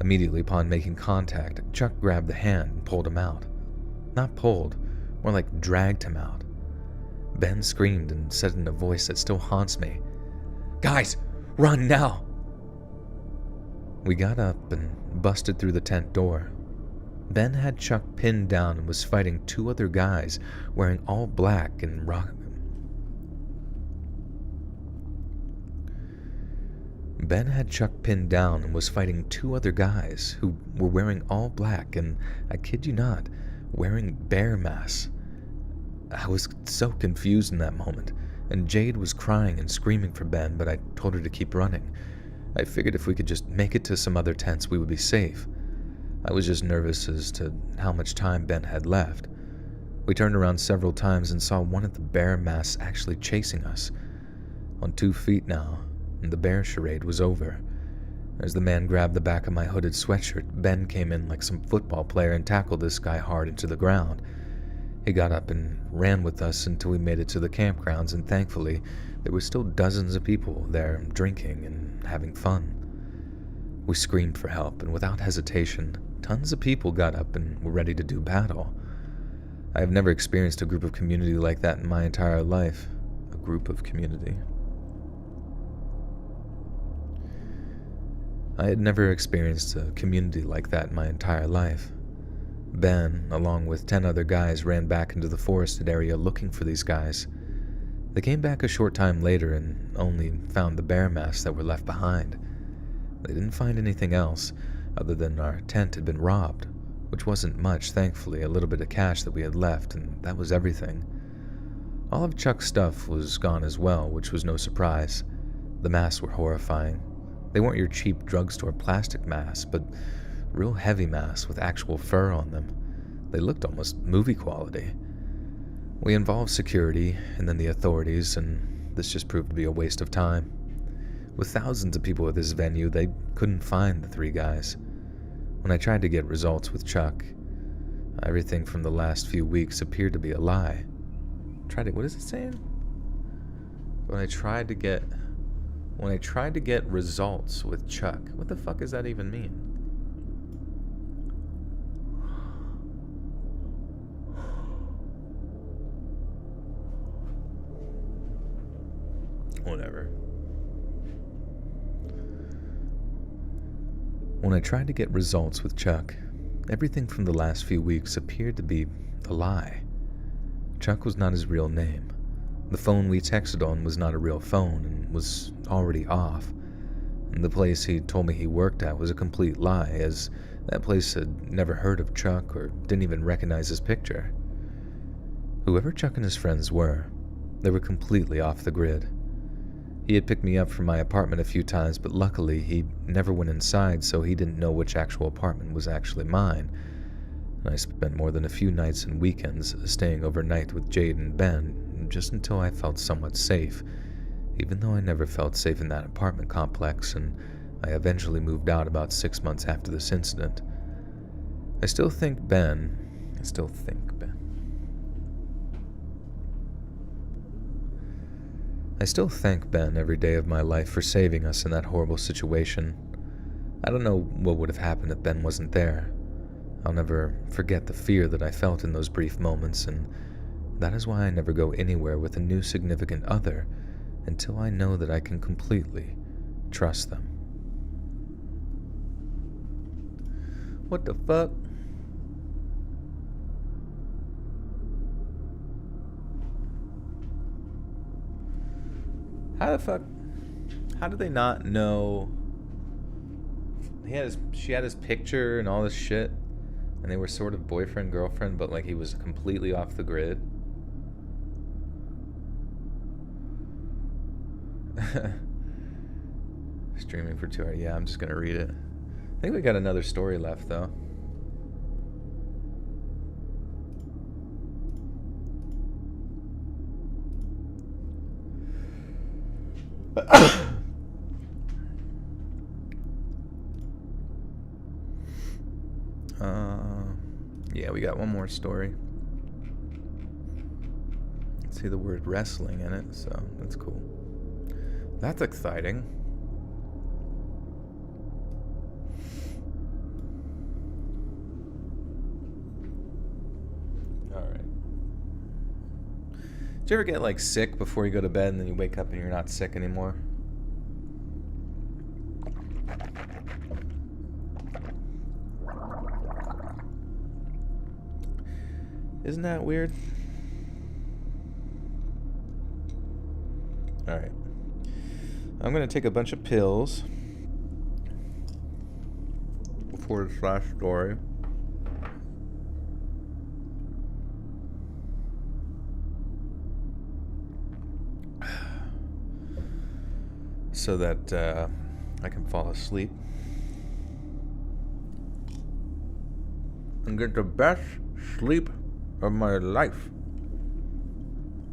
Immediately upon making contact, Chuck grabbed the hand and pulled him out. Not pulled, more like dragged him out. Ben screamed and said in a voice that still haunts me, Guys, run now! We got up and busted through the tent door. Ben had Chuck pinned down and was fighting two other guys wearing all black and Ben had Chuck pinned down and was fighting two other guys who were wearing all black and, I kid you not, wearing bear masks. I was so confused in that moment, and Jade was crying and screaming for Ben, but I told her to keep running. I figured if we could just make it to some other tents, we would be safe. I was just nervous as to how much time Ben had left. We turned around several times and saw one of the bear masks actually chasing us. On 2 feet now, and the bear charade was over. As the man grabbed the back of my hooded sweatshirt, Ben came in like some football player and tackled this guy hard into the ground. He got up and ran with us until we made it to the campgrounds, and thankfully, there were still dozens of people there drinking and having fun. We screamed for help, and without hesitation, tons of people got up and were ready to do battle. I have never experienced a group of community like that in my entire life. A group of community. I had never experienced a community like that in my entire life. Ben, along with 10 other guys, ran back into the forested area looking for these guys. They came back a short time later and only found the bear masks that were left behind. They didn't find anything else, other than our tent had been robbed, which wasn't much, thankfully, a little bit of cash that we had left, and that was everything. All of Chuck's stuff was gone as well, which was no surprise. The masks were horrifying. They weren't your cheap drugstore plastic masks, but real heavy masks with actual fur on them. They looked almost movie quality. We involved security and then the authorities, and this just proved to be a waste of time. With thousands of people at this venue, they couldn't find the 3 guys. When I tried to get results with Chuck, everything from the last few weeks appeared to be a lie. What is it saying? When I tried to get results with Chuck. What the fuck does that even mean? Whatever. When I tried to get results with Chuck, everything from the last few weeks appeared to be a lie. Chuck was not his real name. The phone we texted on was not a real phone and was already off. And the place he told me he worked at was a complete lie, as that place had never heard of Chuck or didn't even recognize his picture. Whoever Chuck and his friends were, they were completely off the grid. He had picked me up from my apartment a few times, but luckily he never went inside, so he didn't know which actual apartment was actually mine. And I spent more than a few nights and weekends staying overnight with Jade and Ben, just until I felt somewhat safe, even though I never felt safe in that apartment complex, and I eventually moved out about 6 months after this incident. I still thank Ben every day of my life for saving us in that horrible situation. I don't know what would have happened if Ben wasn't there. I'll never forget the fear that I felt in those brief moments, and that is why I never go anywhere with a new significant other until I know that I can completely trust them. What the fuck? How did they not know? She had his picture and all this shit, and they were sort of boyfriend, girlfriend, but like he was completely off the grid. Streaming for 2 hours. Yeah, I'm just gonna read it. I think we got another story left though. Yeah, we got one more story. See the word wrestling in it, so that's cool. That's exciting. Alright. Did you ever get like sick before you go to bed and then you wake up and you're not sick anymore? Isn't that weird? Alright. I'm going to take a bunch of pills before this last story. So that I can fall asleep and get the best sleep of my life.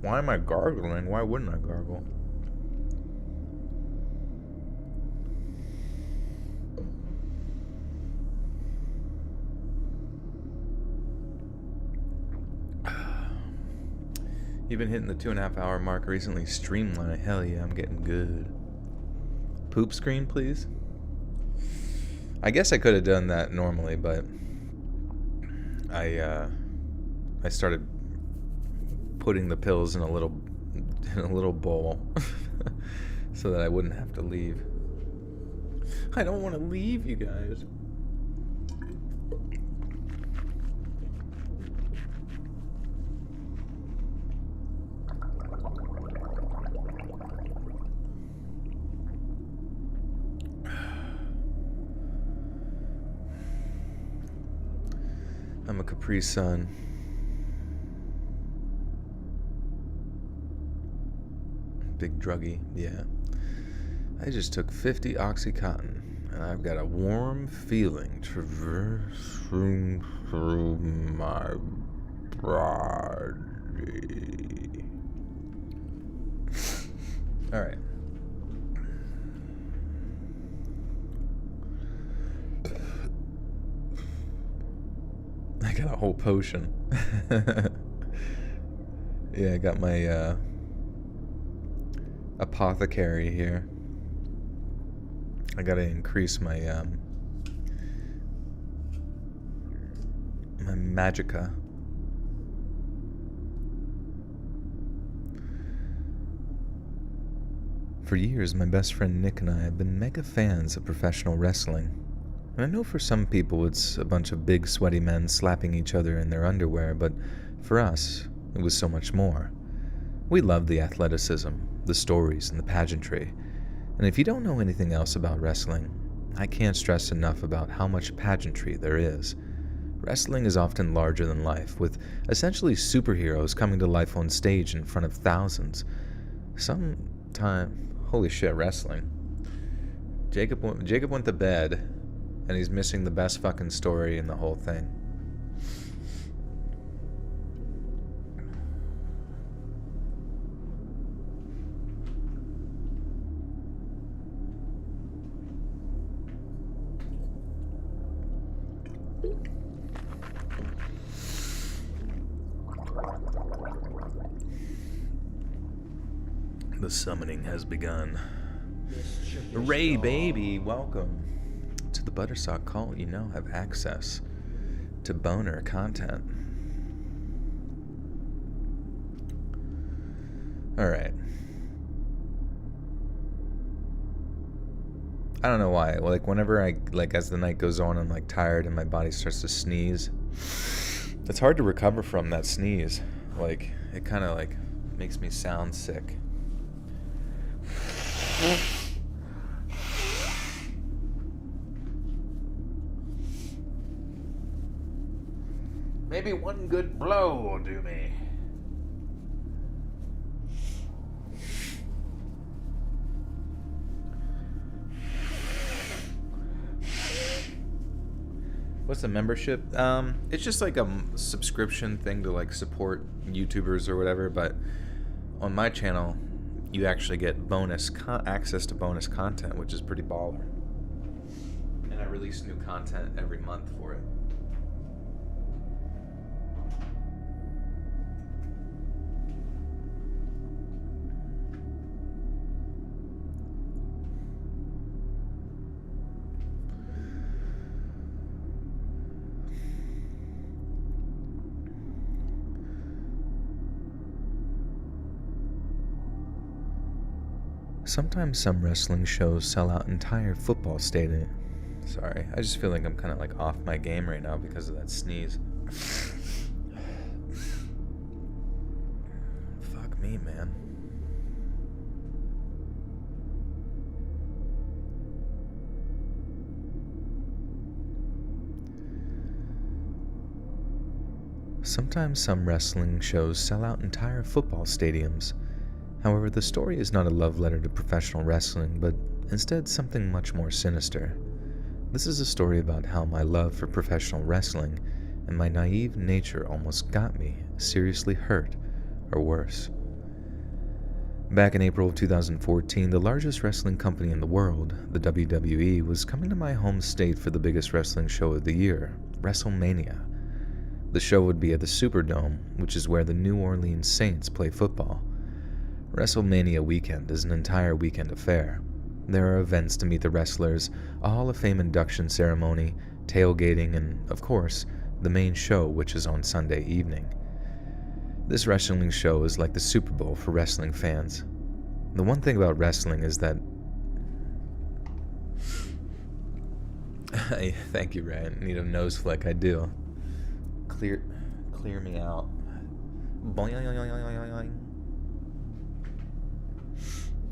Why am I gargling? Why wouldn't I gargle? Even hitting the 2.5 hour mark recently. Streamline. Hell yeah, I'm getting good. Poop screen, please. I guess I could have done that normally, but I started putting the pills in a little bowl so that I wouldn't have to leave. I don't want to leave, you guys. I'm a Capri Sun. Big druggie, yeah. I just took 50 Oxycontin, and I've got a warm feeling traversing through my body. All right. I got a whole potion. Yeah, I got my apothecary here. I gotta increase my my magicka. For years, my best friend Nick and I have been mega fans of professional wrestling. And I know for some people it's a bunch of big sweaty men slapping each other in their underwear, but for us, it was so much more. We love the athleticism, the stories, and the pageantry. And if you don't know anything else about wrestling, I can't stress enough about how much pageantry there is. Wrestling is often larger than life, with essentially superheroes coming to life on stage in front of thousands. Holy shit, wrestling. Jacob went to bed, and he's missing the best fucking story in the whole thing. The summoning has begun. Ray, baby, welcome to the Buttersock Cult. You now have access to boner content. Alright. I don't know why. Like, whenever as the night goes on, I'm, like, tired and my body starts to sneeze. It's hard to recover from that sneeze. Like, it kind of, like, makes me sound sick. Maybe one good blow will do me. What's the membership? It's just like a subscription thing to like support YouTubers or whatever, but on my channel, you actually get access to bonus content, which is pretty baller. And I release new content every month for it. Sometimes some wrestling shows sell out entire football stadiums. Sorry, I just feel like I'm kind of like off my game right now because of that sneeze. Fuck me, man. Sometimes some wrestling shows sell out entire football stadiums. However, the story is not a love letter to professional wrestling, but instead something much more sinister. This is a story about how my love for professional wrestling and my naive nature almost got me seriously hurt, or worse. Back in April of 2014, the largest wrestling company in the world, the WWE, was coming to my home state for the biggest wrestling show of the year, WrestleMania. The show would be at the Superdome, which is where the New Orleans Saints play football. WrestleMania weekend is an entire weekend affair. There are events to meet the wrestlers, a Hall of Fame induction ceremony, tailgating, and, of course, the main show, which is on Sunday evening. This wrestling show is like the Super Bowl for wrestling fans. The one thing about wrestling is that... Thank you, Ray. I need a nose flick, I do. Clear me out. Boing.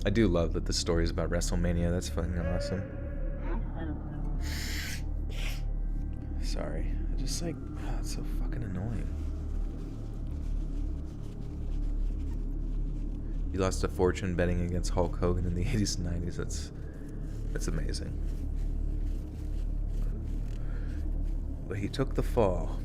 I do love that the story is about WrestleMania. That's fucking awesome. Sorry. Just like, it's so fucking annoying. He lost a fortune betting against Hulk Hogan in the 80s and 90s. That's amazing. But he took the fall.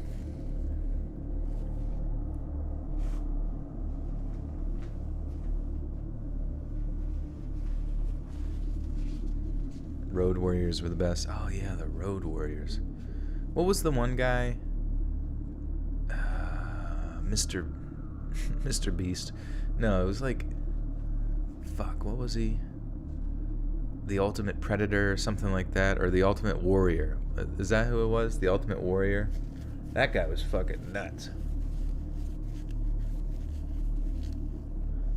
Road Warriors were the best. Oh yeah, the Road Warriors. What was the one guy? Mr. Beast. No, it was like... Fuck, what was he? The Ultimate Predator or something like that? Or the Ultimate Warrior. Is that who it was? The Ultimate Warrior? That guy was fucking nuts.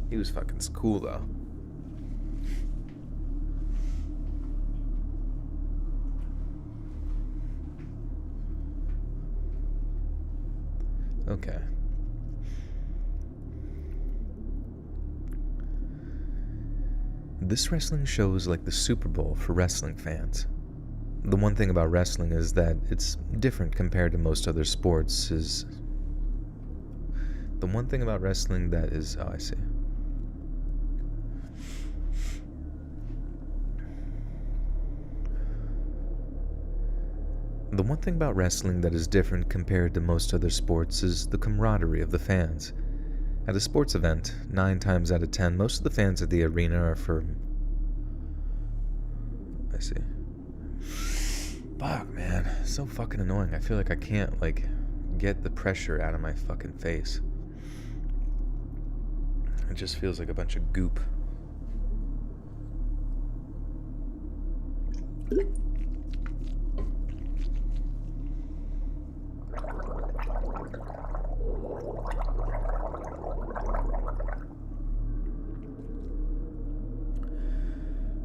He was fucking cool though. Okay. This wrestling show is like the Super Bowl for wrestling fans. The one thing about wrestling is that it's different compared to most other sports is... The one thing about wrestling that is... Oh, I see. The one thing about wrestling that is different compared to most other sports is the camaraderie of the fans. At a sports event, 9 times out of 10, most of the fans at the arena are for... I see. Fuck, man. So fucking annoying. I feel like I can't, get the pressure out of my fucking face. It just feels like a bunch of goop.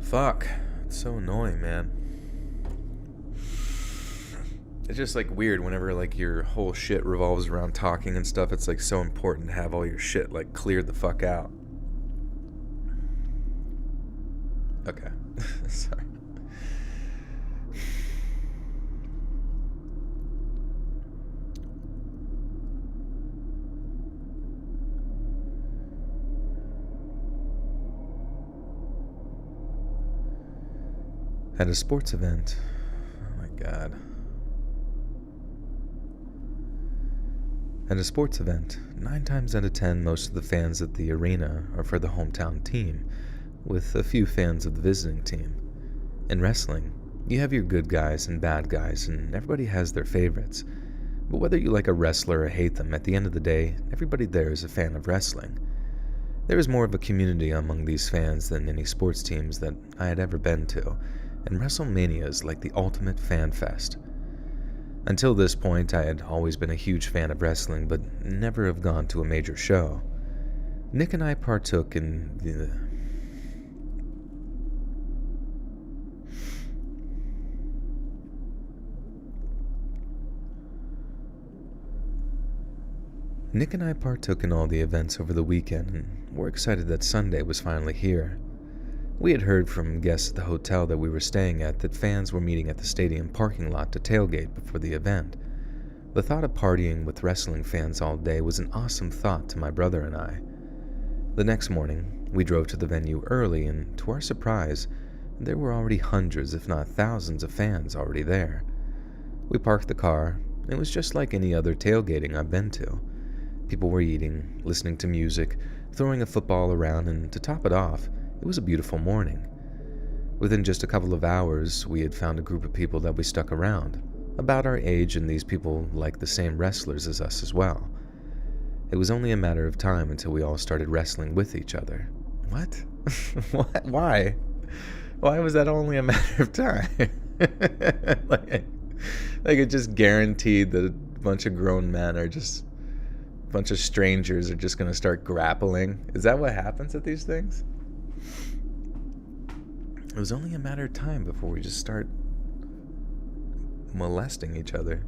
Fuck. It's so annoying, man. It's just weird whenever your whole shit revolves around talking and stuff. It's so important to have all your shit cleared the fuck out. Okay. Sorry. At a sports event. Oh my god. At a sports event, 9 times out of 10, most of the fans at the arena are for the hometown team, with a few fans of the visiting team. In wrestling, you have your good guys and bad guys, and everybody has their favorites. But whether you like a wrestler or hate them, at the end of the day, everybody there is a fan of wrestling. There is more of a community among these fans than any sports teams that I had ever been to, and WrestleMania is like the ultimate fan fest. Until this point, I had always been a huge fan of wrestling, but never have gone to a major show. Nick and I partook in the... Nick and I partook in all the events over the weekend, and were excited that Sunday was finally here. We had heard from guests at the hotel that we were staying at that fans were meeting at the stadium parking lot to tailgate before the event. The thought of partying with wrestling fans all day was an awesome thought to my brother and I. The next morning, we drove to the venue early, and to our surprise, there were already hundreds, if not thousands, of fans already there. We parked the car. It was just like any other tailgating I've been to. People were eating, listening to music, throwing a football around, and to top it off, it was a beautiful morning. Within just a couple of hours, we had found a group of people that we stuck around. about our age, and these people liked the same wrestlers as us as well. It was only a matter of time until we all started wrestling with each other. What? What? Why? Why was that only a matter of time? like it just guaranteed that a bunch of grown men are just... a bunch of strangers are just going to start grappling. Is that what happens at these things? It was only a matter of time before we just start molesting each other.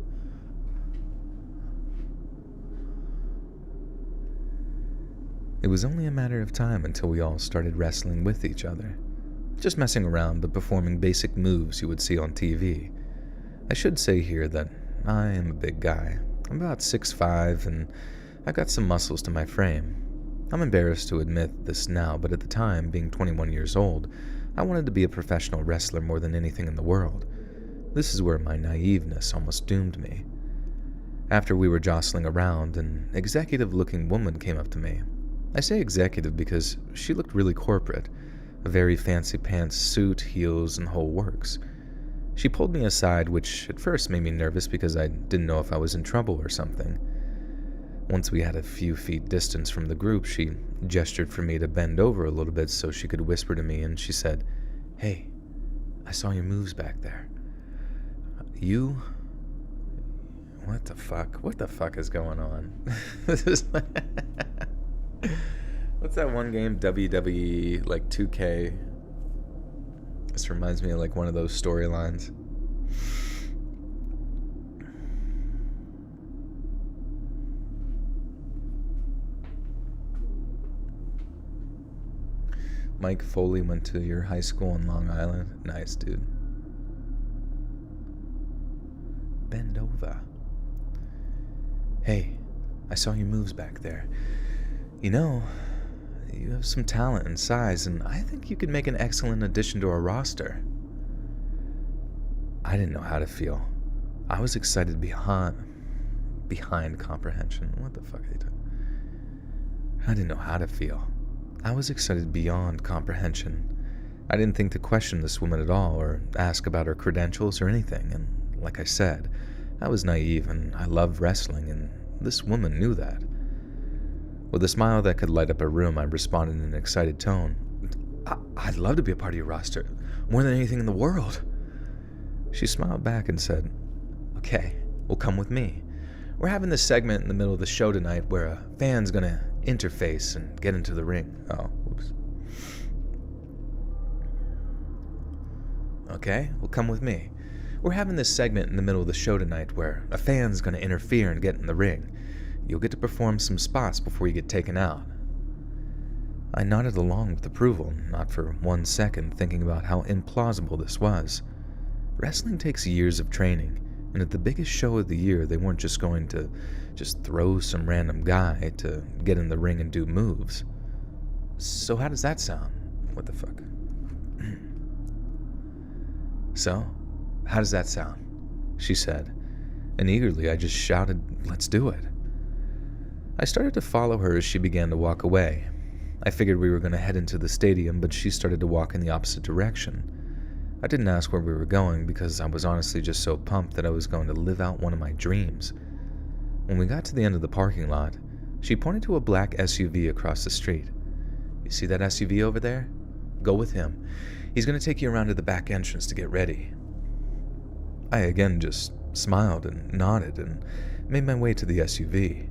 It was only a matter of time until we all started wrestling with each other. Just messing around, but performing basic moves you would see on TV. I should say here that I am a big guy. I'm about 6'5", and I've got some muscles to my frame. I'm embarrassed to admit this now, but at the time, being 21 years old, I wanted to be a professional wrestler more than anything in the world. This is where my naiveness almost doomed me. After we were jostling around, an executive-looking woman came up to me. I say executive because she looked really corporate. A very fancy pants suit, heels, and whole works. She pulled me aside, which at first made me nervous because I didn't know if I was in trouble or something. Once we had a few feet distance from the group, she gestured for me to bend over a little bit so she could whisper to me, and she said, "Hey, I saw your moves back there. You..." What the fuck? What the fuck is going on? This is what's that one game? WWE, like 2K. This reminds me of like one of those storylines. Mike Foley went to your high school in Long Island. Nice, dude. Bend over. Hey, I saw your moves back there. You know, you have some talent and size, and I think you could make an excellent addition to our roster. I didn't know how to feel. I was excited behind comprehension. What the fuck are you talking? I didn't know how to feel. I was excited beyond comprehension. I didn't think to question this woman at all or ask about her credentials or anything, and like I said, I was naive and I loved wrestling, and this woman knew that. With a smile that could light up a room, I responded in an excited tone. I'd love to be a part of your roster, more than anything in the world. She smiled back and said, "Okay, well, come with me. We're having this segment in the middle of the show tonight where a fan's gonna interface and get into the ring." Oh, whoops. "Okay, well, come with me. We're having this segment in the middle of the show tonight where a fan's gonna interfere and get in the ring. You'll get to perform some spots before you get taken out." I nodded along with approval, not for 1 second thinking about how implausible this was. Wrestling takes years of training, and at the biggest show of the year, they weren't just going to throw some random guy to get in the ring and do moves. So how does that sound? What the fuck? So, how does that sound? She said, and eagerly I just shouted, "Let's do it." I started to follow her as she began to walk away. I figured we were going to head into the stadium, but she started to walk in the opposite direction. I didn't ask where we were going because I was honestly just so pumped that I was going to live out one of my dreams. When we got to the end of the parking lot, she pointed to a black SUV across the street. "You see that SUV over there? Go with him. He's going to take you around to the back entrance to get ready." I again just smiled and nodded and made my way to the SUV.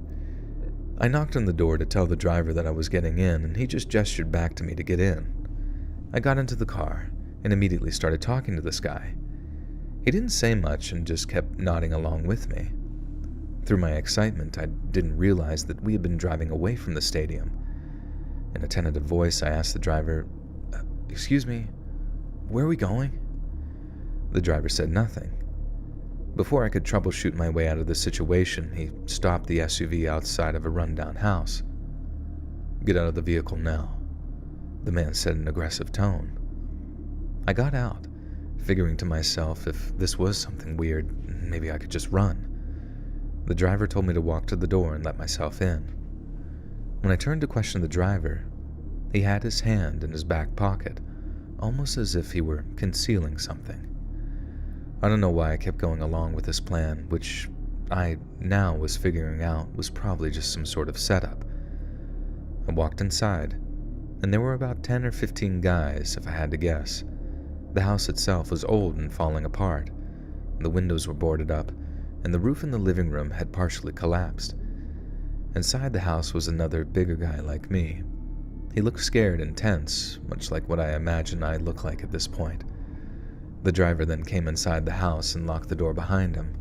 I knocked on the door to tell the driver that I was getting in, and he just gestured back to me to get in. I got into the car and immediately started talking to this guy. He didn't say much and just kept nodding along with me. Through my excitement, I didn't realize that we had been driving away from the stadium. In a tentative voice, I asked the driver, "Excuse me, where are we going?" The driver said nothing. Before I could troubleshoot my way out of the situation, he stopped the SUV outside of a rundown house. "Get out of the vehicle now," the man said in an aggressive tone. I got out, figuring to myself if this was something weird, maybe I could just run. The driver told me to walk to the door and let myself in. When I turned to question the driver, he had his hand in his back pocket, almost as if he were concealing something. I don't know why I kept going along with this plan, which I now was figuring out was probably just some sort of setup. I walked inside, and there were about 10 or 15 guys, if I had to guess. The house itself was old and falling apart. The windows were boarded up, and the roof in the living room had partially collapsed. Inside the house was another bigger guy like me. He looked scared and tense, much like what I imagine I look like at this point. The driver then came inside the house and locked the door behind him.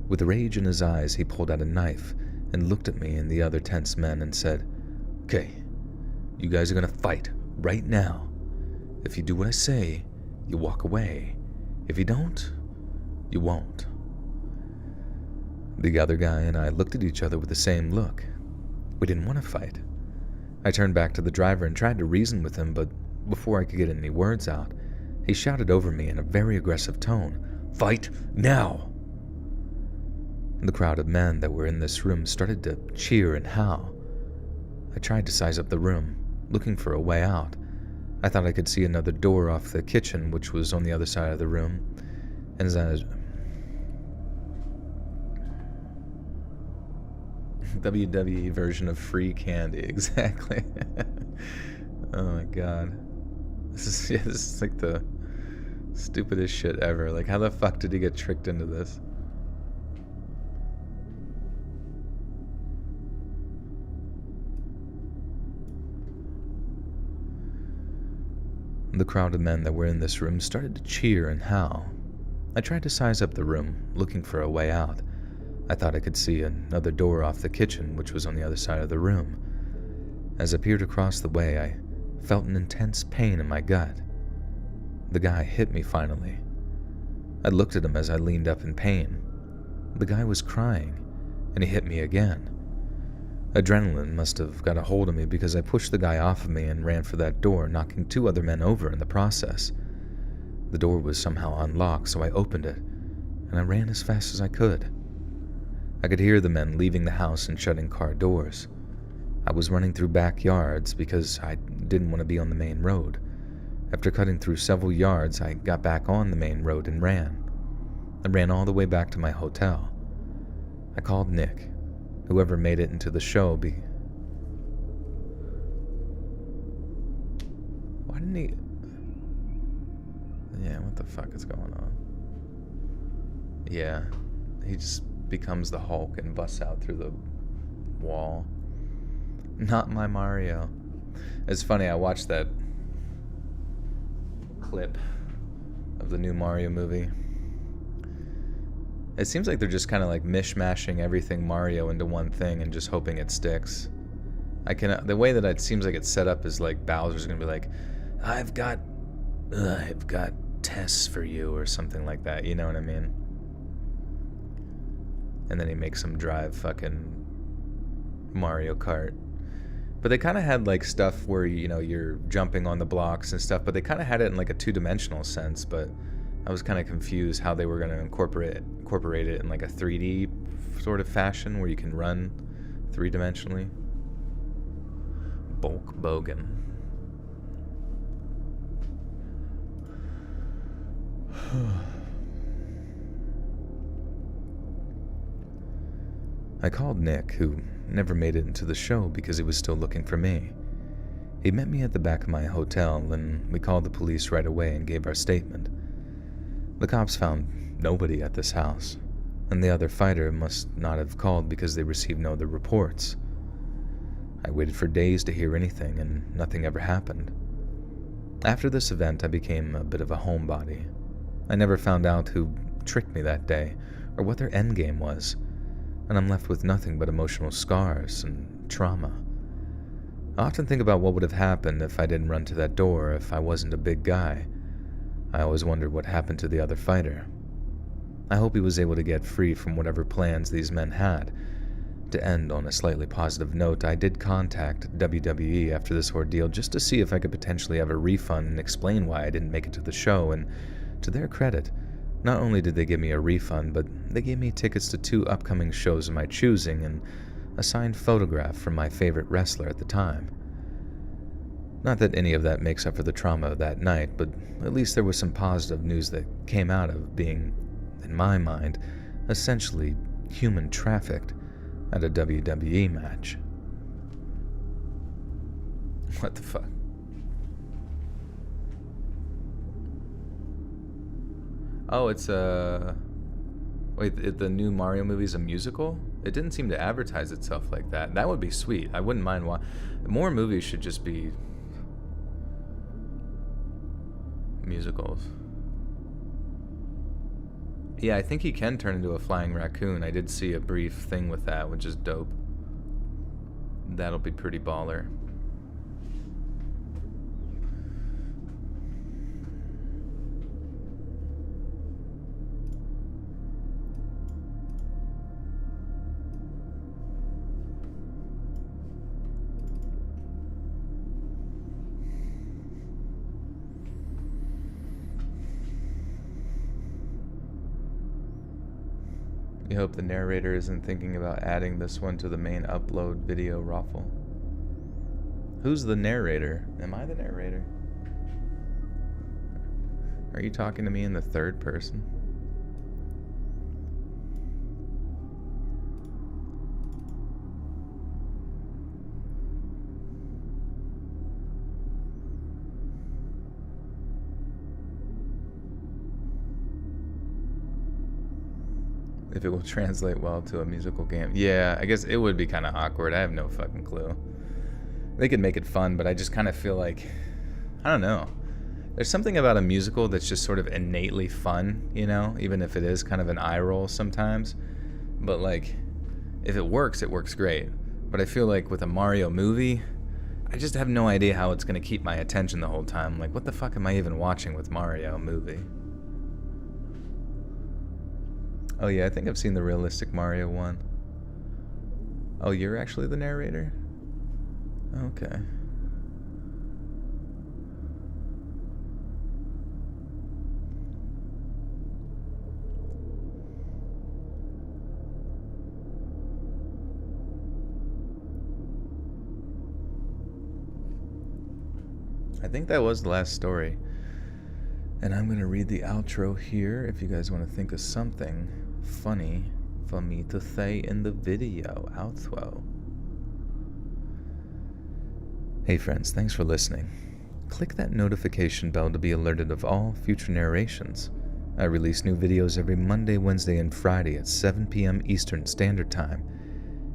With rage in his eyes, he pulled out a knife and looked at me and the other tense men and said, "Okay, you guys are gonna fight right now. If you do what I say, you walk away. If you don't, you won't." The other guy and I looked at each other with the same look. We didn't want to fight. I turned back to the driver and tried to reason with him, but before I could get any words out, he shouted over me in a very aggressive tone, "Fight now!" The crowd of men that were in this room started to cheer and howl. I tried to size up the room, looking for a way out. I thought I could see another door off the kitchen, which was on the other side of the room, and as I was... WWE version of free candy, exactly. Oh my god. This is like the stupidest shit ever. Like, how the fuck did he get tricked into this? The crowd of men that were in this room started to cheer and howl. I tried to size up the room, looking for a way out. I thought I could see another door off the kitchen, which was on the other side of the room. As I peered across the way, I felt an intense pain in my gut. The guy hit me finally. I looked at him as I leaned up in pain. The guy was crying, and he hit me again. Adrenaline must have got a hold of me because I pushed the guy off of me and ran for that door, knocking 2 other men over in the process. The door was somehow unlocked, so I opened it, and I ran as fast as I could. I could hear the men leaving the house and shutting car doors. I was running through backyards because I didn't want to be on the main road. After cutting through several yards, I got back on the main road and ran. I ran all the way back to my hotel. I called Nick, whoever made it into the show. Why didn't he... Yeah, what the fuck is going on? Yeah, he just becomes the Hulk and busts out through the wall. Not my Mario. It's funny, I watched that clip of the new Mario movie. It seems like they're just kind of like mishmashing everything Mario into one thing and just hoping it sticks. The way that it seems like it's set up is like Bowser's gonna be like, I've got tests for you or something like that, you know what I mean? And then he makes him drive fucking Mario Kart. But they kind of had like stuff where, you know, you're jumping on the blocks and stuff, but they kind of had it in like a 2-dimensional sense, but I was kind of confused how they were going to incorporate it in like a 3D sort of fashion where you can run 3-dimensionally. Bulk Bogan. I called Nick, who never made it into the show because he was still looking for me. He met me at the back of my hotel, and we called the police right away and gave our statement. The cops found nobody at this house, and the other fighter must not have called because they received no other reports. I waited for days to hear anything, and nothing ever happened. After this event, I became a bit of a homebody. I never found out who tricked me that day, or what their endgame was, and I'm left with nothing but emotional scars and trauma. I often think about what would have happened if I didn't run to that door, if I wasn't a big guy. I always wondered what happened to the other fighter. I hope he was able to get free from whatever plans these men had. To end on a slightly positive note, I did contact WWE after this ordeal just to see if I could potentially have a refund and explain why I didn't make it to the show, and to their credit, not only did they give me a refund, but they gave me tickets to 2 upcoming shows of my choosing and a signed photograph from my favorite wrestler at the time. Not that any of that makes up for the trauma of that night, but at least there was some positive news that came out of being, in my mind, essentially human trafficked at a WWE match. What the fuck? Oh, it's Wait, the new Mario movie's a musical? It didn't seem to advertise itself like that. That would be sweet. I wouldn't mind why. More movies should just be musicals. Yeah, I think he can turn into a flying raccoon. I did see a brief thing with that, which is dope. That'll be pretty baller. You hope the narrator isn't thinking about adding this one to the main upload video raffle. Who's the narrator? Am I the narrator? Are you talking to me in the third person? If it will translate well to a musical game. Yeah, I guess it would be kind of awkward. I have no fucking clue. They could make it fun, but I just kind of feel like, I don't know. There's something about a musical that's just sort of innately fun, you know, even if it is kind of an eye roll sometimes. But like, if it works great. But I feel like with a Mario movie, I just have no idea how it's going to keep my attention the whole time. Like, what the fuck am I even watching with Mario movie? Oh yeah, I think I've seen the realistic Mario one. Oh, you're actually the narrator? Okay. I think that was the last story. And I'm going to read the outro here if you guys want to think of something funny for me to say in the video outro. Hey friends, thanks for listening. Click that notification bell to be alerted of all future narrations. I release new videos every Monday, Wednesday, and Friday at 7 p.m. Eastern Standard Time.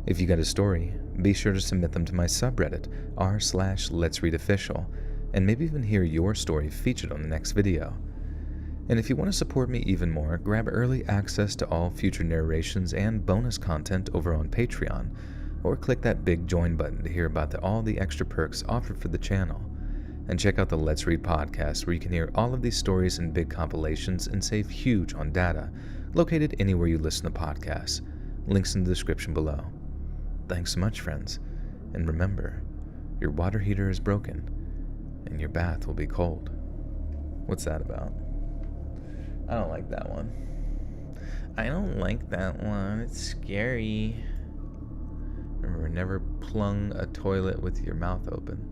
If you got a story, be sure to submit them to my subreddit, r/Let'sReadOfficial, and maybe even hear your story featured on the next video. And if you want to support me even more, grab early access to all future narrations and bonus content over on Patreon, or click that big join button to hear about all the extra perks offered for the channel. And check out the Let's Read podcast, where you can hear all of these stories in big compilations and save huge on data, located anywhere you listen to podcasts. Links in the description below. Thanks so much, friends, and remember, your water heater is broken, and your bath will be cold. What's that about? I don't like that one. I don't like that one. It's scary. Remember, never plunge a toilet with your mouth open.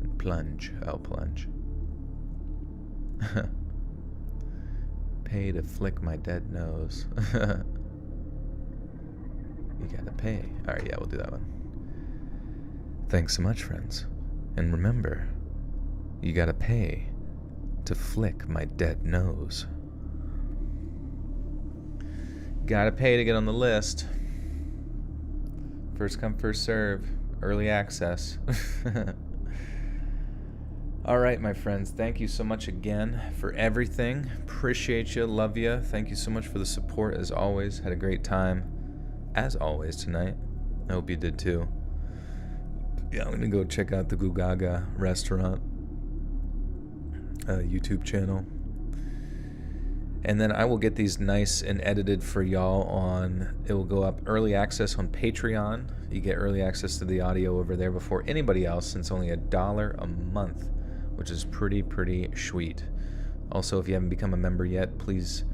And plunge. Oh, plunge. Pay to flick my dead nose. You gotta pay. Alright, yeah, we'll do that one. Thanks so much, friends. And remember, you gotta pay to flick my dead nose. Gotta pay to get on the list. First come, first serve. Early access. Alright, my friends, thank you so much again for everything. Appreciate you, love you. Thank you so much for the support as always. Had a great time, as always, tonight. I hope you did too. Yeah, I'm gonna go check out the Gugaga restaurant YouTube channel, and then I will get these nice and edited for y'all on. It will go up early access on Patreon. You get early access to the audio over there before anybody else, since only $1 a month, which is pretty sweet. Also, if you haven't become a member yet, please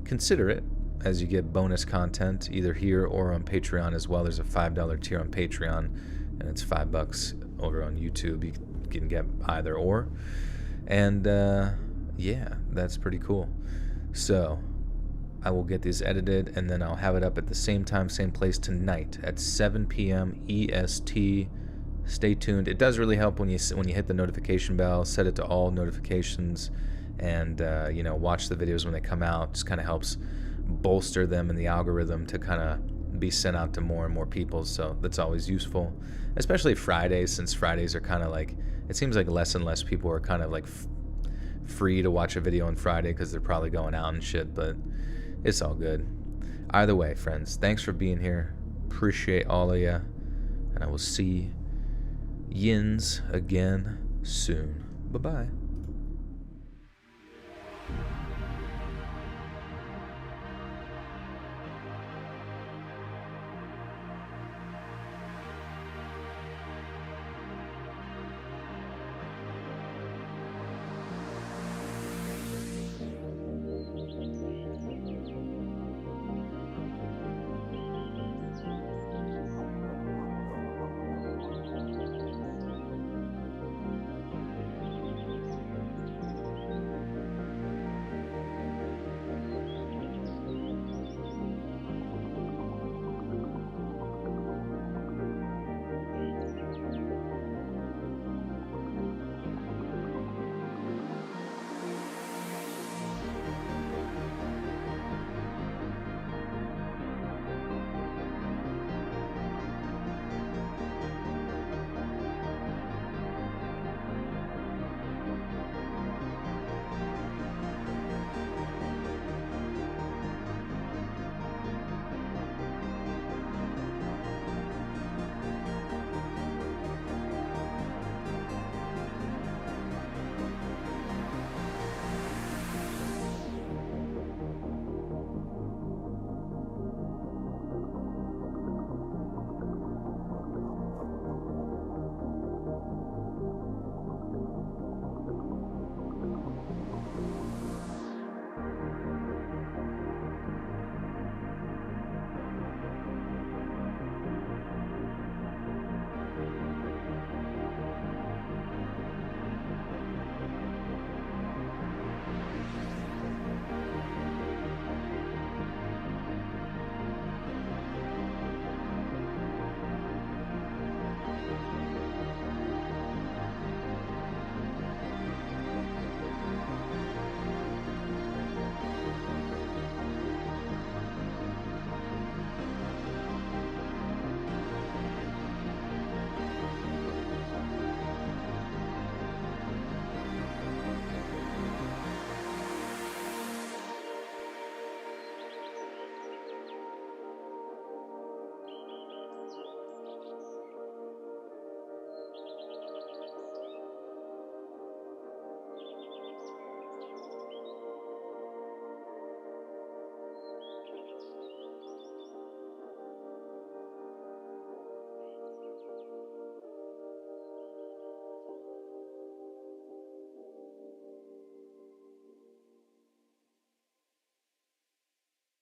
consider it, as you get bonus content either here or on Patreon as well. There's a $5 tier on Patreon, and it's $5 over on YouTube. You can get either or. And yeah, that's pretty cool. So I will get these edited, and then I'll have it up at the same time, same place tonight at 7 p.m. EST. Stay tuned. It does really help when you hit the notification bell, set it to all notifications, and watch the videos when they come out. Just kind of helps bolster them in the algorithm to kind of be sent out to more and more people. So that's always useful, especially Fridays, since Fridays are kind of like, it seems like less and less people are kind of like free to watch a video on Friday because they're probably going out and shit, but it's all good. Either way, friends, thanks for being here. Appreciate all of you, and I will see yins again soon. Bye-bye.